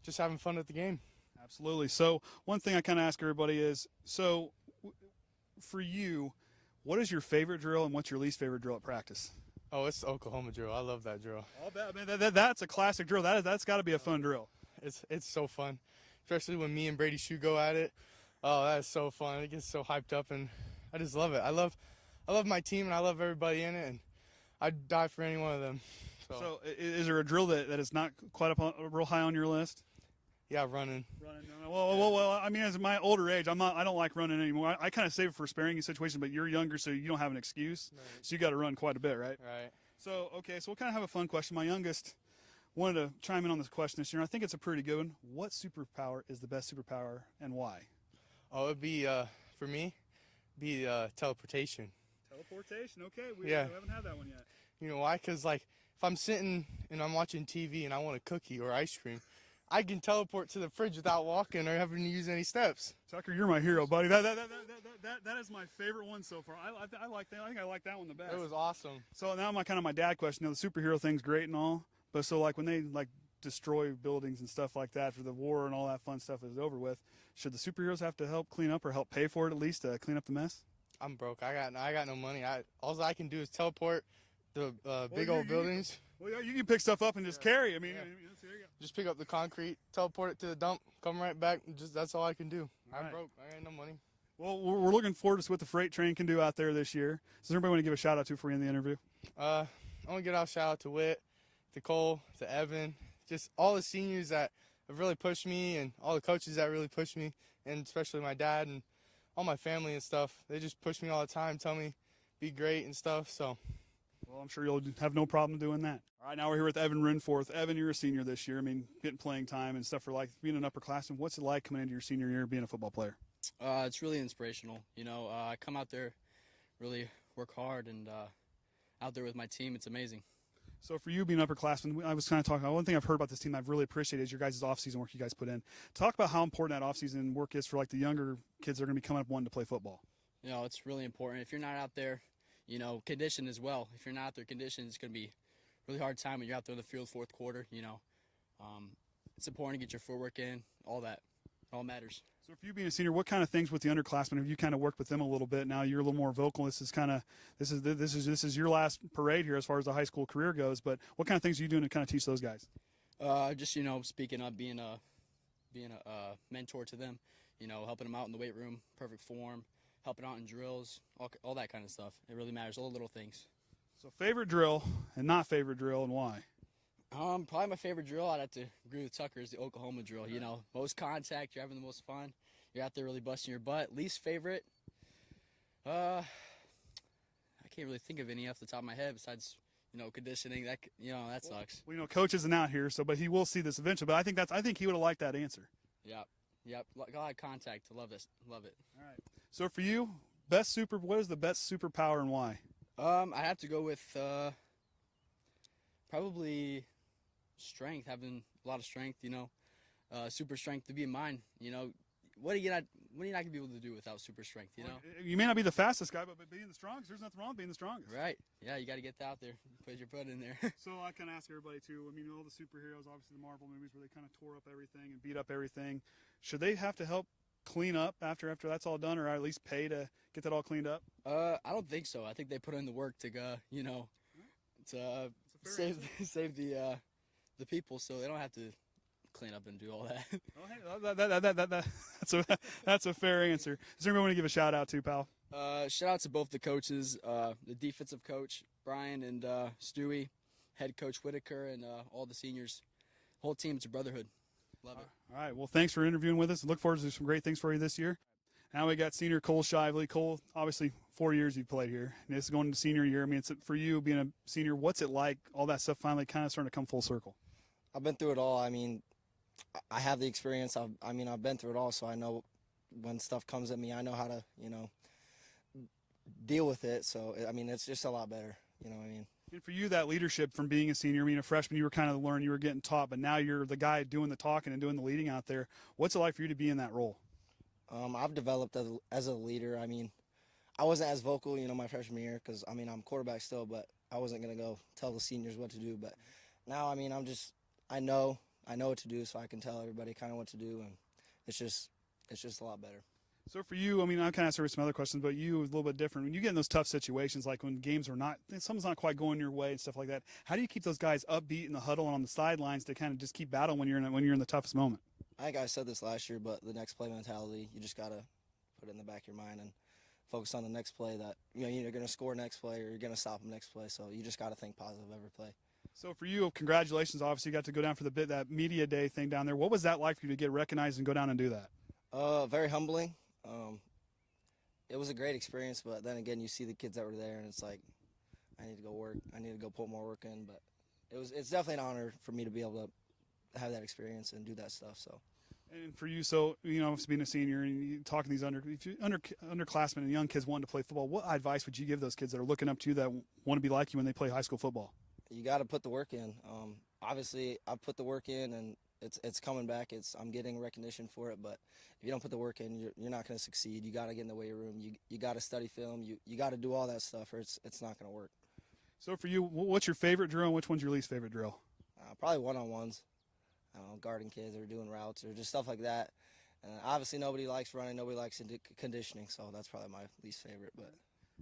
just having fun at the game. Absolutely. So one thing I kind of ask everybody is, so for you, what is your favorite drill and what's your least favorite drill at practice? Oh, it's the Oklahoma drill. I love that drill. I'll bet, man, that's a classic drill. That's got to be a fun drill. It's so fun, especially when me and Brady Shue go at it. Oh, that is so fun. It gets so hyped up, and I just love it. I love my team, and I love everybody in it, and I'd die for any one of them. So is there a drill that is not quite up real high on your list? Yeah, running. Well, I mean, as my older age, I don't like running anymore. I kind of save it for sparing situations, but you're younger, so you don't have an excuse. Right. So you got to run quite a bit, right? Right. So, okay, so we'll kind of have a fun question. My youngest wanted to chime in on this question this year, and I think it's a pretty good one. What superpower is the best superpower, and why? Oh, it'd be, for me, teleportation. Teleportation, okay. We haven't had that one yet. You know why? Because, like, if I'm sitting and I'm watching TV and I want a cookie or ice cream, I can teleport to the fridge without walking or having to use any steps. Tucker, you're my hero, buddy. That is my favorite one so far. I like that. I think I like that one the best. It was awesome. So now my dad question. The superhero thing's great and all, but so like when they like destroy buildings and stuff like that for the war and all that fun stuff is over with, should the superheroes have to help clean up or help pay for it at least to clean up the mess? I'm broke. I got no money. All I can do is teleport the big old buildings. Well, you can pick stuff up and just carry. I mean, there you go. Just pick up the concrete, teleport it to the dump, come right back. That's all I can do. All I'm right. broke. I got no money. Well, we're looking forward to see what the freight train can do out there this year. Does everybody want to give a shout out to for you in the interview? I want to give a shout out to Whit, to Cole, to Evan, just all the seniors that have really pushed me, and all the coaches that really pushed me, and especially my dad and all my family and stuff. They just push me all the time, tell me be great and stuff. So. Well, I'm sure you'll have no problem doing that. All right, now we're here with Evan Renforth. Evan, you're a senior this year. I mean, getting playing time and stuff for like being an upperclassman. What's it like coming into your senior year being a football player? It's really inspirational. I come out there, really work hard, and out there with my team, it's amazing. So for you being upperclassmen, I was kind of talking. One thing I've heard about this team I've really appreciated is your guys' off-season work you guys put in. Talk about how important that off-season work is for like the younger kids that are going to be coming up wanting to play football. You know, it's really important. If you're not out there, you know, conditioned as well. If you're not out there conditioned, it's going to be a really hard time when you're out there in the field fourth quarter. You know, it's important to get your footwork in. All that, all matters. So for you being a senior, what kind of things with the underclassmen have you kind of worked with them a little bit? Now you're a little more vocal. This is your last parade here as far as the high school career goes. But what kind of things are you doing to kind of teach those guys? Just, you know, speaking up, being a mentor to them. You know, helping them out in the weight room, perfect form, helping out in drills, all that kind of stuff. It really matters. All the little things. So favorite drill and not favorite drill, and why? Probably my favorite drill, I'd have to agree with Tucker, is the Oklahoma drill. You know, most contact, you're having the most fun. You're out there really busting your butt. Least favorite, I can't really think of any off the top of my head besides, you know, conditioning. That sucks. Well, you know, Coach isn't out here, but he will see this eventually. But I think he would have liked that answer. Yep. A lot of contact. Love this. Love it. All right. So for you, what is the best superpower and why? I have to go with probably strength. Having a lot of strength. You know, super strength to be in mine. You know, what are you not gonna be able to do without super strength? You know, you may not be the fastest guy, but being the strongest, there's nothing wrong with being the strongest. Right. Yeah, you got to get out there, put your foot in there. So I kind of ask everybody too. I mean, all the superheroes, obviously the Marvel movies, where they kind of tore up everything and beat up everything. Should they have to help clean up after that's all done, or at least pay to get that all cleaned up? I don't think so. I think they put in the work to go, you know, to save the people, so they don't have to clean up and do all that. That's a fair answer. Is there anyone want to give a shout out to, pal? Shout out to both the coaches, the defensive coach Brian and Stewie, head coach Whitaker, and all the seniors. Whole team. It's a brotherhood. Love it. All right. Well, thanks for interviewing with us. Look forward to some great things for you this year. Now we got senior Cole Shively. Cole, obviously 4 years you've played here. And this is going to senior year. I mean, it's for you being a senior. What's it like? All that stuff finally kind of starting to come full circle. I've been through it all. I mean, I have the experience. I've been through it all, so I know when stuff comes at me, I know how to, you know, deal with it. So, I mean, it's just a lot better. You know what I mean? And for you, that leadership from being a senior, I mean, a freshman, you were kind of learning, you were getting taught, but now you're the guy doing the talking and doing the leading out there. What's it like for you to be in that role? I've developed as a leader. I mean, I wasn't as vocal, you know, my freshman year because, I mean, I'm quarterback still, but I wasn't going to go tell the seniors what to do. But now, I mean, I know what to do, so I can tell everybody kind of what to do, and it's just a lot better. So for you, I mean, I'm kind of answering some other questions, but you is a little bit different. When you get in those tough situations, like when games are something's not quite going your way and stuff like that, how do you keep those guys upbeat in the huddle and on the sidelines to kind of just keep battling when you're in the toughest moment? I think I said this last year, but the next play mentality, you just got to put it in the back of your mind and focus on the next play that, you know, you're going to score next play or you're going to stop them next play. So you just got to think positive every play. So for you, congratulations. Obviously, you got to go down for that media day thing down there. What was that like for you to get recognized and go down and do that? Very humbling. It was a great experience, but then again, you see the kids that were there, and it's like, I need to go work. I need to go put more work in. But it's definitely an honor for me to be able to have that experience and do that stuff. So. And for you, so you know, being a senior and you talking to these underclassmen and young kids wanting to play football, what advice would you give those kids that are looking up to you that want to be like you when they play high school football? You got to put the work in. Obviously, I've put the work in, and it's coming back. I'm getting recognition for it, but if you don't put the work in, you're not going to succeed. You got to get in the weight room. You got to study film. You got to do all that stuff, or it's not going to work. So for you, what's your favorite drill and which one's your least favorite drill? Probably one-on-ones. I don't know, guarding kids or doing routes or just stuff like that. And obviously, nobody likes running. Nobody likes conditioning, so that's probably my least favorite. But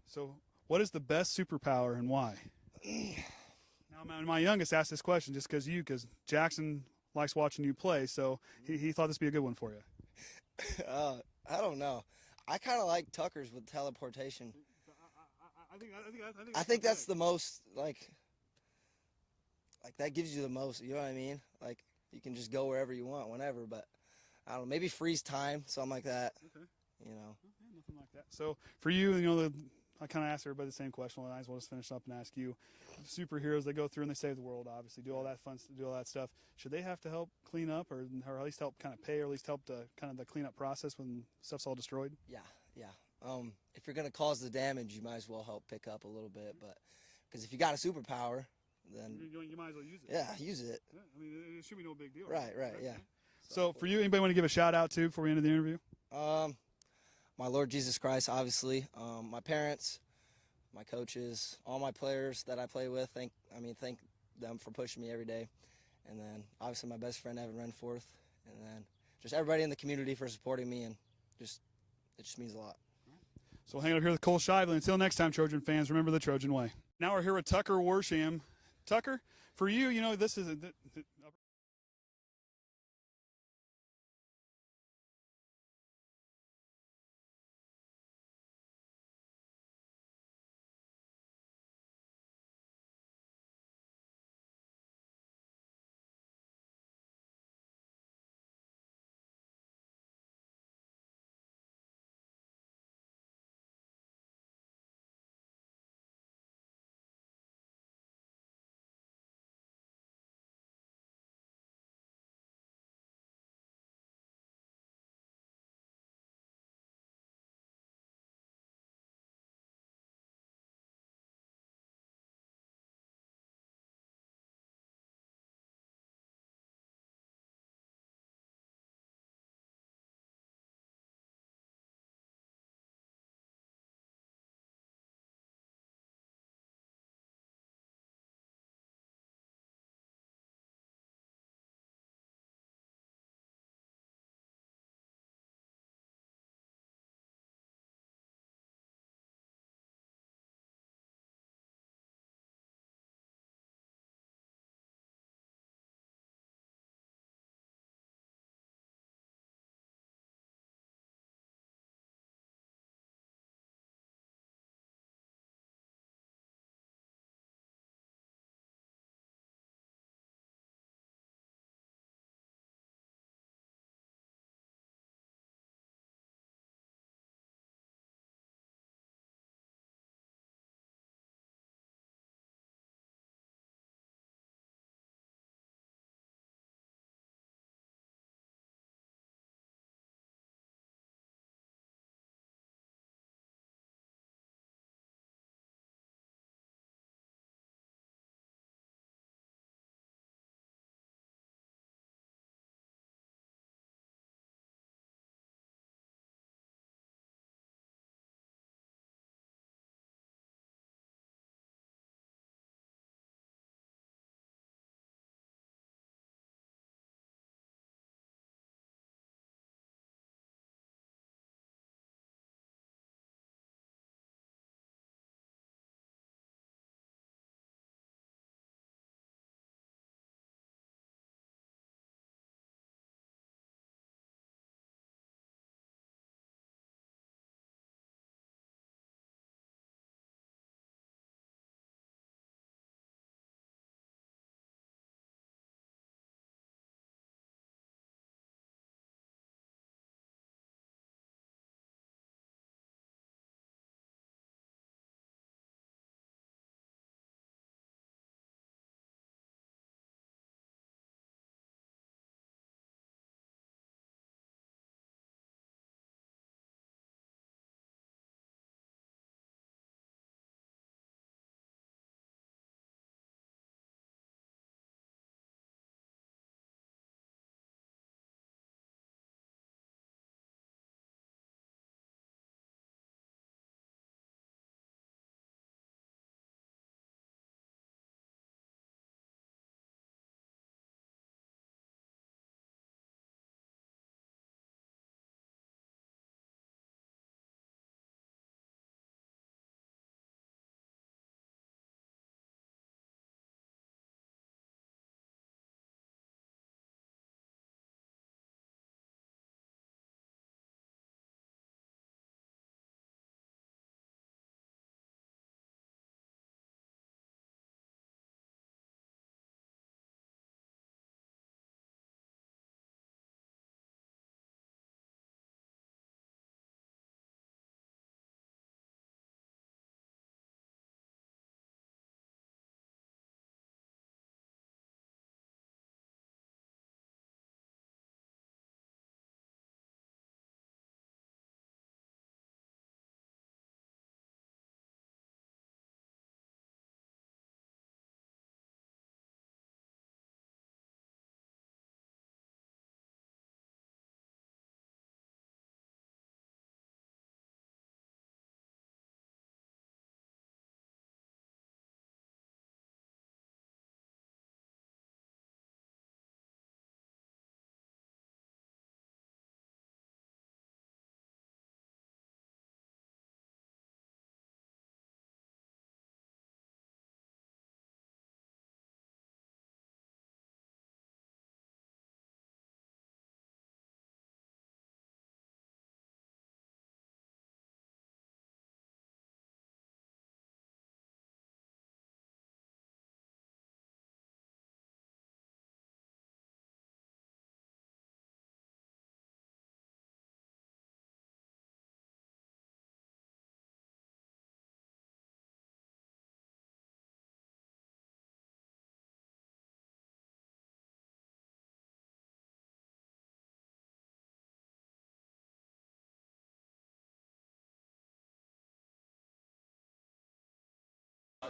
so, what is the best superpower and why? Now, my youngest asked this question just because Jackson likes watching you play, so he thought this would be a good one for you. I don't know. I kind of like Tucker's with teleportation. I think that's the most, like that gives you the most, you know what I mean? Like, you can just go wherever you want, whenever, but I don't know, maybe freeze time, something like that. Okay. You know. Okay, nothing like that. So for you, you know, I kind of asked everybody the same question. I might as well just finish up and ask you. Superheroes, they go through and they save the world, obviously, do all that fun, do all that stuff. Should they have to help clean up or at least help kind of pay or at least help to kind of the cleanup process when stuff's all destroyed? Yeah. If you're going to cause the damage, you might as well help pick up a little bit. But because if you got a superpower, then You might as well use it. yeah, use it. Yeah, I mean, it should be no big deal. Right, yeah. So for you, anybody want to give a shout out to before we end the interview? My Lord Jesus Christ, obviously. My parents, my coaches, all my players that I play with. Thank them for pushing me every day. And then obviously my best friend Evan Renforth, and then just everybody in the community for supporting me, and it just means a lot. So we'll hang out here with Cole Shively. Until next time, Trojan fans, remember the Trojan way. Now we're here with Tucker Warsham. Tucker, for you, this is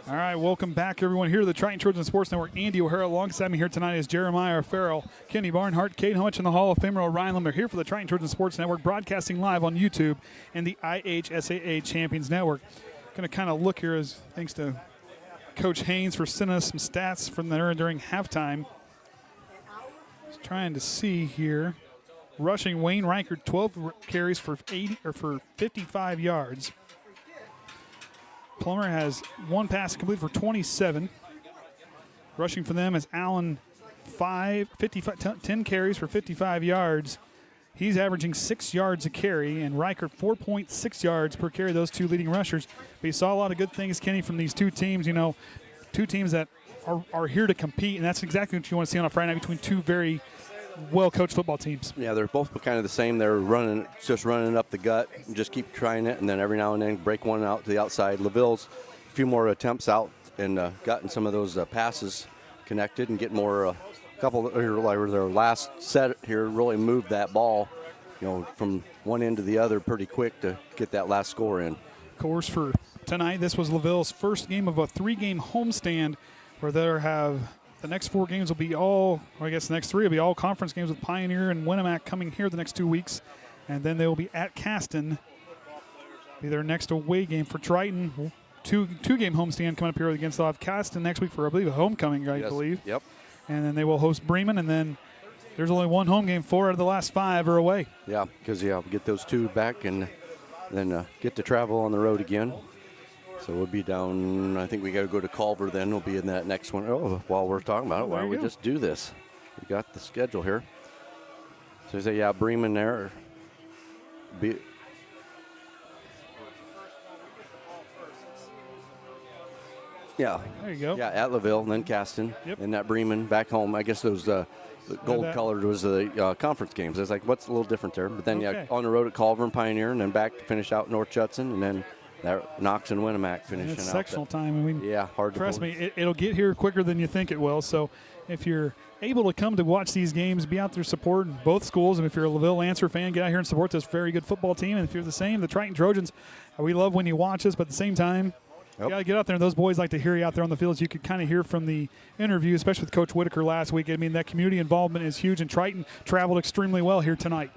All right, welcome back, everyone, here to the Triton Trojan Sports Network. Andy O'Hara alongside me here tonight is Jeremiah Farrell, Kenny Barnhart, Kate Hunch, and the Hall of Famer Orion Lim. They're here for the Triton Trojan Sports Network, broadcasting live on YouTube and the IHSAA Champions Network. Going to kind of look here as thanks to Coach Haynes for sending us some stats from there during halftime. Just trying to see here. Rushing, Wayne Reichert, 12 carries for 55 yards. Plummer has one pass complete for 27. Rushing for them is Allen, 10 carries for 55 yards. He's averaging 6 yards a carry, and Reichert 4.6 yards per carry, those two leading rushers. But you saw a lot of good things, Kenny, from these two teams. You know, two teams that are here to compete, and that's exactly what you want to see on a Friday night between two very well-coached football teams. Yeah, they're both kind of the same. They're just running up the gut, and just keep trying it, and then every now and then break one out to the outside. LaVille's a few more attempts out and gotten some of those passes connected and get more. A couple of their last set here really moved that ball, you know, from one end to the other pretty quick to get that last score in. Of course, for tonight, this was LaVille's first game of a 3-game homestand where they'll have. The next 4 games will be all, or I guess the next 3 will be all conference games with Pioneer and Winnemac coming here the next 2 weeks. And then they will be at Caston, be their next away game for Triton. Two-game homestand coming up here against they'll have Caston next week for, I believe, a homecoming, I believe. Yep. And then they will host Bremen, and then there's only one home game. 4 out of the last 5 are away. Yeah, because, we'll get those 2 back and then get to travel on the road again. So we'll be down, I think we got to go to Culver then. We'll be in that next one. Oh, while we're talking about it, why don't we just do this? We got the schedule here. So say, yeah, Bremen there. Yeah. There you go. Yeah, at LaVille, and then Caston, and that Bremen back home. I guess those the gold-colored was the conference games. It's like, what's a little different there? But then, on the road at Culver and Pioneer, and then back to finish out North Judson, and then Knox and Winnemac finishing out. It's sectional time. I mean, hard to trust me, it'll get here quicker than you think it will. So if you're able to come to watch these games, be out there supporting both schools. And if you're a LaVille Lancer fan, get out here and support this very good football team. And if you're the same, the Triton Trojans, we love when you watch us, but at the same time, you got to get out there. And those boys like to hear you out there on the field. As you could kind of hear from the interview, especially with Coach Whitaker last week. I mean, that community involvement is huge, and Triton traveled extremely well here tonight.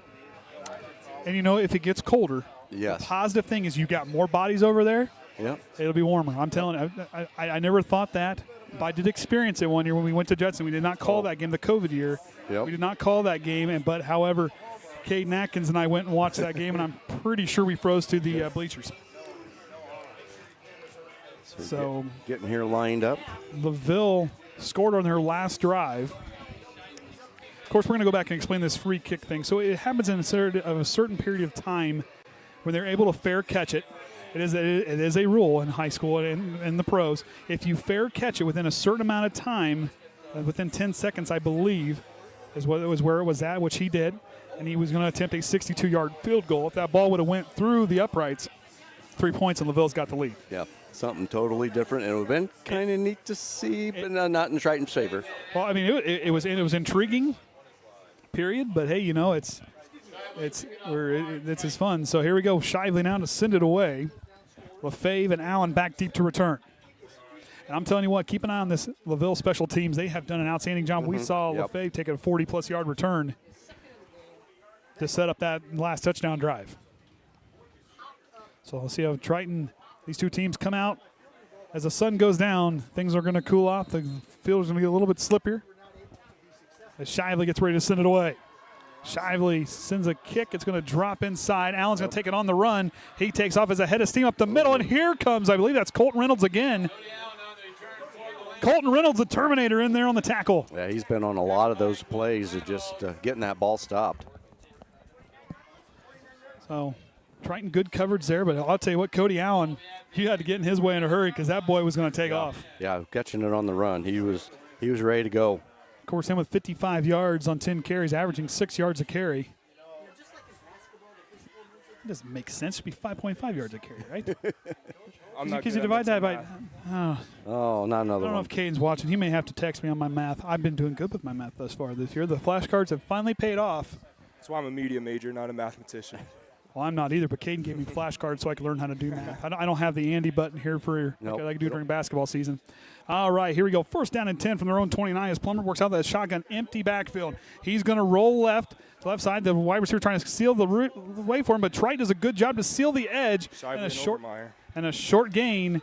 And, you know, if it gets colder, the positive thing is you got more bodies over there. Yep. It'll be warmer. I'm telling you, I never thought that, but I did experience it one year when we went to Judson. We did not call that game the COVID year. Yep. We did not call that game, but however, Caden Atkins and I went and watched that game, and I'm pretty sure we froze to the bleachers. So getting here lined up. LaVille scored on their last drive. Of course, we're going to go back and explain this free kick thing. So it happens in a certain period of time when they're able to fair catch it. It is a rule in high school and in the pros. If you fair catch it within a certain amount of time, within 10 seconds, I believe, is where it was at, which he did, and he was going to attempt a 62-yard field goal. If that ball would have went through the uprights, 3 points, and LaVille's got the lead. Yeah, something totally different. It would have been kind of neat to see, but not in Triton's favor. Well, I mean, it was intriguing, period. But hey, you know, it's as fun. So here we go. Shively now to send it away. LaFave and Allen back deep to return. And I'm telling you what, keep an eye on this LaVille special teams. They have done an outstanding job. We saw LaFave take a 40-plus yard return to set up that last touchdown drive. So we'll see how Triton, these two teams come out. As the sun goes down, things are going to cool off. The field is going to be a little bit slippier. As Shively gets ready to send it away. Shively sends a kick. It's going to drop inside. Allen's going to take it on the run. He takes off as a head of steam up the middle, and here comes, I believe that's Colton Reynolds again. Colton Reynolds, the Terminator, in there on the tackle. Yeah, he's been on a lot of those plays of just getting that ball stopped. So Triton, good coverage there, but I'll tell you what, Cody Allen, he had to get in his way in a hurry because that boy was going to take off. Yeah, catching it on the run. He was ready to go. Of course, him with 55 yards on 10 carries, averaging 6 yards a carry. It doesn't make sense. It should be 5.5 yards a carry, right? Because you divide that by... not another one. I don't know if Caden's watching. He may have to text me on my math. I've been doing good with my math thus far this year. The flashcards have finally paid off. That's why I'm a media major, not a mathematician. Well, I'm not either, but Caden gave me flashcards so I could learn how to do math. I don't have the Andy button here for Nope. like I do during basketball season. All right, here we go. First down and 10 from their own 29 as Plummer works out that shotgun empty backfield. He's going to roll left side. The wide receiver trying to seal the way for him, but Triton does a good job to seal the edge and a short gain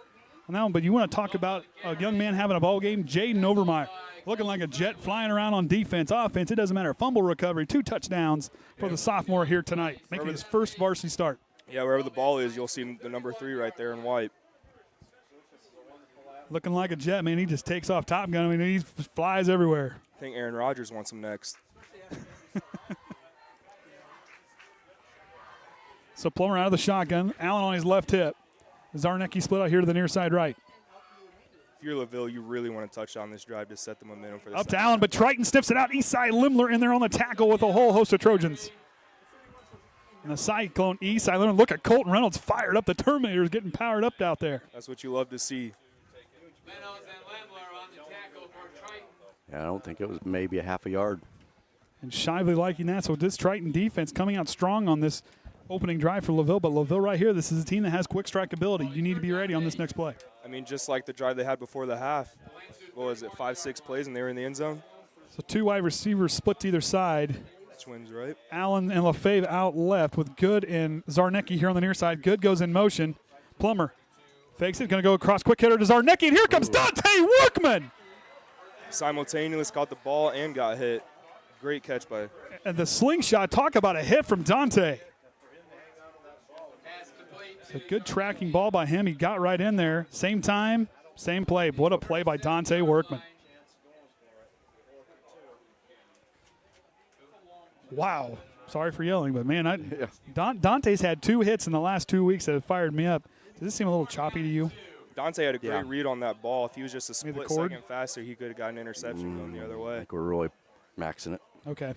on that one. But you want to talk about a young man having a ball game, Jaden Overmeyer. Looking like a jet flying around on defense. Offense, it doesn't matter. Fumble recovery, 2 touchdowns for the sophomore here tonight, making his first varsity start. Yeah, wherever the ball is, you'll see the number 3 right there in white. Looking like a jet, man. He just takes off Top Gun. I mean, he flies everywhere. I think Aaron Rodgers wants him next. So Plummer out of the shotgun. Allen on his left hip. Zarnecki split out here to the near side right. If you're LaVille, you really want to touch on this drive to set the momentum for the Up to Allen, but Triton sniffs it out. Eastside Limler in there on the tackle with a whole host of Trojans. And the Cyclone Eastside Limler. Look at Colton Reynolds fired up. The Terminator is getting powered up out there. That's what you love to see. Yeah, I don't think it was maybe a half a yard. And Shively liking that. So this Triton defense coming out strong on this opening drive for LaVille. But LaVille right here, this is a team that has quick strike ability. You need to be ready on this next play. I mean, just like the drive they had before the half. What was it, 5-6 plays, and they were in the end zone? So 2 wide receivers split to either side. Twins, right? Allen and LaFave out left with Good and Zarnecki here on the near side. Good goes in motion. Plummer fakes it, going to go across. Quick hitter to Zarnecki, and here comes Dante Workman. Simultaneously caught the ball and got hit. Great catch by. And the slingshot, talk about a hit from Dante. It's a good tracking ball by him. He got right in there. Same time, same play. What a play by Dante Workman. Wow. Sorry for yelling, but man, Dante's had 2 hits in the last 2 weeks that have fired me up. Does this seem a little choppy to you? Dante had a great read on that ball. If he was just a split second faster, he could have got an interception going the other way. I think we're really maxing it. Okay.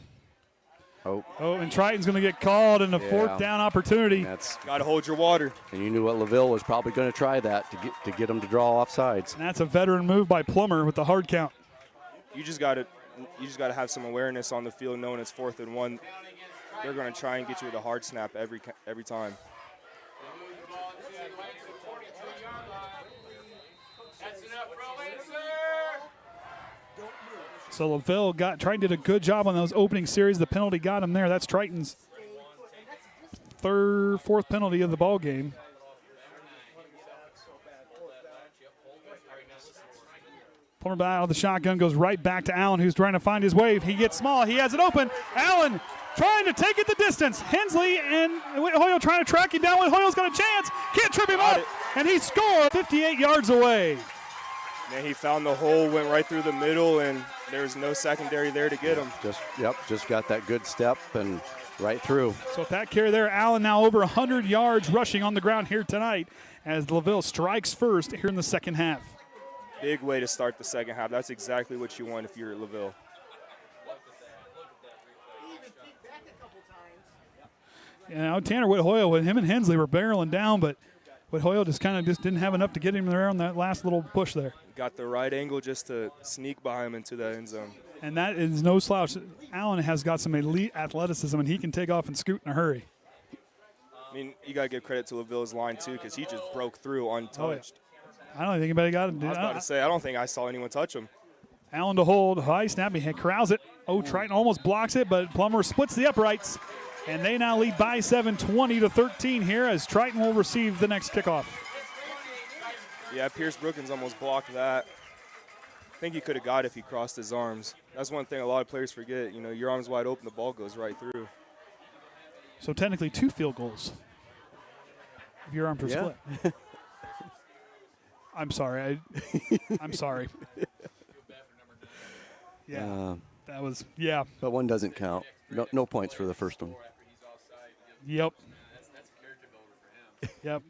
Oh, and Triton's going to get called in the 4th down opportunity. Got to hold your water. And you knew what LaVille was probably going to try that to get him to draw off sides. And that's a veteran move by Plummer with the hard count. You just got to have some awareness on the field, knowing it's 4th and 1. They're going to try and get you with a hard snap every time. So LaVille did a good job on those opening series. The penalty got him there. That's Triton's 4th penalty of the ball game. Plummer out of the shotgun, goes right back to Allen, who's trying to find his wave. He gets small. He has it open. Allen trying to take it the distance. Hensley and Hoyle trying to track him down. Hoyle's got a chance. Can't trip him up. And he scored 58 yards away. Man, he found the hole, went right through the middle, and there was no secondary there to get him. Just got that good step and right through. So with that carry there, Allen now over 100 yards rushing on the ground here tonight as LaVille strikes first here in the second half. Big way to start the second half. That's exactly what you want if you're at LaVille. Yeah, Tanner Whit-Hoyle with him and Hensley were barreling down, but Whit-Hoyle just didn't have enough to get him there on that last little push there. Got the right angle just to sneak by him into the end zone. And that is no slouch. Allen has got some elite athleticism, and he can take off and scoot in a hurry. I mean, you got to give credit to LaVille's line, too, because he just broke through untouched. I don't think anybody got him. I was about to say, I don't think I saw anyone touch him. Allen to hold. High snap. He corrals it. Triton almost blocks it, but Plummer splits the uprights. And they now lead by 7, 20-13 here as Triton will receive the next kickoff. Yeah, Pierce Brookins almost blocked that. I think he could have got it if he crossed his arms. That's one thing a lot of players forget. You know, your arm's wide open, the ball goes right through. So technically 2 field goals if your arms are split. I'm sorry. I'm sorry. Yeah, that was, But one doesn't count. No points for the first one. Yep. Yep.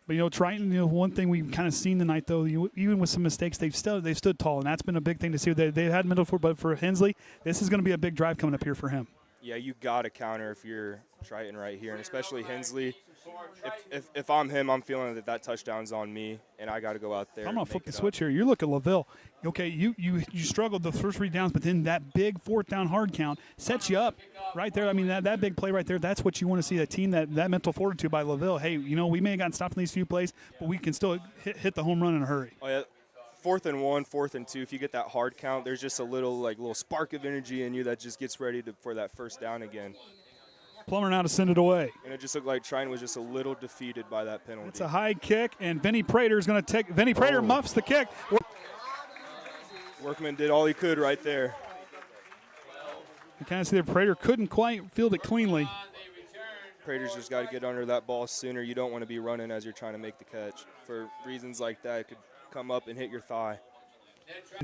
But, Triton, one thing we've kind of seen tonight, though, even with some mistakes, they've stood tall, and that's been a big thing to see. They've had middle foot, but for Hensley, this is going to be a big drive coming up here for him. Yeah, you got to counter if you're Triton right here, and especially Hensley. if I'm him, I'm feeling that touchdown's on me, and I got to go out there. I'm going to flip the switch here. You look at LaVille. Okay, you struggled the first 3 downs, but then that big 4th down hard count sets you up right there. I mean, that big play right there, that's what you want to see, a team that mental fortitude by LaVille. Hey, we may have gotten stopped in these few plays, but we can still hit the home run in a hurry. Oh, yeah. 4th and 1, 4th and 2, if you get that hard count, there's just a little spark of energy in you that just gets ready for that first down again. Plummer now to send it away. And it just looked like Triton was just a little defeated by that penalty. It's a high kick, and Vinny Prater is going to take. Vinny Prater muffs the kick. Workman did all he could right there. You kind of see that Prater couldn't quite field it cleanly. Prater's just got to get under that ball sooner. You don't want to be running as you're trying to make the catch. For reasons like that, it could come up and hit your thigh.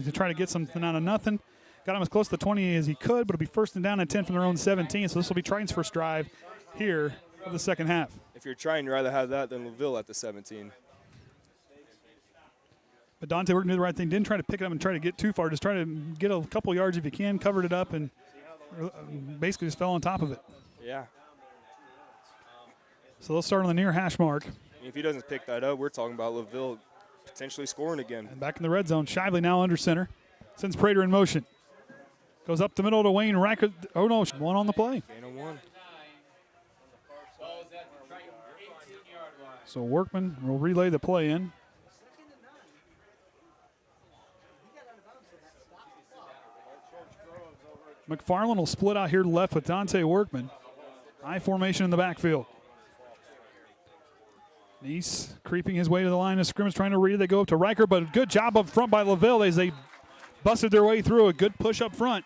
To try to get something out of nothing. Got him as close to 20 as he could, but it'll be 1st and down and 10 from their own 17. So this will be Triton's first drive here of the second half. If you're trying, you'd rather have that than LaVille at the 17. But Dante Workman did the right thing. Didn't try to pick it up and try to get too far. Just try to get a couple yards if you can. Covered it up and basically just fell on top of it. Yeah. So they'll start on the near hash mark. If he doesn't pick that up, we're talking about LaVille potentially scoring again. And back in the red zone, Shively now under center. Sends Prater in motion. Goes up the middle to Wayne Riker. Oh, no, 1 on the play. Gain of 1. So Workman will relay the play in. McFarland will split out here left with Dante Workman. High formation in the backfield. Neese creeping his way to the line of scrimmage, trying to read. They go up to Riker, but a good job up front by LaVille as they busted their way through. A good push up front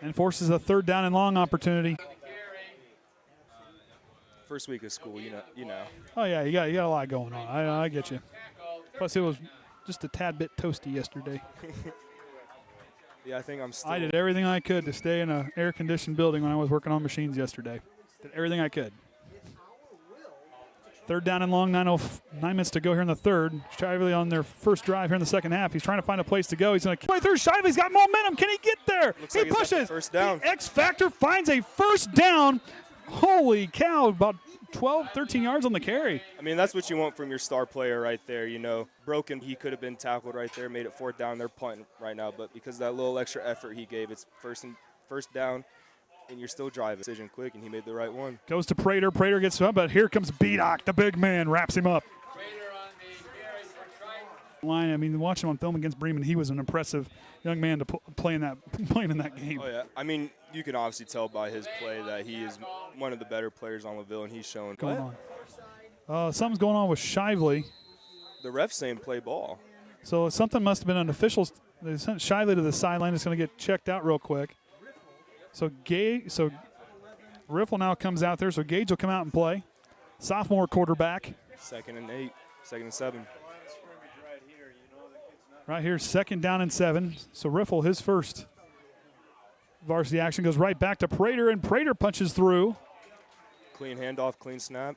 and forces a 3rd down and long opportunity. First week of school, you know. Oh, yeah, you got a lot going on. I get you. Plus, it was just a tad bit toasty yesterday. Yeah, I think I did everything I could to stay in an air-conditioned building when I was working on machines yesterday. Did everything I could. 3rd down and long, 9 minutes to go here in the 3rd. Shively on their first drive here in the second half. He's trying to find a place to go. He's going to play through. Shively's got momentum. Can he get there? He pushes. First down. The X Factor finds a first down. Holy cow, about 12, 13 yards on the carry. I mean, that's what you want from your star player right there, Broken, he could have been tackled right there, made it 4th down. They're punting right now, but because of that little extra effort he gave, it's first down, and you're still driving. Decision quick, and he made the right one. Goes to Prater. Prater gets up, but here comes Bedock, the big man, wraps him up. Line. I mean, watching him on film against Bremen, he was an impressive young man to play in that game. Oh yeah, I mean, you can obviously tell by his play that he is one of the better players on LaVille, and he's shown. Going on. Something's going on with Shively. The ref's saying play ball. So something must have been an official. They sent Shively to the sideline. It's going to get checked out real quick. So Riffle now comes out there. So Gage will come out and play. Sophomore quarterback. 2nd and 8, 2nd and 7. Right here, 2nd down and 7. So Riffle, his first varsity action, goes right back to Prater, and Prater punches through. Clean handoff, clean snap.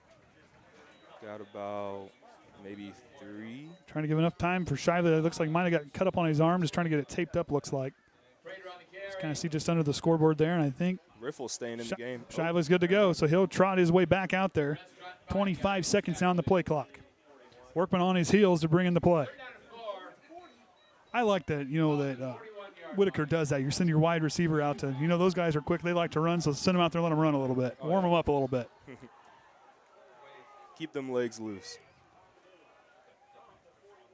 Got about maybe 3. Trying to give enough time for Shively. It looks like might have got cut up on his arm. Just trying to get it taped up, looks like. Just kind of see just under the scoreboard there, and I think Riffle's staying in the game. Shively's good to go, so he'll trot his way back out there. 25 seconds down the play clock. Workman on his heels to bring in the play. I like that, that Whitaker does that. You're sending your wide receiver out to, those guys are quick. They like to run, so send them out there and let them run a little bit. Warm them up a little bit. Keep them legs loose.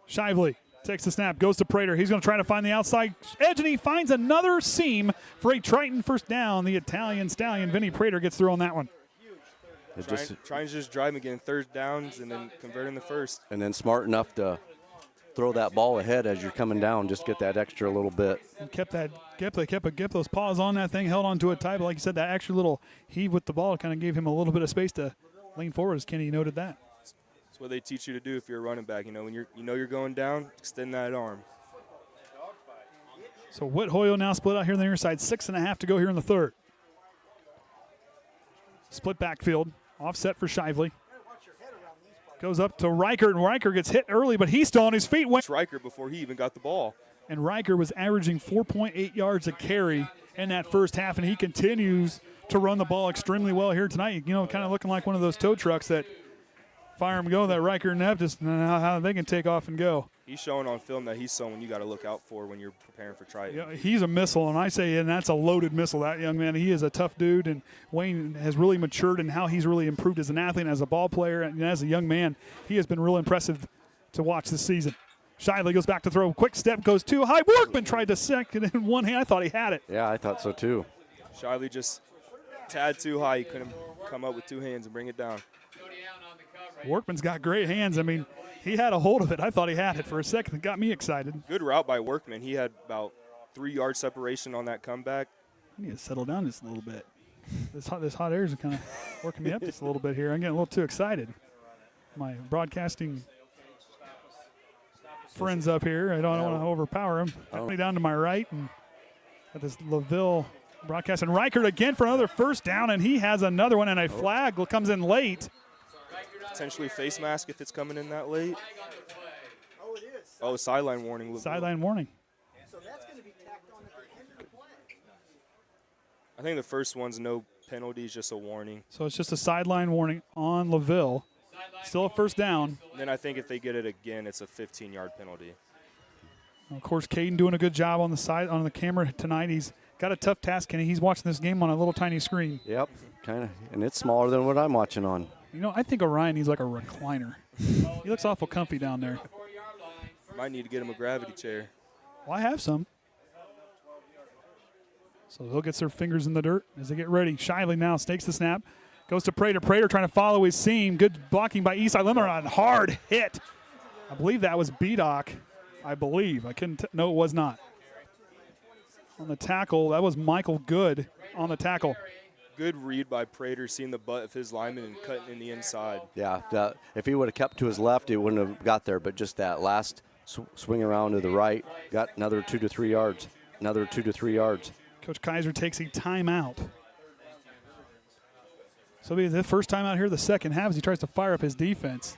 Shively takes the snap, goes to Prater. He's going to try to find the outside edge, and he finds another seam for a Triton first down. The Italian stallion, Vinny Prater, gets through on that one. Trying to just drive again, 3rd downs, and then converting the first. And then smart enough to throw that ball ahead as you're coming down, just get that extra little bit. And kept those paws on that thing, held onto it tight. But like you said, that extra little heave with the ball kind of gave him a little bit of space to lean forward, as Kenny noted that. That's what they teach you to do if you're a running back. When you're going down, extend that arm. So Whit Hoyle now split out here on the near side. 6.5 to go here in the 3rd. Split backfield, offset for Shively. Goes up to Riker, and Riker gets hit early, but he's still on his feet. It's Riker before he even got the ball. And Riker was averaging 4.8 yards a carry in that first half, and he continues to run the ball extremely well here tonight. You know, kind of looking like one of those tow trucks that fire them go, that Riker and Neff, just how they can take off and go. He's showing on film that he's someone you got to look out for when you're preparing for Triton. Yeah, he's a missile, and I say, and that's a loaded missile, that young man. He is a tough dude, and Wayne has really matured in how he's really improved as an athlete and as a ball player. And as a young man, he has been real impressive to watch this season. Shively goes back to throw. Quick step, goes too high. Workman tried to second in one hand. I thought he had it. Yeah, I thought so too. Shively just tad too high. He couldn't come up with two hands and bring it down. Workman's got great hands. I mean, he had a hold of it. I thought he had it for a second. It got me excited. Good route by Workman. He had about 3 yard separation on that comeback. I need to settle down just a little bit. This hot air is kind of working me up just a little bit here. I'm getting a little too excited. My broadcasting friends up here, I don't want to overpower them. Coming down to my right, and got this LaVille broadcast. And Reichert again for another first down, and he has another one, and a flag comes in late. Potentially face mask if it's coming in that late. Oh, sideline warning. Sideline warning. So that's going to be tacked on at the end of the play. I think the first one's no penalties, just a warning. So it's just a sideline warning on LaVille. Still a first down. And then I think if they get it again, it's a 15-yard penalty. Of course, Caden doing a good job on the side on the camera tonight. He's got a tough task, and he's watching this game on a little tiny screen. Yep, kind of, and it's smaller than what I'm watching on. You know, I think Orion needs like a recliner. He looks awful comfy down there. Might need to get him a gravity chair. Well, I have some. So they'll get their fingers in the dirt as they get ready. Shively now stakes the snap. Goes to Prater. Prater trying to follow his seam. Good blocking by Eastside Limerick. Hard hit. I believe that was B-Doc. I believe. I couldn't. No, it was not. On the tackle, that was Michael Good on the tackle. Good read by Prater, seeing the butt of his lineman and cutting in the inside. Yeah, if he would have kept to his left, he wouldn't have got there. But just that last swing around to the right, got another 2 to 3 yards. Another 2 to 3 yards. Coach Kaiser takes a timeout. So it'll be the first time out here the second half as he tries to fire up his defense.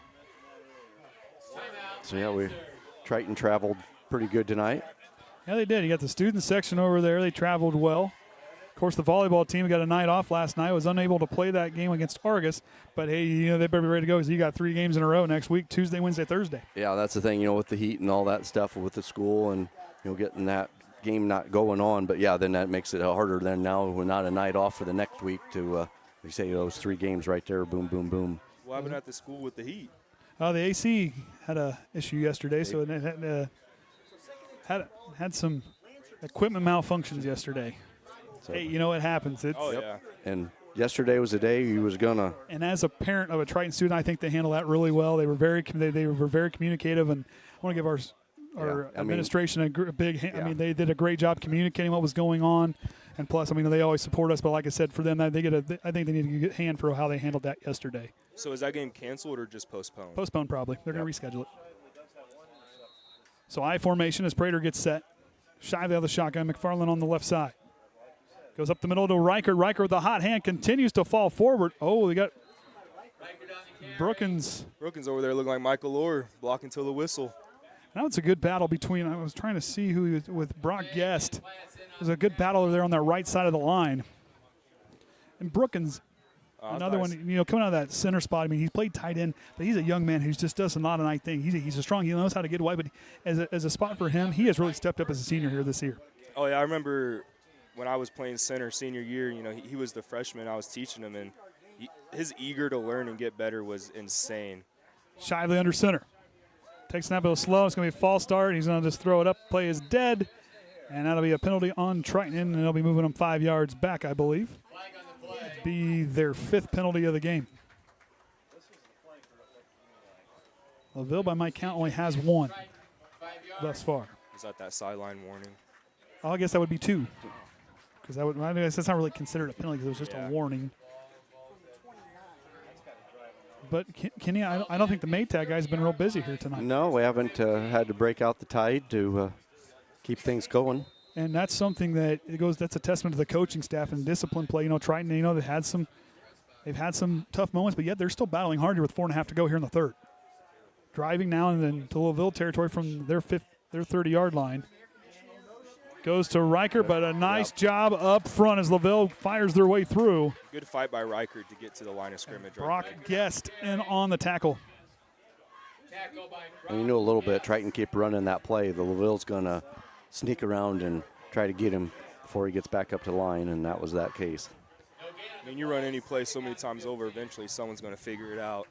So yeah, Triton traveled pretty good tonight. Yeah, they did. You got the student section over there. They traveled well. Of course, the volleyball team got a night off last night. Was unable to play that game against Argus. But, hey, you know, they better be ready to go because you got 3 games in a row next week, Tuesday, Wednesday, Thursday. Yeah, that's the thing, you know, with the heat and all that stuff with the school and, you know, getting that game not going on. But, yeah, then that makes it harder than now. We're not a night off for the next week to, we say those 3 games right there, boom, boom, boom. What happened at the school with the heat? The AC had a issue yesterday, so it had some equipment malfunctions yesterday. So, hey, you know it happens. Yeah. And yesterday was the day he was gonna. And as a parent of a Triton student, I think they handled that really well. They were very communicative, and I want to give our administration a big hand. I mean, they did a great job communicating what was going on, and plus, I mean, they always support us. But like I said, for them, I think they need a good hand for how they handled that yesterday. So is that game canceled or just postponed? Postponed, probably. They're going to reschedule it. So I formation as Prater gets set. Shy the other shotgun. McFarland on the left side. Goes up the middle to Riker. Riker with a hot hand continues to fall forward. Oh, we got Brookins. Brookins over there looking like Michael Orr, blocking till the whistle. Now it's a good battle between, I was trying to see who he was with Brock Guest. There's a good battle over there on that right side of the line. And Brookins, another one, you know, coming out of that center spot. I mean, he's played tight end, but he's a young man who just does a lot of nice things. He's a strong, he knows how to get away, but as a spot for him, he has really stepped up as a senior here this year. Oh, yeah, I remember when I was playing center senior year, you know, he was the freshman. I was teaching him, and his eager to learn and get better was insane. Shively under center. Takes snap a little slow. It's going to be a false start. He's going to just throw it up. Play is dead. And that'll be a penalty on Triton, and they'll be moving them 5 yards back, I believe. Be their 5th penalty of the game. LaVille, by my count, only has 1 thus far. Is that sideline warning? Oh, I guess that would be 2. Because I guess that's not really considered a penalty because it was just a warning. But, Kenny, I don't think the Maytag guy's been real busy here tonight. No, we haven't had to break out the tide to keep things going. And that's something that's a testament to the coaching staff and discipline play. You know, Triton, you know, they've had some tough moments, but yet they're still battling hard here with 4.5 to go here in the 3rd. Driving now and then to LaVille territory from their 30-yard line. Goes to Riker, but a nice job up front as LaVille fires their way through. Good fight by Riker to get to the line of scrimmage. Brock right there. Guest in on the tackle. And you know a little bit, Triton keep running that play. The LaVille's going to sneak around and try to get him before he gets back up to the line, and that was that case. I mean, you run any play so many times over, eventually someone's going to figure it out.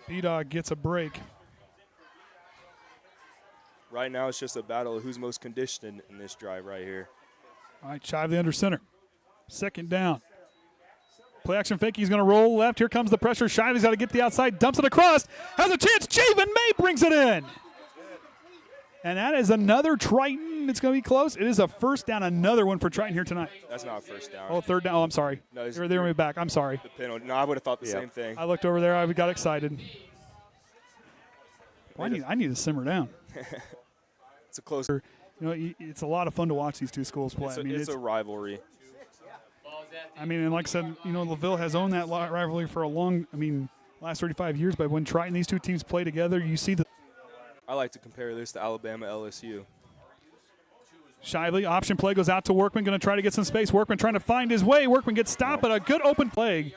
B-Dog gets a break. Right now it's just a battle of who's most conditioned in this drive right here. All right, Shively under center. Second down. Play action fake. He's going to roll left. Here comes the pressure. Shively's got to get the outside. Dumps it across. Has a chance. Javen May brings it in. And that is another Triton. It's going to be close. It is a first down. Another one for Triton here tonight. That's not a first down. Oh, third down. Oh, I'm sorry. No, they're going to be back. I'm sorry. The penalty. No, I would have thought the same thing. I looked over there. I got excited. Well, I need to simmer down. It's a close. You know, it's a lot of fun to watch these two schools play. It's a rivalry. I mean, and like I said, you know, LaVille has owned that rivalry for a long, last 35 years. But when Triton, these two teams play together, you see the. I like to compare this to Alabama LSU. Shively, option play goes out to Workman, going to try to get some space. Workman trying to find his way. Workman gets stopped, but a good open play.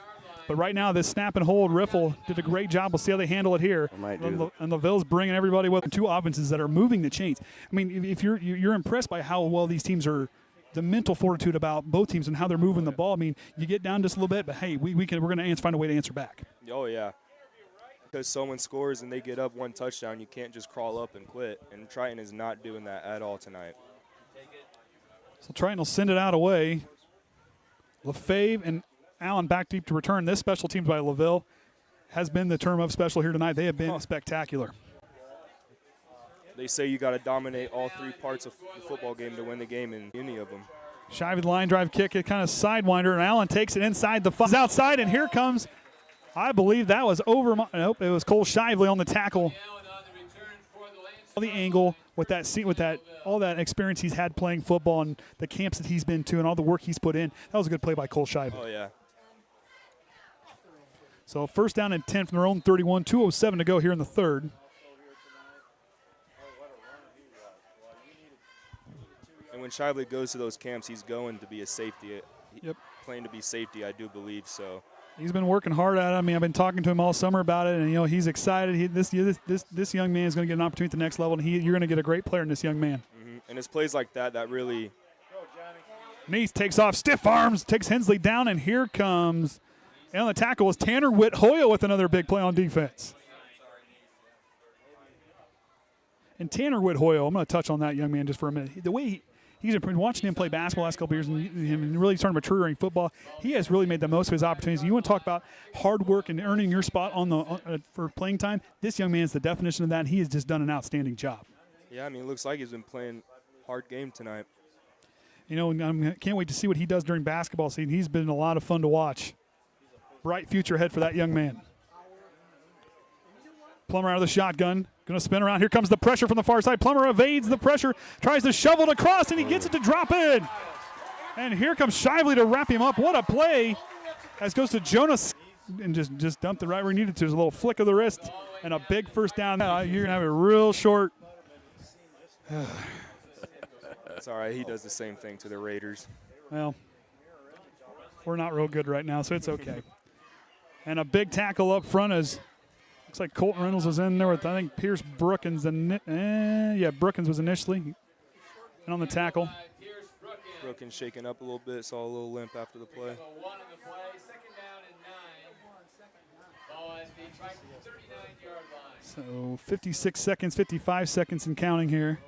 But right now, this snap and hold riffle did a great job. We'll see how they handle it here. And LaVille's bringing everybody with two offenses that are moving the chains. I mean, if you're impressed by how well these teams are, the mental fortitude about both teams and how they're moving the ball. I mean, you get down just a little bit, but hey, we're going to find a way to answer back. Oh yeah, because someone scores and they get up one touchdown, you can't just crawl up and quit. And Triton is not doing that at all tonight. So Triton will send it out away. LaFave and Allen back deep to return. This special teams by LaVille has been the term of special here tonight. They have been spectacular. They say you got to dominate all three parts of the football game to win the game in any of them. Shively line drive kick, it kind of sidewinder, and Allen takes it inside the outside, and here comes, I believe that was over. Nope, it was Cole Shively on the tackle. The angle with that all that experience he's had playing football and the camps that he's been to and all the work he's put in. That was a good play by Cole Shively. Oh yeah. So first down and 10 from their own 31, 2:07 to go here in the third. And when Shively goes to those camps, he's going to be a safety. Yep. Playing to be safety, I do believe so. He's been working hard at it. I mean, I've been talking to him all summer about it, and you know he's excited. This young man is going to get an opportunity at the next level, and you're going to get a great player in this young man. Mm-hmm. And it's plays like that really. Neese takes off, stiff arms, takes Hensley down, and here comes. And on the tackle was Tanner Whithoyle with another big play on defense. And Tanner Whithoyle, I'm going to touch on that young man just for a minute. The way he's been watching him play basketball the last couple of years and really starting to mature in football, he has really made the most of his opportunities. You want to talk about hard work and earning your spot for playing time? This young man is the definition of that, and he has just done an outstanding job. Yeah, I mean, it looks like he's been playing hard game tonight. You know, I can't wait to see what he does during basketball season. He's been a lot of fun to watch. Bright future ahead for that young man. Plummer out of the shotgun. Going to spin around. Here comes the pressure from the far side. Plummer evades the pressure, tries to shovel it across, and he gets it to drop in. And here comes Shively to wrap him up. What a play. As goes to Jonas and just dumped it right where he needed to. There's a little flick of the wrist and a big first down. You're going to have it real short. It's all right. He does the same thing to the Raiders. Well, we're not real good right now, so it's okay. And a big tackle up front as looks like Colton Reynolds was in there with, I think, Pierce Brookins. Brookins was initially. And on the tackle. Brookins shaking up a little bit, saw a little limp after the play. So 56 seconds, 55 seconds and counting here.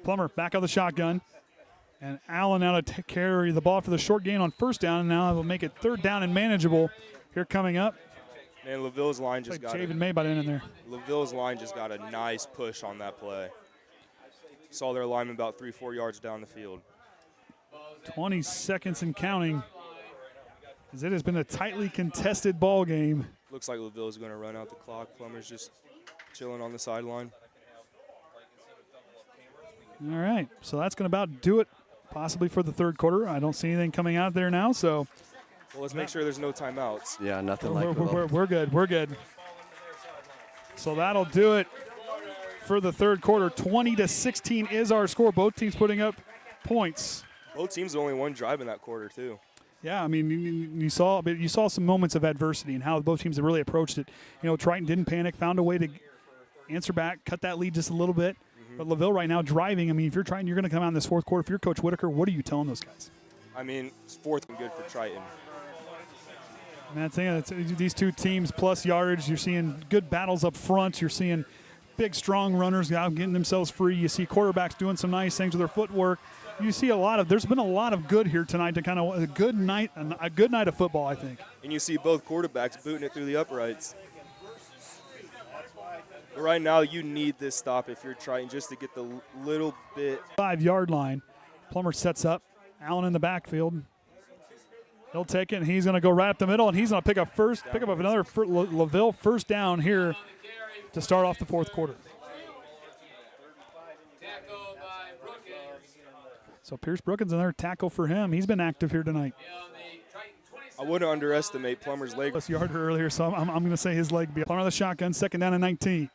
Plummer back out of the shotgun. And Allen now to carry the ball for the short gain on first down, and now will make it third down and manageable here coming up. Man, LaVille's line just got Javen May by the end in there. LaVille's line just got a nice push on that play. Saw their lineman about 3-4 yards down the field. 20 seconds and counting, as it has been a tightly contested ball game. Looks like LaVille's going to run out the clock. Plummer's just chilling on the sideline. All right, so that's going to about do it, possibly for the third quarter. I don't see anything coming out there now, so. Well, let's make sure there's no timeouts. Yeah, nothing we're good. We're good. So that'll do it for the third quarter. 20-16 is our score. Both teams putting up points. Both teams only one drive in that quarter too. Yeah, I mean, you saw some moments of adversity and how both teams have really approached it. You know, Triton didn't panic, found a way to answer back, cut that lead just a little bit. But LaVille right now driving. I mean, if you're Triton, you're going to come out in this fourth quarter. If you're Coach Whitaker, what are you telling those guys? I mean, it's fourth and good for Triton. And that's it. These two teams plus yardage. You're seeing good battles up front. You're seeing big, strong runners out getting themselves free. You see quarterbacks doing some nice things with their footwork. You see there's been a lot of good here tonight to kind of a good night of football, I think. And you see both quarterbacks booting it through the uprights. But right now, you need this stop if you're Triton just to get the little bit. 5-yard line. Plummer sets up. Allen in the backfield. He'll take it, and he's going to go right up the middle, and he's going to pick up another LaVille first down here to start off the fourth quarter. So Pierce Brookins, another tackle for him. He's been active here tonight. I wouldn't underestimate Plummer's leg. Plus yarder earlier, so I'm going to say his leg. Plummer the shotgun, second down and 19.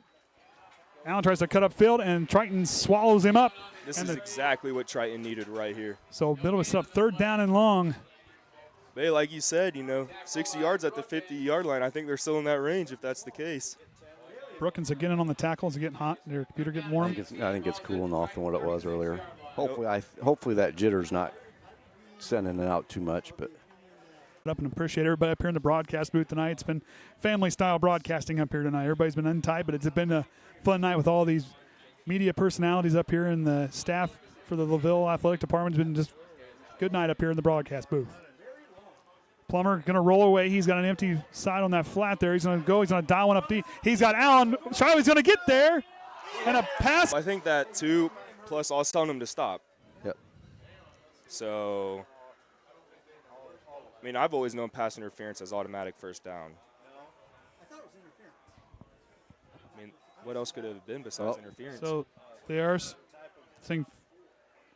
Allen tries to cut up field, and Triton swallows him up. This is exactly what Triton needed right here. So a bit of a setup, third down and long. But like you said, 60 yards at the 50-yard line. I think they're still in that range if that's the case. Brookins again in on the tackles, getting hot. Their computer getting warm. I think it's cooling off from what it was earlier. Hopefully that jitter's not sending it out too much. But up and appreciate everybody up here in the broadcast booth tonight. It's been family-style broadcasting up here tonight. Everybody's been untied, but it's been a fun night with all these media personalities up here, and the staff for the LaVille Athletic Department has been just good night up here in the broadcast booth. Plummer going to roll away. He's got an empty side on that flat there. He's going to go. He's going to dial one up deep. He's got Allen. Charlie's going to get there. And a pass. I think that too, plus I was telling him to stop. Yep. So, I mean, I've always known pass interference as automatic first down. I thought it was interference. I mean, what else could it have been besides interference? So they are saying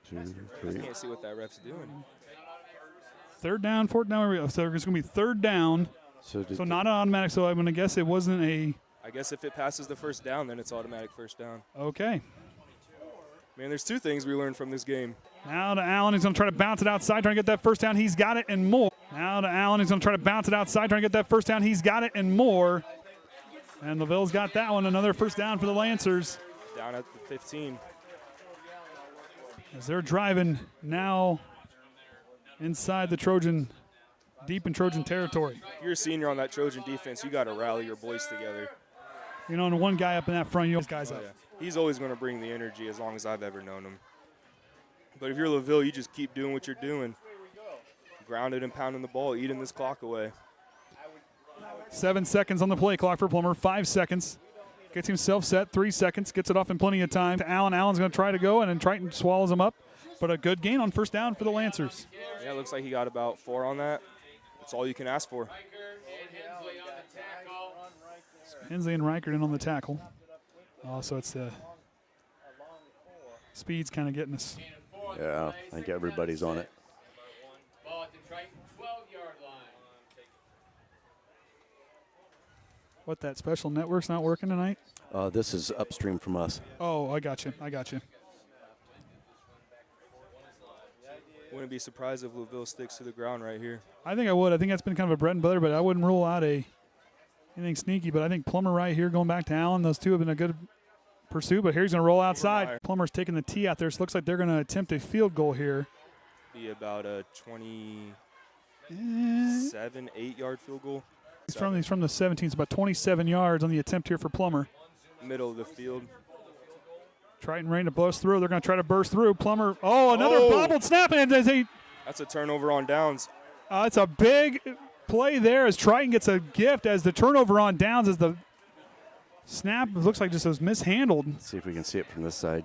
2, I 3. can't see what that ref's doing. third down, fourth down. So it's going to be third down. So not an automatic. So I'm going to guess it wasn't a. I guess if it passes the first down, then it's automatic first down. Okay. Man, there's two things we learned from this game. Now to Allen. He's going to try to bounce it outside, trying to get that first down. He's got it and more. Now to Allen. He's going to try to bounce it outside, trying to get that first down. He's got it and more. And LaVille's got that one. Another first down for the Lancers. Down at the 15. As they're driving now inside the Trojan, deep in Trojan territory. If you're a senior on that Trojan defense, you got to rally your boys together. And one guy up in that front, those guys up. Yeah. He's always going to bring the energy as long as I've ever known him. But if you're LaVille, you just keep doing what you're doing. Grounded and pounding the ball, eating this clock away. 7 seconds on the play clock for Plummer. 5 seconds. Gets himself set. 3 seconds. Gets it off in plenty of time to Allen. Allen's going to try to go, and then Triton swallows him up. But a good gain on first down for the Lancers. Yeah, it looks like he got about 4 on that. That's all you can ask for. Hensley and Reichert in on the tackle. So it's the speed's kind of getting us. Yeah, I think everybody's on it. What, that special network's not working tonight? This is upstream from us. Oh, I got you. Wouldn't be surprised if LaVille sticks to the ground right here. I think I would. I think that's been kind of a bread and butter, but I wouldn't rule out anything sneaky. But I think Plummer right here going back to Allen. Those two have been a good pursuit, but here he's going to roll outside. Plummer's taking the tee out there, so it looks like they're going to attempt a field goal here. Be about a 27, 8-yard field goal. He's from the 17, it's about 27 yards on the attempt here for Plummer. Middle of the field. Triton ready to burst through. They're going to try to burst through. Plummer, another bobbled snap, and that's a turnover on downs. It's a big play there as Triton gets a gift as the turnover on downs as the snap looks like just was mishandled. Let's see if we can see it from this side.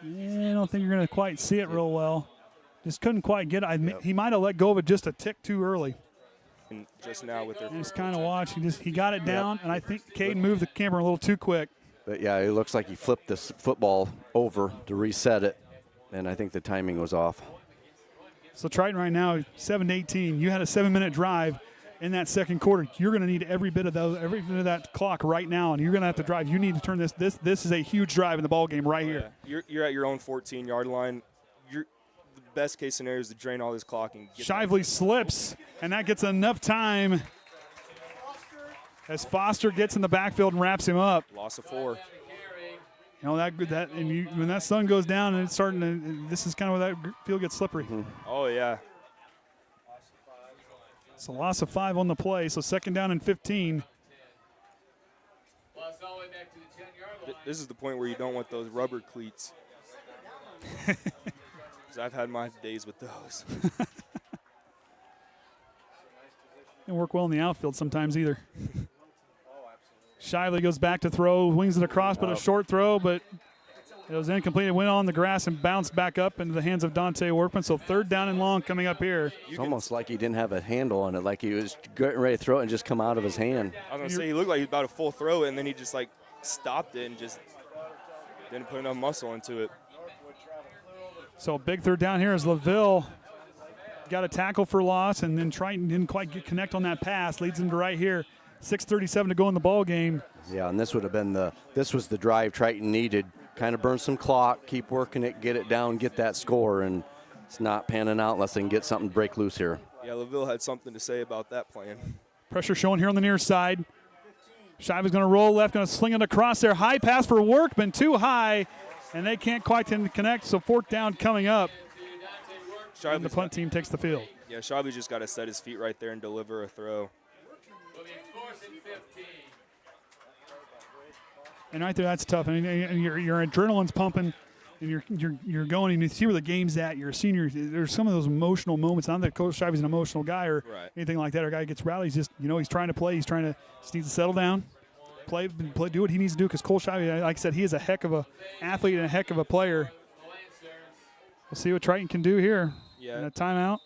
I don't think you're going to quite see it real well. Just couldn't quite get it. He might have let go of it just a tick too early. And just now with their just kind of watch. He got it down, and I think Caden moved the camera a little too quick. But yeah, it looks like he flipped this football over to reset it, and I think the timing was off. So Triton right now, 7-18. You had a 7-minute drive. in that second quarter. You're going to need every bit of that clock right now, and you're going to have to drive. You need to turn this. This is a huge drive in the ball game right here. Yeah. You're at your own 14-yard line. The best case scenario is to drain all this clock and get Shively slips, and that gets enough time as Foster gets in the backfield and wraps him up. Loss of 4. You know when that sun goes down and it's starting to. This is kind of where that field gets slippery. Oh yeah. It's a loss of 5 on the play, so second down and 15. This is the point where you don't want those rubber cleats. Because I've had my days with those. Didn't work well in the outfield sometimes either. Shively goes back to throw, wings it across, but a short throw, but it was incomplete. It went on the grass and bounced back up into the hands of Dante Workman. So third down and long coming up here. It's almost like he didn't have a handle on it, like he was getting ready to throw it and just come out of his hand. I was going to say, he looked like he was about to full throw it, and then he just, like, stopped it and just didn't put enough muscle into it. So big third down here as LaVille got a tackle for loss, and then Triton didn't quite connect on that pass. Leads him to right here. 6:37 to go in the ball game. Yeah, and this was the drive Triton needed. Kind of burn some clock, keep working it, get it down, get that score, and it's not panning out unless they can get something to break loose here. Yeah, LaVille had something to say about that plan. Pressure showing here on the near side. Shiva's going to roll left, going to sling it across there. High pass for Workman, too high, and they can't quite connect, so fourth down coming up. And the punt team takes the field. Yeah, Shively's just got to set his feet right there and deliver a throw. And right there, that's tough. And your adrenaline's pumping, and you're going, and you see where the game's at. You're a senior. There's some of those emotional moments. Not that Coach Shivy's an emotional guy or anything like that. Our guy gets rallied. He's just, he's trying to play. He's just needs to settle down, play, do what he needs to do. Because Cole Shivy, like I said, he is a heck of a athlete and a heck of a player. We'll see what Triton can do here. Yeah. In a timeout.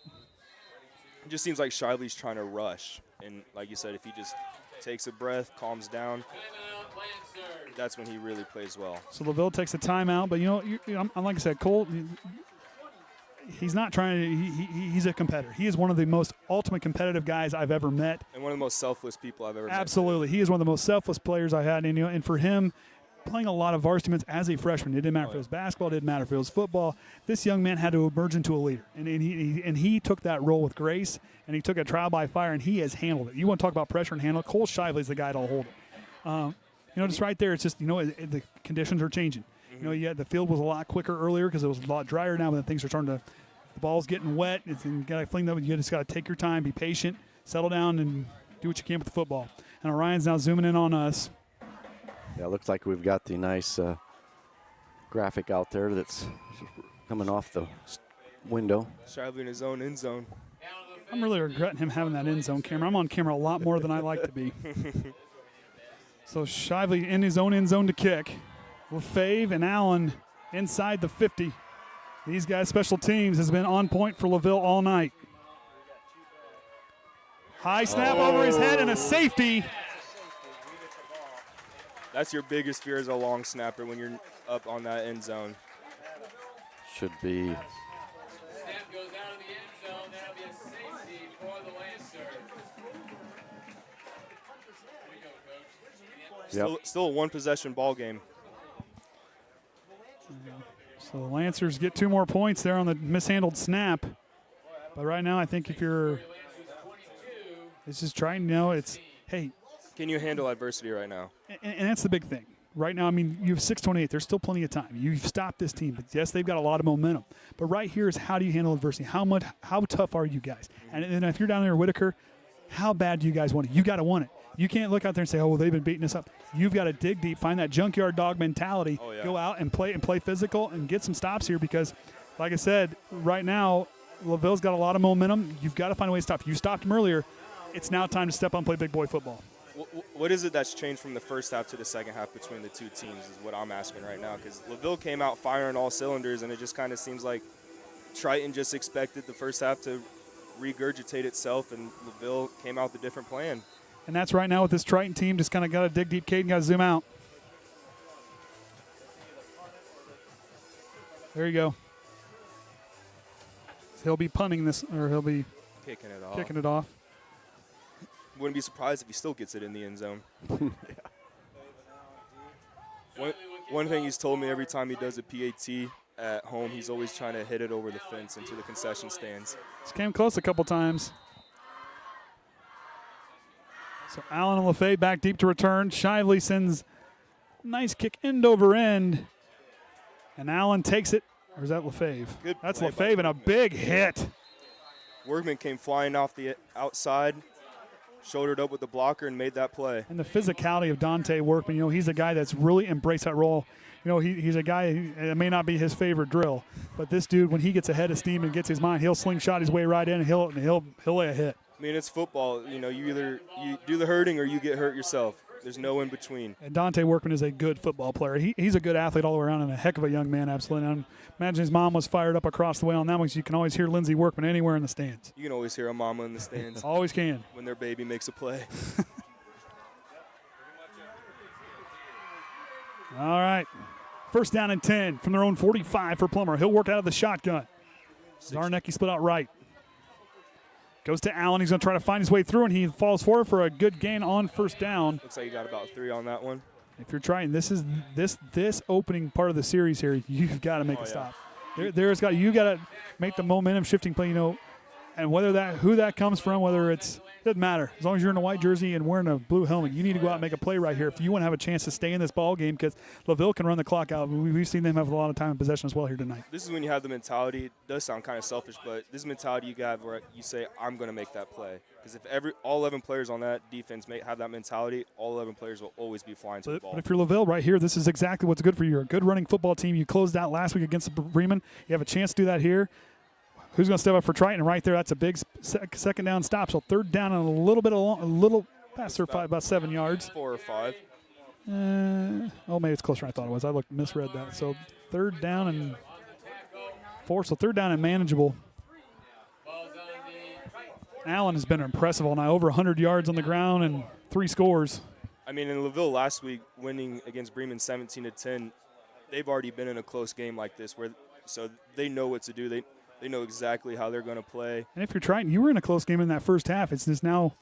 It just seems like Shively's trying to rush, and like you said, if he just takes a breath, calms down, that's when he really plays well. So LaVille takes a timeout, but like I said, Cole, he's not trying to. He's a competitor. He is one of the most ultimate competitive guys I've ever met, and one of the most selfless people I've ever met. Absolutely, he is one of the most selfless players I had, and for him, playing a lot of varsity minutes as a freshman, it didn't matter if it was basketball, it didn't matter if it was football. This young man had to emerge into a leader, and he took that role with grace, and he took a trial by fire, and he has handled it. You want to talk about pressure and handle it? Cole Shively is the guy to hold it. Just right there, it's just, the conditions are changing. Mm-hmm. The field was a lot quicker earlier because it was a lot drier now, but things are starting to, the ball's getting wet. You got to fling them. You just got to take your time, be patient, settle down, and do what you can with the football. And Orion's now zooming in on us. Yeah, it looks like we've got the nice graphic out there that's coming off the window. Shively in his own end zone. I'm really regretting him having that end zone camera. I'm on camera a lot more than I like to be. So Shively in his own end zone to kick. LaFave and Allen inside the 50. These guys' special teams has been on point for LaVille all night. High snap over his head and a safety. That's your biggest fear as a long snapper when you're up on that end zone. Should be. Snap goes out of the end zone. That'll be a safety for the Lancers. Still a one-possession ball game. So the Lancers get 2 more points there on the mishandled snap. But right now, I think if you're, it's just trying, it's, hey. Can you handle adversity right now? And that's the big thing. Right now, you have 6:28. There's still plenty of time. You've stopped this team. But yes, they've got a lot of momentum. But right here is how do you handle adversity? How tough are you guys? And if you're down there at Whitaker, how bad do you guys want it? You got to want it. You can't look out there and say, oh, well, they've been beating us up. You've got to dig deep, find that junkyard dog mentality, go out and play physical and get some stops here because, like I said, right now, LaVille's got a lot of momentum. You've got to find a way to stop. You stopped him earlier. It's now time to step up and play big boy football. What is it that's changed from the first half to the second half between the two teams is what I'm asking right now because LaVille came out firing all cylinders, and it just kind of seems like Triton just expected the first half to regurgitate itself, and LaVille came out with a different plan. And that's right now with this Triton team, just kind of got to dig deep. Caden got to zoom out. There you go. He'll be punting this, or he'll be kicking it off. wouldn't be surprised if he still gets it in the end zone. One thing he's told me every time he does a PAT at home, he's always trying to hit it over the fence into the concession stands. This came close a couple times. So Allen and LaFave back deep to return. Shively sends nice kick end over end. And Allen takes it. Or is that LaFave? Good That's play by LaFave and a big hit. Workman came flying off the outside, shouldered up with the blocker, and made that play. And the physicality of Dante Workman, you know, he's a guy that's really embraced that role. You know, he's a guy, it may not be his favorite drill, but this dude, when he gets ahead of steam and gets his mind, he'll slingshot his way right in and he'll lay a hit. I mean, it's football. You know, you do the hurting or you get hurt yourself. There's no in between. And Dante Workman is a good football player. He's a good athlete all around and a heck of a young man, absolutely. And imagine his mom was fired up across the way on that one, because you can always hear Lindsey Workman anywhere in the stands. You can always hear a mama in the stands. Always can. When their baby makes a play. All right. First down and 10 from their own 45 for Plummer. He'll work out of the shotgun. Zarnecki split out right. Goes to Allen. He's going to try to find his way through, and he falls forward for a good gain on first down. Looks like you got about 3 on that one. If you're trying, this opening part of the series here, you've got to make a stop. You got to make the momentum shifting play, you know, and who that comes from, whether it doesn't matter. As long as you're in a white jersey and wearing a blue helmet, you need to go out and make a play right here if you want to have a chance to stay in this ball game, because LaVille can run the clock out. We've seen them have a lot of time in possession as well here tonight. This is when you have the mentality. It does sound kind of selfish, but this mentality you got where you say, I'm going to make that play. Because if all 11 players on that defense have that mentality, all 11 players will always be flying to the ball. But if you're LaVille right here, this is exactly what's good for you. You're a good running football team. You closed out last week against Bremen. You have a chance to do that here. Who's going to step up for Triton? Right there, that's a big second down stop. So third down and a little past their about 7 yards. 4 or 5. Maybe it's closer than I thought it was. I misread that. So third down and 4. So third down and manageable. Allen has been impressive all night. Over 100 yards on the ground and 3 scores. I mean, in LaVille last week, winning against Bremen 17-10, they've already been in a close game like this, so they know what to do. They know exactly how they're going to play. And if you're trying, you were in a close game in that first half. It's just now,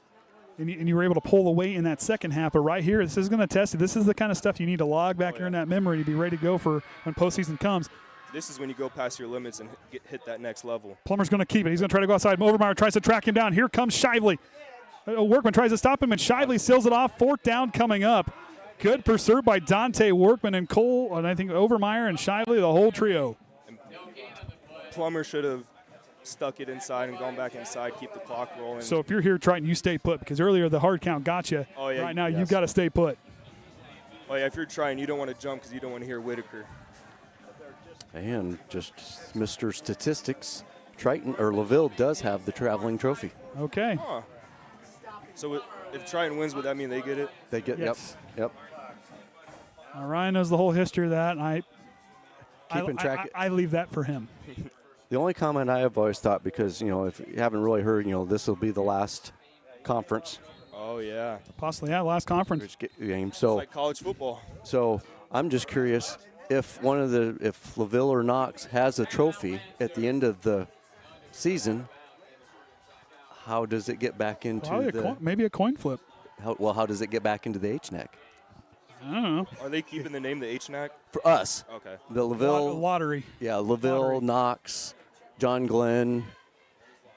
and you were able to pull away in that second half. But right here, this is going to test you. This is the kind of stuff you need to log back here in that memory to be ready to go for when postseason comes. This is when you go past your limits and hit that next level. Plummer's going to keep it. He's going to try to go outside. Overmeyer tries to track him down. Here comes Shively. Workman tries to stop him, and Shively seals it off. 4th down coming up. Good pursuit by Dante Workman and Cole, and I think Overmeyer and Shively, the whole trio. And Plummer should have stuck it inside and gone back inside, keep the clock rolling. So if you're here, Triton, you stay put, because earlier the hard count got you. Oh, yeah, right now, you've got to stay put. Oh, yeah, if you're trying, you don't want to jump because you don't want to hear Whitaker. And just Mr. Statistics, LaVille does have the traveling trophy. Okay. Huh. So if Triton wins, would that mean they get it? They get, yes. Yep. Ryan knows the whole history of that, and I leave that for him. The only comment I have always thought, because, you know, if you haven't really heard, you know, this will be the last conference. Oh, yeah. Possibly, yeah, last conference game. So, it's like college football. So I'm just curious if if LaVille or Knox has a trophy at the end of the season, how does it get back into maybe a coin flip? How does it get back into the HNAC? I don't know. Are they keeping the name the HNAC? For us. Okay. The LaVille. Lottery. Yeah, LaVille, Knox, John Glenn,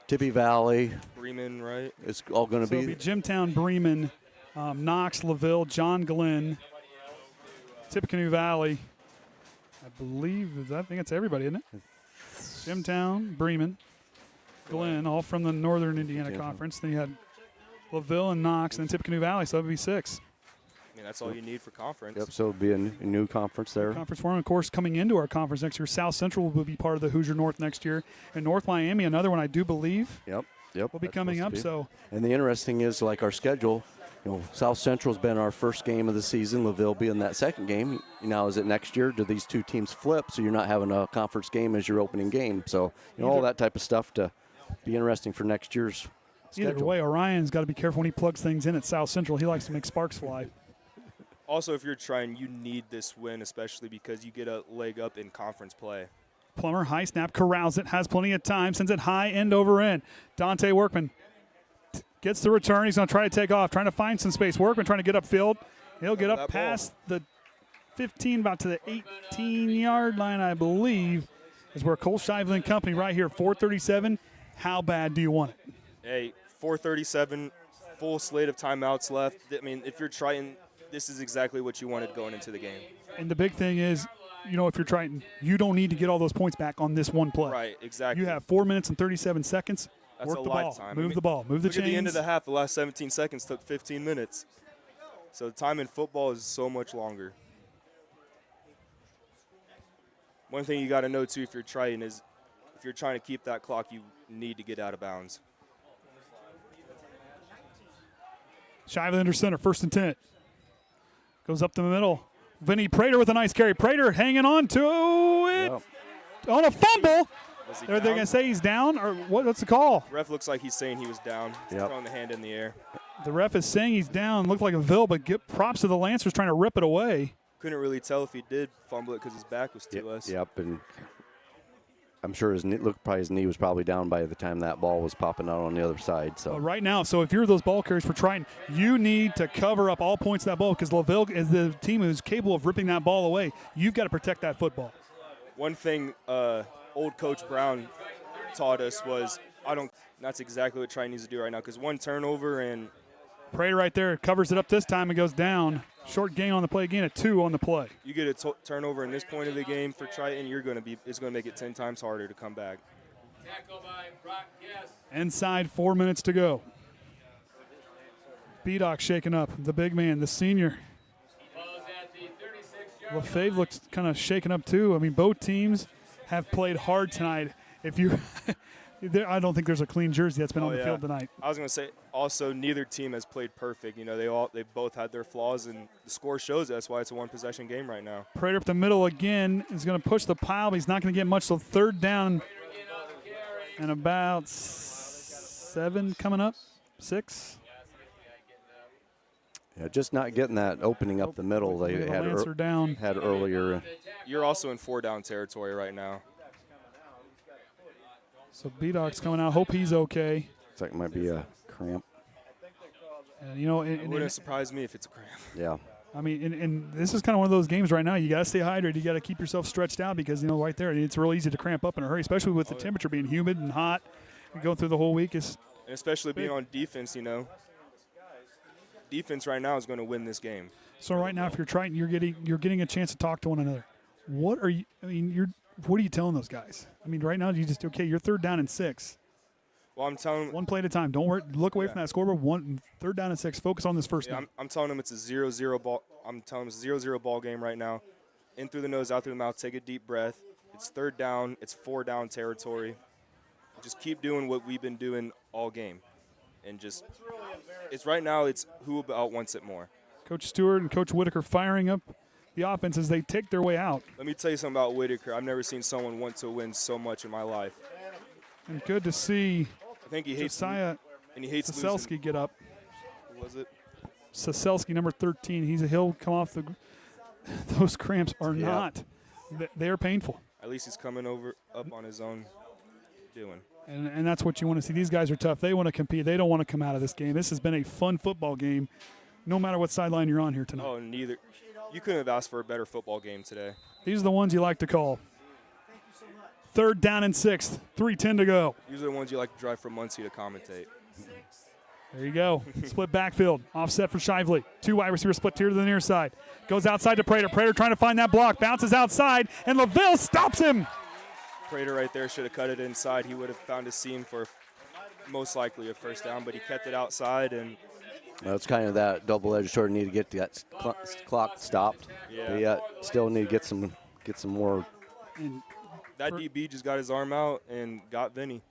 Tippy Valley. Bremen, right? It's all going to be. It'll be Jimtown, Bremen, Knox, LaVille, John Glenn, Tippecanoe Valley. I think it's everybody, isn't it? Jimtown, Bremen, Glenn, all from the Northern Indiana Conference. Then you had LaVille and Knox, and then Tippecanoe Valley, so that would be 6. I mean, that's all you need for conference. Yep, so it would be a new conference there. Conference form, of course, coming into our conference next year. South Central will be part of the Hoosier North next year. And North Miami, another one I do believe. Yep. Will be coming up. So. And the interesting is, like, our schedule, you know, South Central's been our first game of the season. LaVille being that second game. Now, is it next year? Do these two teams flip so you're not having a conference game as your opening game? So, you know, all that type of stuff to be interesting for next year's schedule. Either way, Orion's got to be careful when he plugs things in at South Central. He likes to make sparks fly. Also, if you're trying, you need this win, especially because you get a leg up in conference play. Plummer, high snap, corrals it, has plenty of time, sends it high, end over end. Dante Workman Gets the return. He's going to try to take off, trying to find some space. Workman trying to get upfield. He'll get up past the 15, about to the 18-yard line, I believe, is where Cole Shively and company right here, 4:37. How bad do you want it? Hey, 4:37, full slate of timeouts left. I mean, if you're Triton, this is exactly what you wanted going into the game. And the big thing is, you know, if you're Triton, you don't need to get all those points back on this one play. Right, exactly. You have 4 minutes and 37 seconds. That's Work a the lifetime. ball. Move the ball. Move the chains. Look at the end of the half. The last 17 seconds took 15 minutes. So the time in football is so much longer. One thing you got to know, too, if you're Triton is if you're trying to keep that clock, you need to get out of bounds. Shively under center, 1st and 10. Goes up the middle. Vinny Prater with a nice carry. Prater hanging on to it. Yep. On a fumble. They're going to say he's down, or what's the call? Ref looks like he's saying he was down. He's throwing the hand in the air. The ref is saying he's down. Looked like LaVille, but get props to the Lancers trying to rip it away. Couldn't really tell if he did fumble it because his back was to us. Yep, and I'm sure his knee was probably down by the time that ball was popping out on the other side. So right now, so if you're those ball carriers for Triton, you need to cover up all points of that ball because LaVille is the team who's capable of ripping that ball away. You've got to protect that football. One thing old Coach Brown taught us was that's exactly what Triton needs to do right now because one turnover and Prater right there covers it up this time and goes down. Short gain on the play again, a 2 on the play. You get a turnover in this point of the game for Triton, it's going to make it 10 times harder to come back. Tackle by Brock Guest. Inside 4 minutes to go. B-Doc shaking up, the big man, the senior. Ball's at the 36-yard LaFave looks kind of shaken up too. I mean, both teams have played hard tonight. If you I don't think there's a clean jersey that's been on the field tonight. I was going to say, also, neither team has played perfect. You know, they both had their flaws, and the score shows that's why it's a one-possession game right now. Prater up the middle again is going to push the pile, but he's not going to get much. So 3rd down and about 7 coming up, 6. Yeah, just not getting that opening up the middle they had earlier. You're also in 4-down territory right now. So B-Doc's coming out. Hope he's okay. Looks like it might be a cramp. And, you know, it wouldn't surprise me if it's a cramp. Yeah. I mean, and this is kind of one of those games right now. You got to stay hydrated. You got to keep yourself stretched out because, you know, right there, it's real easy to cramp up in a hurry, especially with the temperature being humid and hot. Going through the whole week is and especially being on defense, you know. Defense right now is going to win this game. So right now, if you're Triton, you're getting a chance to talk to one another. What are you telling those guys? I mean, right now, you're 3rd down and 6. Well, I'm telling them. One play at a time. Don't worry. Look away from that scoreboard. 3rd down and 6. Focus on this first down. I'm telling them it's a 0-0 ball. I'm telling them it's a 0-0 ball game right now. In through the nose, out through the mouth. Take a deep breath. It's 3rd down. It's 4-down territory. Just keep doing what we've been doing all game. And just, it's right now, it's who about wants it more. Coach Stewart and Coach Whitaker firing up the offense as they take their way out. Let me tell you something about Whitaker. I've never seen someone want to win so much in my life. And good to see I think he hates Josiah and he hates Saselski get up. Who was it? Saselski, number 13. He'll come off the – those cramps are not – they are painful. At least he's coming up on his own doing. And that's what you want to see. These guys are tough. They want to compete. They don't want to come out of this game. This has been a fun football game, no matter what sideline you're on here tonight. Oh, neither. You couldn't have asked for a better football game today. These are the ones you like to call. 3rd down and 6. 3:10 to go. These are the ones you like to drive from Muncie to commentate. There you go. Split backfield. Offset for Shively. 2 wide receivers split here to the near side. Goes outside to Prater. Prater trying to find that block. Bounces outside, and LaVille stops him. Prater right there should have cut it inside. He would have found a seam for most likely a 1st down, but he kept it outside. And it's kind of that double-edged sword. Need to get that clock stopped. Yeah. But yet still need to get some more. And that DB just got his arm out and got Vinny.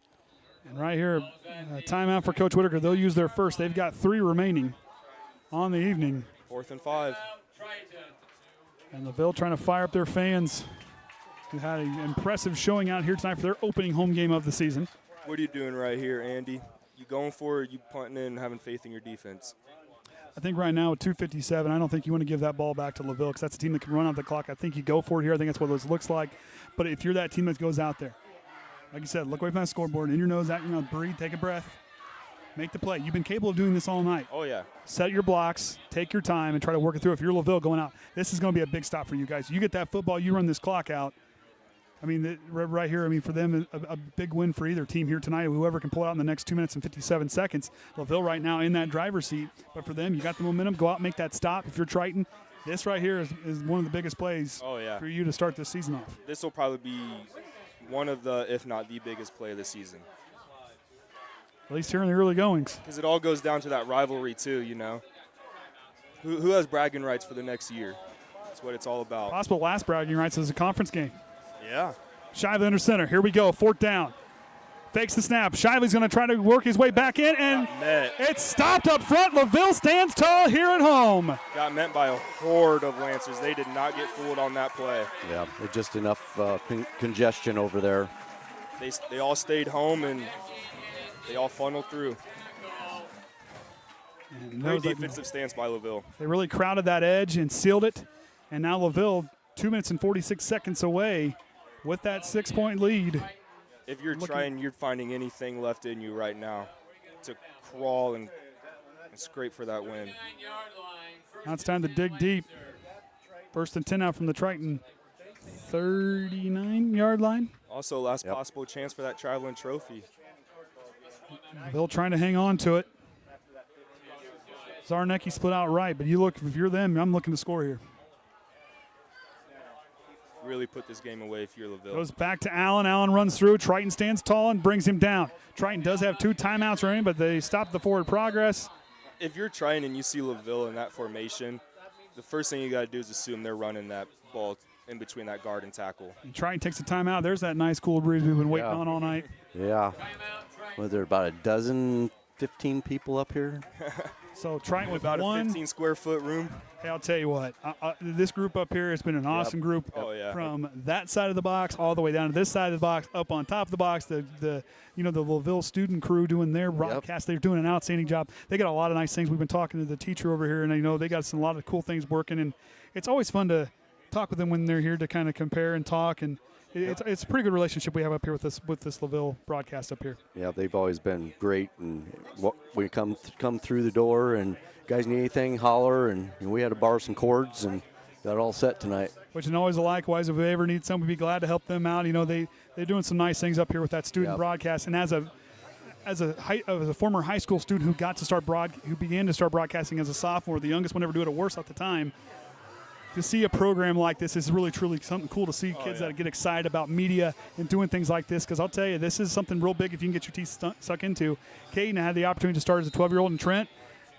And right here, timeout for Coach Whitaker. They'll use their first. They've got 3 remaining on the evening. 4th and 5. And LaVille trying to fire up their fans, who had an impressive showing out here tonight for their opening home game of the season. What are you doing right here, Andy? You going for it, or you punting in and having faith in your defense? I think right now at 2:57, I don't think you want to give that ball back to LaVille because that's a team that can run out the clock. I think you go for it here. I think that's what this looks like. But if you're that team that goes out there, like you said, look away from that scoreboard, in your nose, out your mouth, breathe, take a breath. Make the play. You've been capable of doing this all night. Oh, yeah. Set your blocks, take your time, and try to work it through. If you're LaVille going out, this is going to be a big stop for you guys. You get that football, you run this clock out. I mean, right here, I mean, for them, a big win for either team here tonight. Whoever can pull it out in the next 2 minutes and 57 seconds. LaVille right now in that driver's seat. But for them, you got the momentum. Go out and make that stop. If you're Triton, this right here is one of the biggest plays for you to start this season off. This will probably be one of the, if not the biggest play of the season. At least here in the early goings. Because it all goes down to that rivalry, too, you know. Who has bragging rights for the next year? That's what it's all about. Possible last bragging rights is a conference game. Yeah. Shively under center. Here we go. 4th down. Fakes the snap. Shively's going to try to work his way back in, and it's stopped up front. LaVille stands tall here at home. Got met by a horde of Lancers. They did not get fooled on that play. Yeah, just enough congestion over there. They all stayed home, and they all funneled through. Great defensive stance by LaVille. They really crowded that edge and sealed it. And now LaVille, 2 minutes and 46 seconds away with that 6-point lead. If you're you're finding anything left in you right now to crawl and scrape for that win. Now it's time to dig deep. 1st and 10 out from the Triton 39-yard line. Also, last possible chance for that traveling trophy. LaVille trying to hang on to it. Zarnecki split out right, but you look, if you're them, I'm looking to score here. Really put this game away if you're LaVille. Goes back to Allen. Allen runs through. Triton stands tall and brings him down. Triton does have 2 timeouts remaining, but they stop the forward progress. If you're trying and you see LaVille in that formation, the first thing you got to do is assume they're running that ball in between that guard and tackle. And Triton takes a timeout. There's that nice cool breeze we've been waiting on all night. Yeah. Was there about a dozen, 15 people up here? So Triton with about a 15 square foot room. Hey, I'll tell you what, this group up here has been an awesome group. From that side of the box all the way down to this side of the box, up on top of the box. The LaVille student crew doing their broadcast. They're doing an outstanding job. They got a lot of nice things. We've been talking to the teacher over here, and they got a lot of cool things working. And it's always fun to talk with them when they're here to kind of compare and talk. And it's a pretty good relationship we have up here with this LaVille broadcast up here. Yeah, they've always been great, and we come through the door, and guys need anything, holler, and we had to borrow some cords and got it all set tonight. Which is always likewise. If they ever need something, we'd be glad to help them out. They're doing some nice things up here with that student broadcast. And as a former high school student who began to start broadcasting as a sophomore, the youngest one ever to do it at Warsaw at the time. To see a program like this is really, truly something cool to see kids that get excited about media and doing things like this. Because I'll tell you, this is something real big if you can get your teeth stuck into. Caden had the opportunity to start as a 12-year-old in Trent.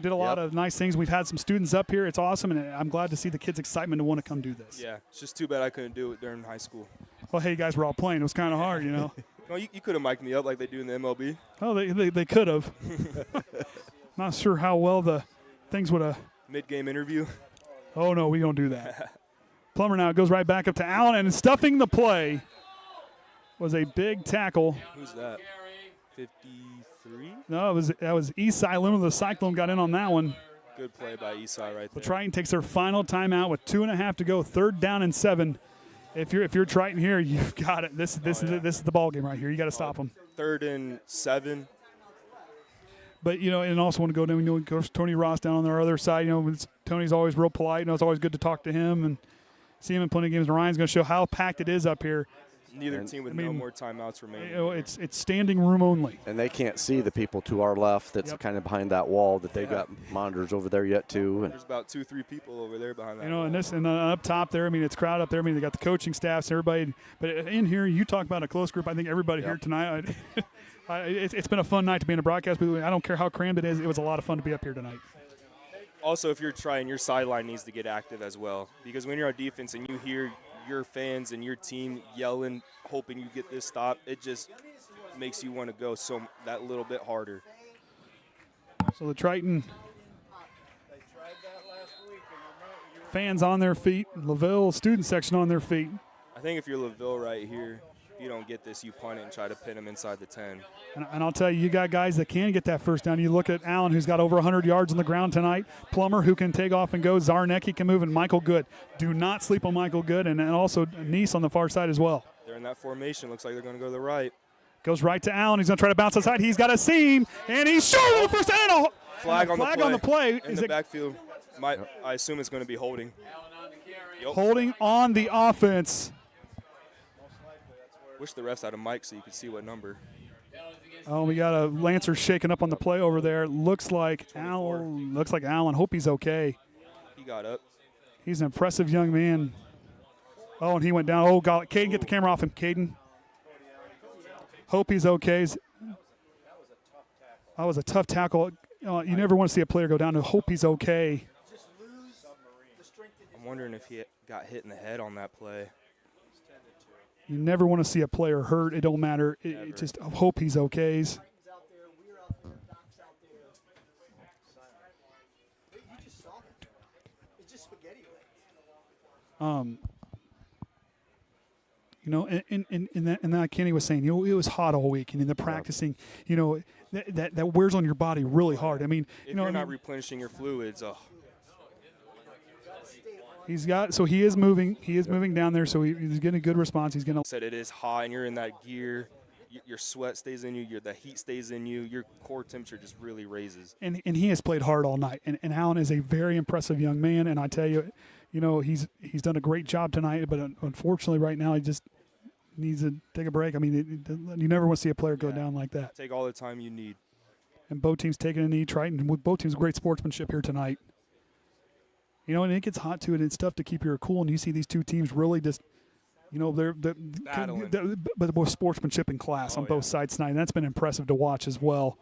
Did a lot of nice things. We've had some students up here. It's awesome, and I'm glad to see the kids' excitement to want to come do this. Yeah, it's just too bad I couldn't do it during high school. Well, hey, you guys were all playing. It was kind of hard, No, you could have mic'd me up like they do in the MLB. Oh, they could have. Not sure how well the things would have. Mid-game interview. Oh, no, we don't do that. Plummer now goes right back up to Allen, and stuffing the play was a big tackle. Who's that? 53? No, that was Eastside. Limit of the Cyclone got in on that one. Good play by Eastside right there. Triton takes their final timeout with 2.5 to go, 3rd down and 7. If you're Triton here, you've got it. This is the ball game right here. You got to stop them. 3rd and 7. But, and also want to go down, goes Tony Ross down on their other side. Tony's always real polite. It's always good to talk to him and see him in plenty of games. Ryan's going to show how packed it is up here. Neither team with no more timeouts remaining. It's standing room only. And they can't see the people to our left that's kind of behind that wall that they got monitors over there yet, too. There's about 2-3 people over there behind that wall. And up top there, it's crowded up there. They got the coaching staffs, everybody. But in here, you talk about a close group. I think everybody here tonight, it's been a fun night to be in a broadcast booth. I don't care how crammed it is. It was a lot of fun to be up here tonight. Also, if you're trying, your sideline needs to get active as well. Because when you're on defense and you hear your fans and your team yelling, hoping you get this stop, it just makes you want to go that little bit harder. So the Triton fans on their feet, LaVille student section on their feet. I think if you're LaVille right here, if you don't get this, you punt it and try to pin them inside the 10. And I'll tell you, you got guys that can get that first down. You look at Allen, who's got over 100 yards on the ground tonight. Plummer, who can take off and go. Zarnecki can move, and Michael Good. Do not sleep on Michael Good, and also Nice on the far side as well. They're in that formation. Looks like they're going to go to the right. Goes right to Allen. He's going to try to bounce outside. He's got a seam, and he's short of the first and a Flag on the play. In the backfield. I assume it's going to be holding. Yep. Holding on the offense. Wish the refs had a mic so you could see what number. Oh, we got a Lancer shaking up on the play over there. Looks like Allen. Hope he's okay. He got up. He's an impressive young man. Oh, and he went down. Oh, God. Caden, get the camera off him. Caden. Hope he's okay. That was a tough tackle. You never want to see a player go down. To hope he's okay. I'm wondering if he got hit in the head on that play. You never want to see a player hurt. It don't matter. It just hope he's okay. And that Kenny was saying, it was hot all week, and in the practicing, that wears on your body really hard. I mean, if you're not replenishing your fluids, he is moving. He is moving down there, so he's getting a good response. He's gonna. Said it is hot, and you're in that gear. Your sweat stays in you. The heat stays in you. Your core temperature just really raises. And he has played hard all night. And Allen is a very impressive young man. And I tell you, he's done a great job tonight. But unfortunately, right now, he just needs to take a break. I mean, you never want to see a player go down like that. Take all the time you need. And both teams taking a knee. Triton with both teams, great sportsmanship here tonight. And it gets hot too, and it's tough to keep your cool. And you see these two teams really just, they're but more sportsmanship in class on both sides tonight. And that's been impressive to watch as well.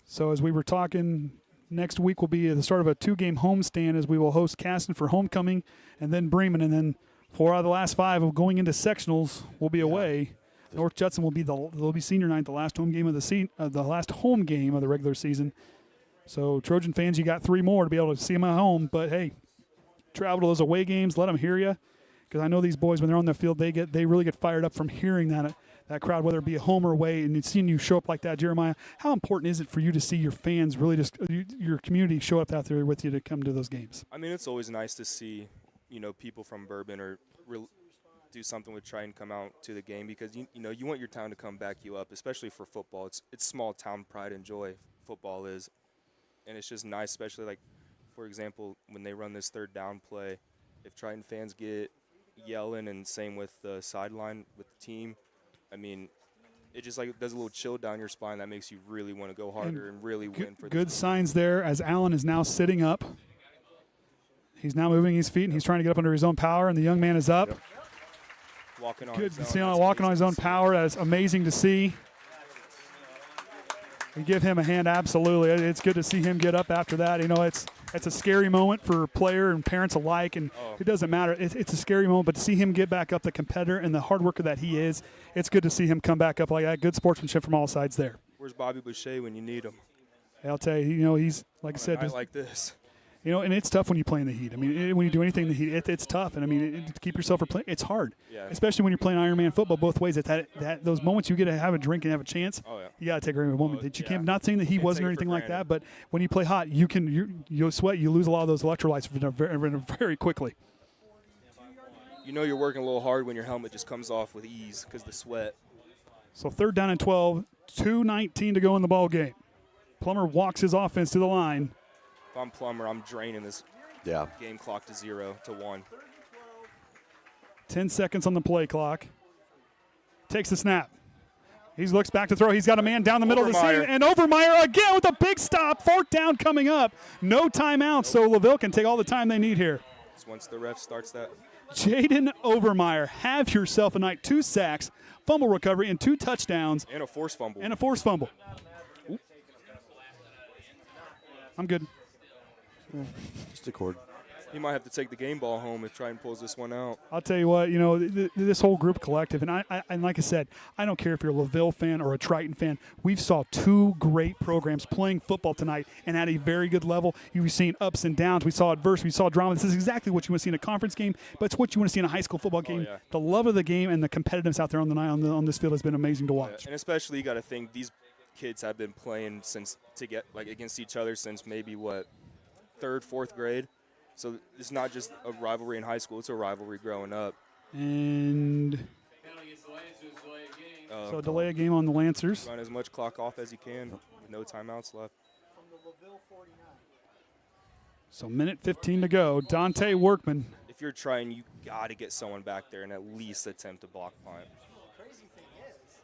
So as we were talking, next week will be the start of a 2-game homestand as we will host Caston for homecoming, and then Bremen, and then 4 out of the last 5 of going into sectionals will be away. North Judson will be senior night, the last home game of the regular season. So Trojan fans, you got 3 more to be able to see them at home. But hey, travel to those away games, let them hear you, because I know these boys when they're on the field, they really get fired up from hearing that crowd, whether it be a home or away, and seeing you show up like that, Jeremiah. How important is it for you to see your fans really just your community show up out there with you to come to those games? I mean, it's always nice to see people from Bourbon or do something with Triton come out to the game, because you want your town to come back you up, especially for football. It's small town pride and joy. Football is. And it's just nice, especially like, for example, when they run this 3rd down play, if Triton fans get yelling, and same with the sideline with the team, I mean, it just does a little chill down your spine that makes you really want to go harder and really win for the good signs there as Allen is now sitting up. He's now moving his feet, and he's trying to get up under his own power, and the young man is up. Yep. Walking on good his to see own. him walking on his own power. That's amazing to see. We give him a hand, absolutely. It's good to see him get up after that. It's a scary moment for player and parents alike, and it doesn't matter. It's a scary moment, but to see him get back up, the competitor and the hard worker that he is, it's good to see him come back up like that. Good sportsmanship from all sides there. Where's Bobby Boucher when you need him? I'll tell you, he's, like I said, just like this. And it's tough when you play in the heat. I mean, when you do anything in the heat, it's tough. And, I mean, to keep yourself from playing, it's hard. Yeah. Especially when you're playing Ironman football both ways. It's those moments you get to have a drink and have a chance, you got to take every moment that you can. Not saying that he wasn't or anything like that, but when you play hot, you'll sweat. You lose a lot of those electrolytes very quickly. You're working a little hard when your helmet just comes off with ease because the sweat. So 3rd down and 12, 2:19 to go in the ball game. Plummer walks his offense to the line. If I'm Plummer, I'm draining this game clock to 0 to 1. 10 seconds on the play clock. Takes the snap. He looks back to throw. He's got a man down the middle of the scene. And Overmeyer again with a big stop. 4th down coming up. No timeout, so LaVille can take all the time they need here. Once the ref starts that. Jaden Overmeyer, have yourself a night. 2 sacks, fumble recovery, and 2 touchdowns. And a forced fumble. Oop. I'm good. Just a cord. He might have to take the game ball home if Triton pulls this one out. I'll tell you what, this whole group collective, and and like I said, I don't care if you're a LaVille fan or a Triton fan. We've saw 2 great programs playing football tonight and at a very good level. You've seen ups and downs. We saw adversity. We saw drama. This is exactly what you want to see in a conference game, but it's what you want to see in a high school football game. Yeah. The love of the game and the competitiveness out there on the night on this field has been amazing to watch. And especially you got to think these kids have been playing against each other since maybe 3rd, 4th grade. So it's not just a rivalry in high school; it's a rivalry growing up. And So delay a game on the Lancers. Run as much clock off as you can. No timeouts left. From the LaVille 49. So minute 15 to go. Dante Workman. If you're trying, you got to get someone back there and at least attempt to block punt. Crazy thing is,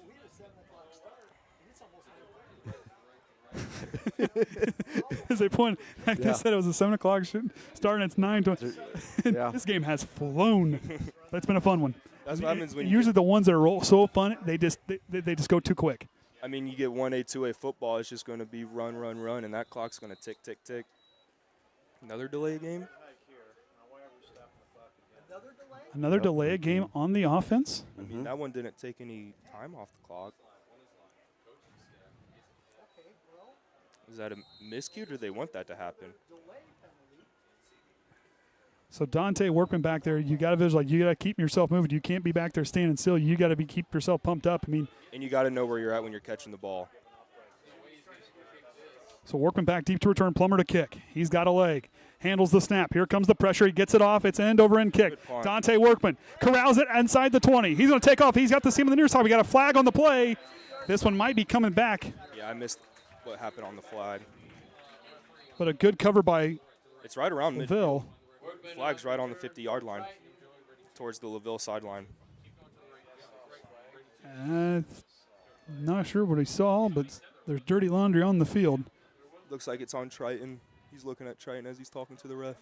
we had a 7 o'clock start, and it's almost 9:30. As they point, like Yeah. I said, it was a 7 o'clock start, and it's 9:20. Yeah. This game has flown. That's been a fun one. That's what happens when you usually the ones that are so fun, they just go too quick. I mean, you get 1A, 2A football, it's just going to be run, run, run, and that clock's going to tick, tick, tick. Another delay game? Another delay a game on the offense. I mean, that one didn't take any time off the clock. Is that a miscue, or do they want that to happen? So Dante Workman back there, you got to visualize. You got to keep yourself moving. You can't be back there standing still. You got to keep yourself pumped up. I mean, And you got to know where you're at when you're catching the ball. so Workman back deep to return. Plummer to kick. He's got a leg. Handles the snap. Here comes the pressure. He gets it off. It's end over end kick. Good punt. Dante Workman corrals it inside the 20. He's going to take off. He's got the seam on the near side. We got a flag on the play. This one might be coming back, Yeah, I missed what happened on the flag. but a good cover by It's right around mid. LaVille. Flag's right on the 50-yard line towards the LaVille sideline. Not sure what he saw, but there's dirty laundry on the field. Looks like it's on Triton. He's looking at Triton as he's talking to the ref.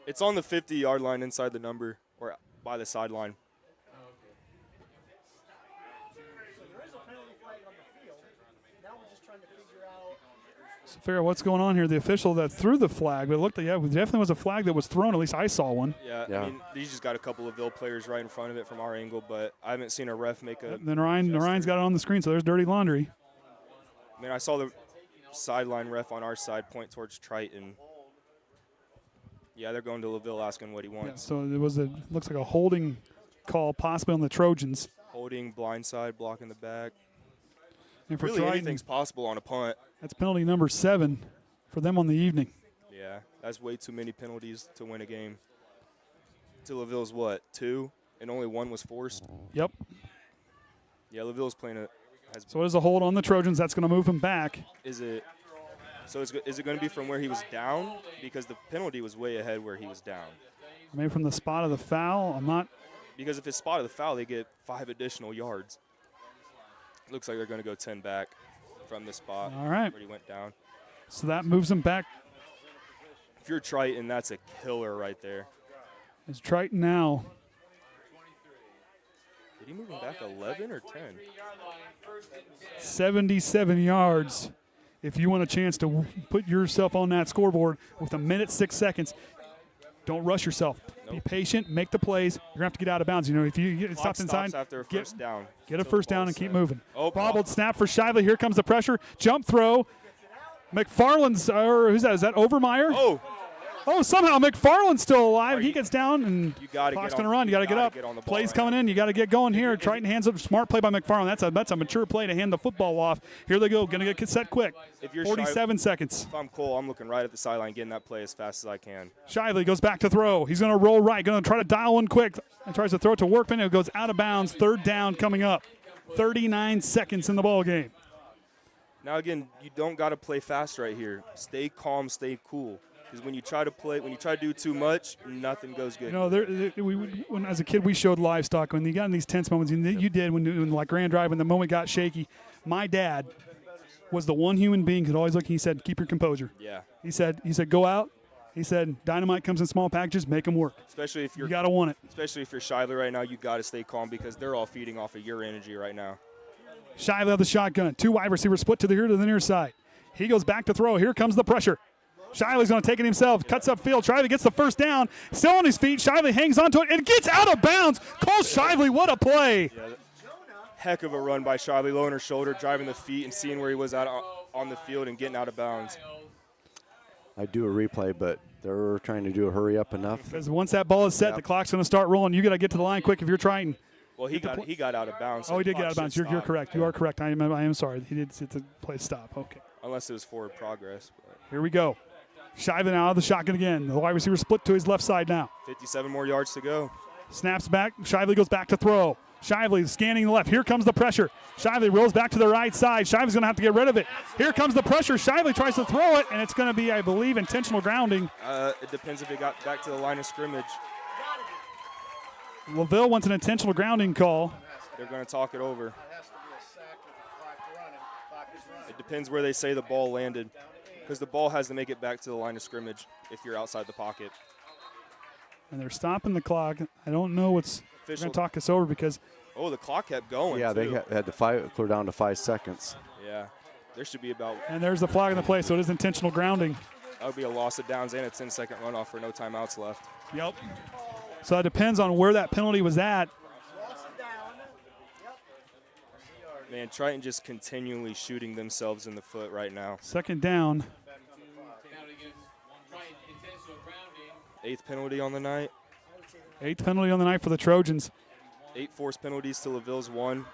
It's on the 50-yard line inside the number or by the sideline. So figure out what's going on here. The official that threw the flag, but it looked like, yeah, it definitely was a flag that was thrown. At least I saw one. Yeah, Yeah. I mean, he's just got a couple of LaVille players right in front of it from our angle, but I haven't seen a ref make a. Then Ryan's got it on the screen, so there's dirty laundry. I mean, I saw the sideline ref on our side point towards Triton. Yeah, they're going to LaVille asking what he Yeah, wants. so it was looks like a holding call, possibly on the Trojans. Holding, blindside, blocking the back. And for Really, Triton, anything's possible on a punt. that's penalty number 7 for them on the evening. Yeah, that's way too many penalties to win a game. To LaVille's what, 2? And only 1 was forced? Yep. Yeah, LaVille's playing a. So it is a hold on the Trojans. That's going to move him back. Is it going to be from where he was down? Because the penalty was way ahead where he was down. Maybe from the spot of the foul. I'm not. Because if it's spot of the foul, they get 5 additional yards. Looks like they're going to go 10 back from the spot All right. where he went down. So that moves him back. If you're Triton, that's a killer right there. As Triton now. Did he move him back 11 or 10? 77 yards. If you want a chance to put yourself on that scoreboard with a minute 6 seconds, don't rush yourself. Be patient, make the plays. You're going to have to get out of bounds. You know, if you get Clock stopped inside, stops after a first down. get a Until the first down ball's and keep set. moving. Oh, Bobbled snap for Shively. Here comes the pressure. Jump throw. McFarland's, or who's that? Is that Overmeyer? Oh, somehow McFarland's still alive. He gets down, and You got to clock's get going to run. You got to get up. on the ball Plays right coming now. in. You got to get going here. Triton hands up. Smart play by McFarland. That's a mature play to hand the football off. Here they go. Going to get set quick. If you're 47 seconds. If I'm Cole, I'm looking right at the sideline, getting that play as fast as I can. Shively goes back to throw. He's going to roll right. Going to try to dial one quick. And tries to throw it to Workman. It goes out of bounds. Third down coming up. 39 seconds in the ball game. Now again, you don't got to play fast right here. Stay calm, stay cool. Because when you try to do too much, nothing goes good. You know, when as a kid we showed livestock when you got in these tense moments. You did when like Grand Drive when the moment got shaky. My dad was the one human being who could always look. He said, "Keep your composure." Yeah. He said, "Go out." He said, "Dynamite comes in small packages. Make them work." Especially if You got to want it. Especially if you're Shively right now, you got to stay calm because they're all feeding off of your energy right now. Shively of the shotgun. 2 wide receivers split to the near side. He goes back to throw. Here comes the pressure. Shively's going to take it himself. Cuts upfield. Shively gets the first down. Still on his feet. Shively hangs onto it and gets out of bounds. Cole Shively, what a play. Yeah, heck of a run by Shively, low on her shoulder, driving the feet and seeing where he was at on the field and getting out of bounds. I do a replay, but they're trying to do a hurry up enough. Because once that ball is set, the clock's going to start rolling. You got to get to the line quick if you're trying. Well, he got out of bounds. So Oh, he did the get out of clock bounds. should You're stop. correct. You are correct. I am sorry. He did hit the play stop. Okay. Unless it was forward progress. But Here we go. Shively out of the shotgun again. The wide receiver split to his left side now. 57 more yards to go. Snaps back. Shively goes back to throw. Shively scanning the left. Here comes the pressure. Shively rolls back to the right side. Shively's going to have to get rid of it. Here comes the pressure. Shively tries to throw it, and it's going to be, I believe, intentional grounding. It depends if it got back to the line of scrimmage. LaVille wants an intentional grounding call. They're going to talk it over. It depends where they say the ball landed, because the ball has to make it back to the line of scrimmage if you're outside the pocket. And they're stopping the clock. I don't know what's going to talk us over because. Oh, the clock kept going. Yeah, too. they had to clear down to 5 seconds. Yeah, there should be about. And there's the flag in the play, so it is intentional grounding. That would be a loss of downs and a 10-second runoff for no timeouts left. Yep. So it depends on where that penalty was at. Man, Triton just continually shooting themselves in the foot right now. Second down. 8th penalty on the night. 8th penalty on the night for the Trojans. 8 forced penalties to LaVille's 1.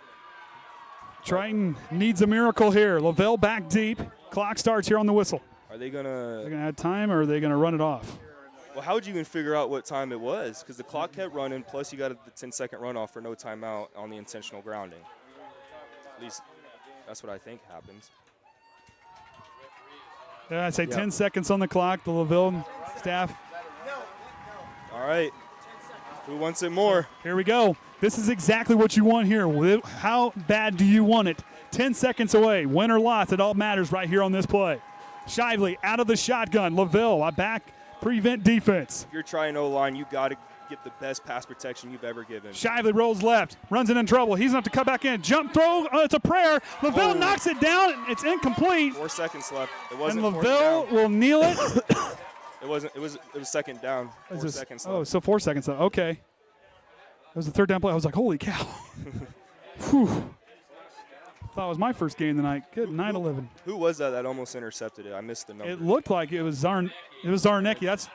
Triton needs a miracle here. LaVille back deep. Clock starts here on the whistle. Are they going to? They're going to add time, or are they going to run it off? Well, how would you even figure out what time it was? Because the clock kept running, plus you got the 10-second runoff for no timeout on the intentional grounding. At least that's what I think happens. Yeah, I'd say 10 seconds on the clock. The LaVille staff. All right. Who wants it more? Here we go. This is exactly what you want here. How bad do you want it? 10 seconds away. Win or loss, it all matters right here on this play. Shively out of the shotgun. LaVille, a back prevent defense. If you're trying O-line, you got to get the best pass protection you've ever given. Shively rolls left, runs it in trouble. He's going to have to cut back in. Jump throw, it's a prayer. LaVille knocks it down. It's incomplete. 4 seconds left. It wasn't. And LaVille will kneel it. It wasn't. It was second down. 4 seconds left. Oh, so 4 seconds left. Okay. It was the third down play. I was like, holy cow. Whew. Thought it was my first game tonight. Good 9-11. Who was that almost intercepted it? I missed the number. It looked like it was Zarnecki. That's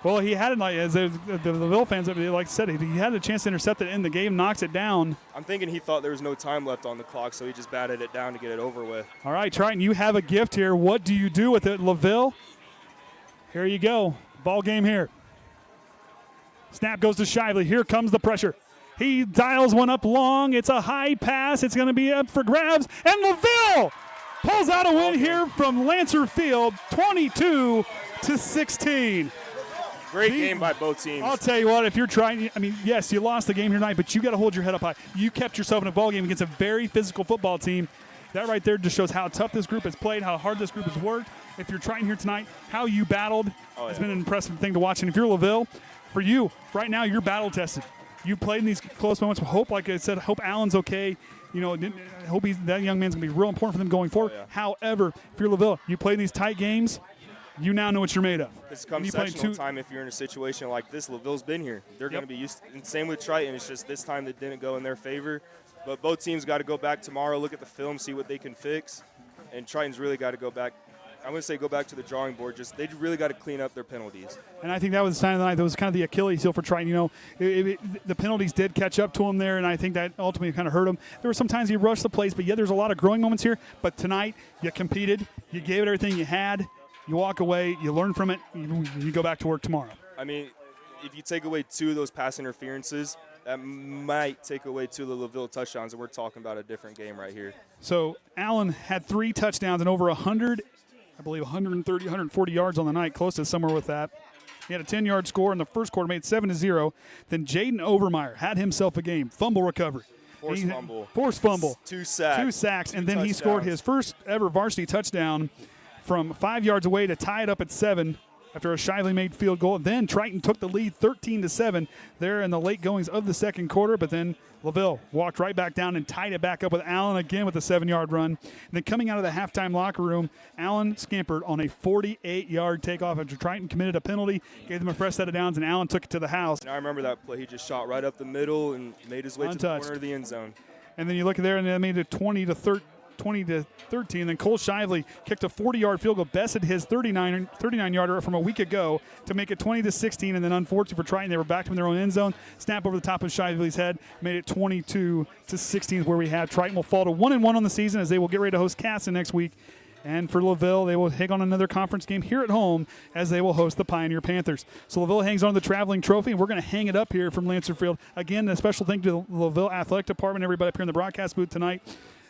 well, he had it like as the LaVille fans like said he had a chance to intercept it in the game, knocks it down. I'm thinking he thought there was no time left on the clock, so he just batted it down to get it over with. All right, Triton, you have a gift here. What do you do with it, LaVille? Here you go. Ball game here. Snap goes to Shively. Here comes the pressure. He dials one up long. It's a high pass. It's going to be up for grabs. And LaVille pulls out a win here from Lancer Field, 22-16. Great game by both teams. I'll tell you what, if you're trying, I mean, yes, you lost the game here tonight, but you got to hold your head up high. You kept yourself in a ball game against a very physical football team. That right there just shows how tough this group has played, how hard this group has worked. If you're trying here tonight, how you battled, it's been an impressive thing to watch. And if you're LaVille, for you, right now, you're battle tested. You played in these close moments. Hope, like I said, hope Allen's okay. You know, I hope that young man's going to be real important for them going forward. However, if you're LaVille, you play in these tight games, you now know what you're made of. It's come sectional time if you're in a situation like this. LaVille's been here. They're going to be used to, and same with Triton. It's just this time that didn't go in their favor. But both teams got to go back tomorrow, look at the film, see what they can fix. And Triton's really got to go back. I wouldn't say go back to the drawing board. Just they really got to clean up their penalties. And I think that was the sign of the night. That was kind of the Achilles heel for Triton. You know, the penalties did catch up to him there, and I think that ultimately kind of hurt him. There were some times he rushed the plays, but yeah, there's a lot of growing moments here. But tonight, you competed. You gave it everything you had. You walk away. You learn from it. You go back to work tomorrow. I mean, if you take away 2 of those pass interferences, that might take away 2 of the LaVille touchdowns, and we're talking about a different game right here. So Allen had 3 touchdowns and over 100, I believe 130, 140 yards on the night, close to somewhere with that. He had a 10-yard score in the first quarter, made 7-0. Then Jaden Overmeyer had himself a game, fumble recovery. Forced fumble. 2 sacks. 2 sacks, and then he scored his first ever varsity touchdown from 5 yards away to tie it up at 7 after a Shively made field goal. Then Triton took the lead 13-7 there in the late goings of the second quarter, but then LaVille walked right back down and tied it back up with Allen again with a 7-yard run. And then coming out of the halftime locker room, Allen scampered on a 48-yard takeoff after Triton committed a penalty, gave them a fresh set of downs, and Allen took it to the house. And I remember that play. He just shot right up the middle and made his way to the corner of the end zone. And then you look at there, and they made it 20-13. Then Cole Shively kicked a 40-yard field goal, bested his 39-yarder from a week ago to make it 20-16. And then, unfortunately for Triton, they were back to their own end zone. Snap over the top of Shively's head, made it 22-16, where we had Triton will fall to 1-1 on the season as they will get ready to host Casson next week And for LaVille, they will take on another conference game here at home as they will host the Pioneer Panthers. So LaVille hangs on to the traveling trophy, and we're going to hang it up here from Lancer Field. Again, a special thank you to the LaVille Athletic Department, everybody up here in the broadcast booth tonight,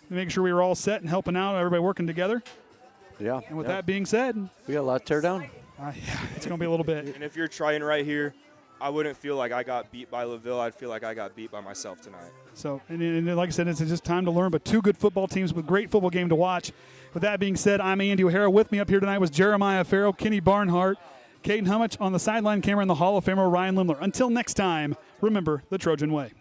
making sure we were all set and helping out, everybody working together. Yeah. And with that being said, we got a lot to tear down. Yeah, it's going to be a little bit. And if you're trying right here, I wouldn't feel like I got beat by LaVille. I'd feel like I got beat by myself tonight. So, and like I said, it's just time to learn, but two good football teams with great football game to watch. With that being said, I'm Andy O'Hara. With me up here tonight was Jeremiah Farrow, Kenny Barnhart, Caden Hummich on the sideline camera, and the Hall of Famer Ryan Limler. Until next time, remember the Trojan way.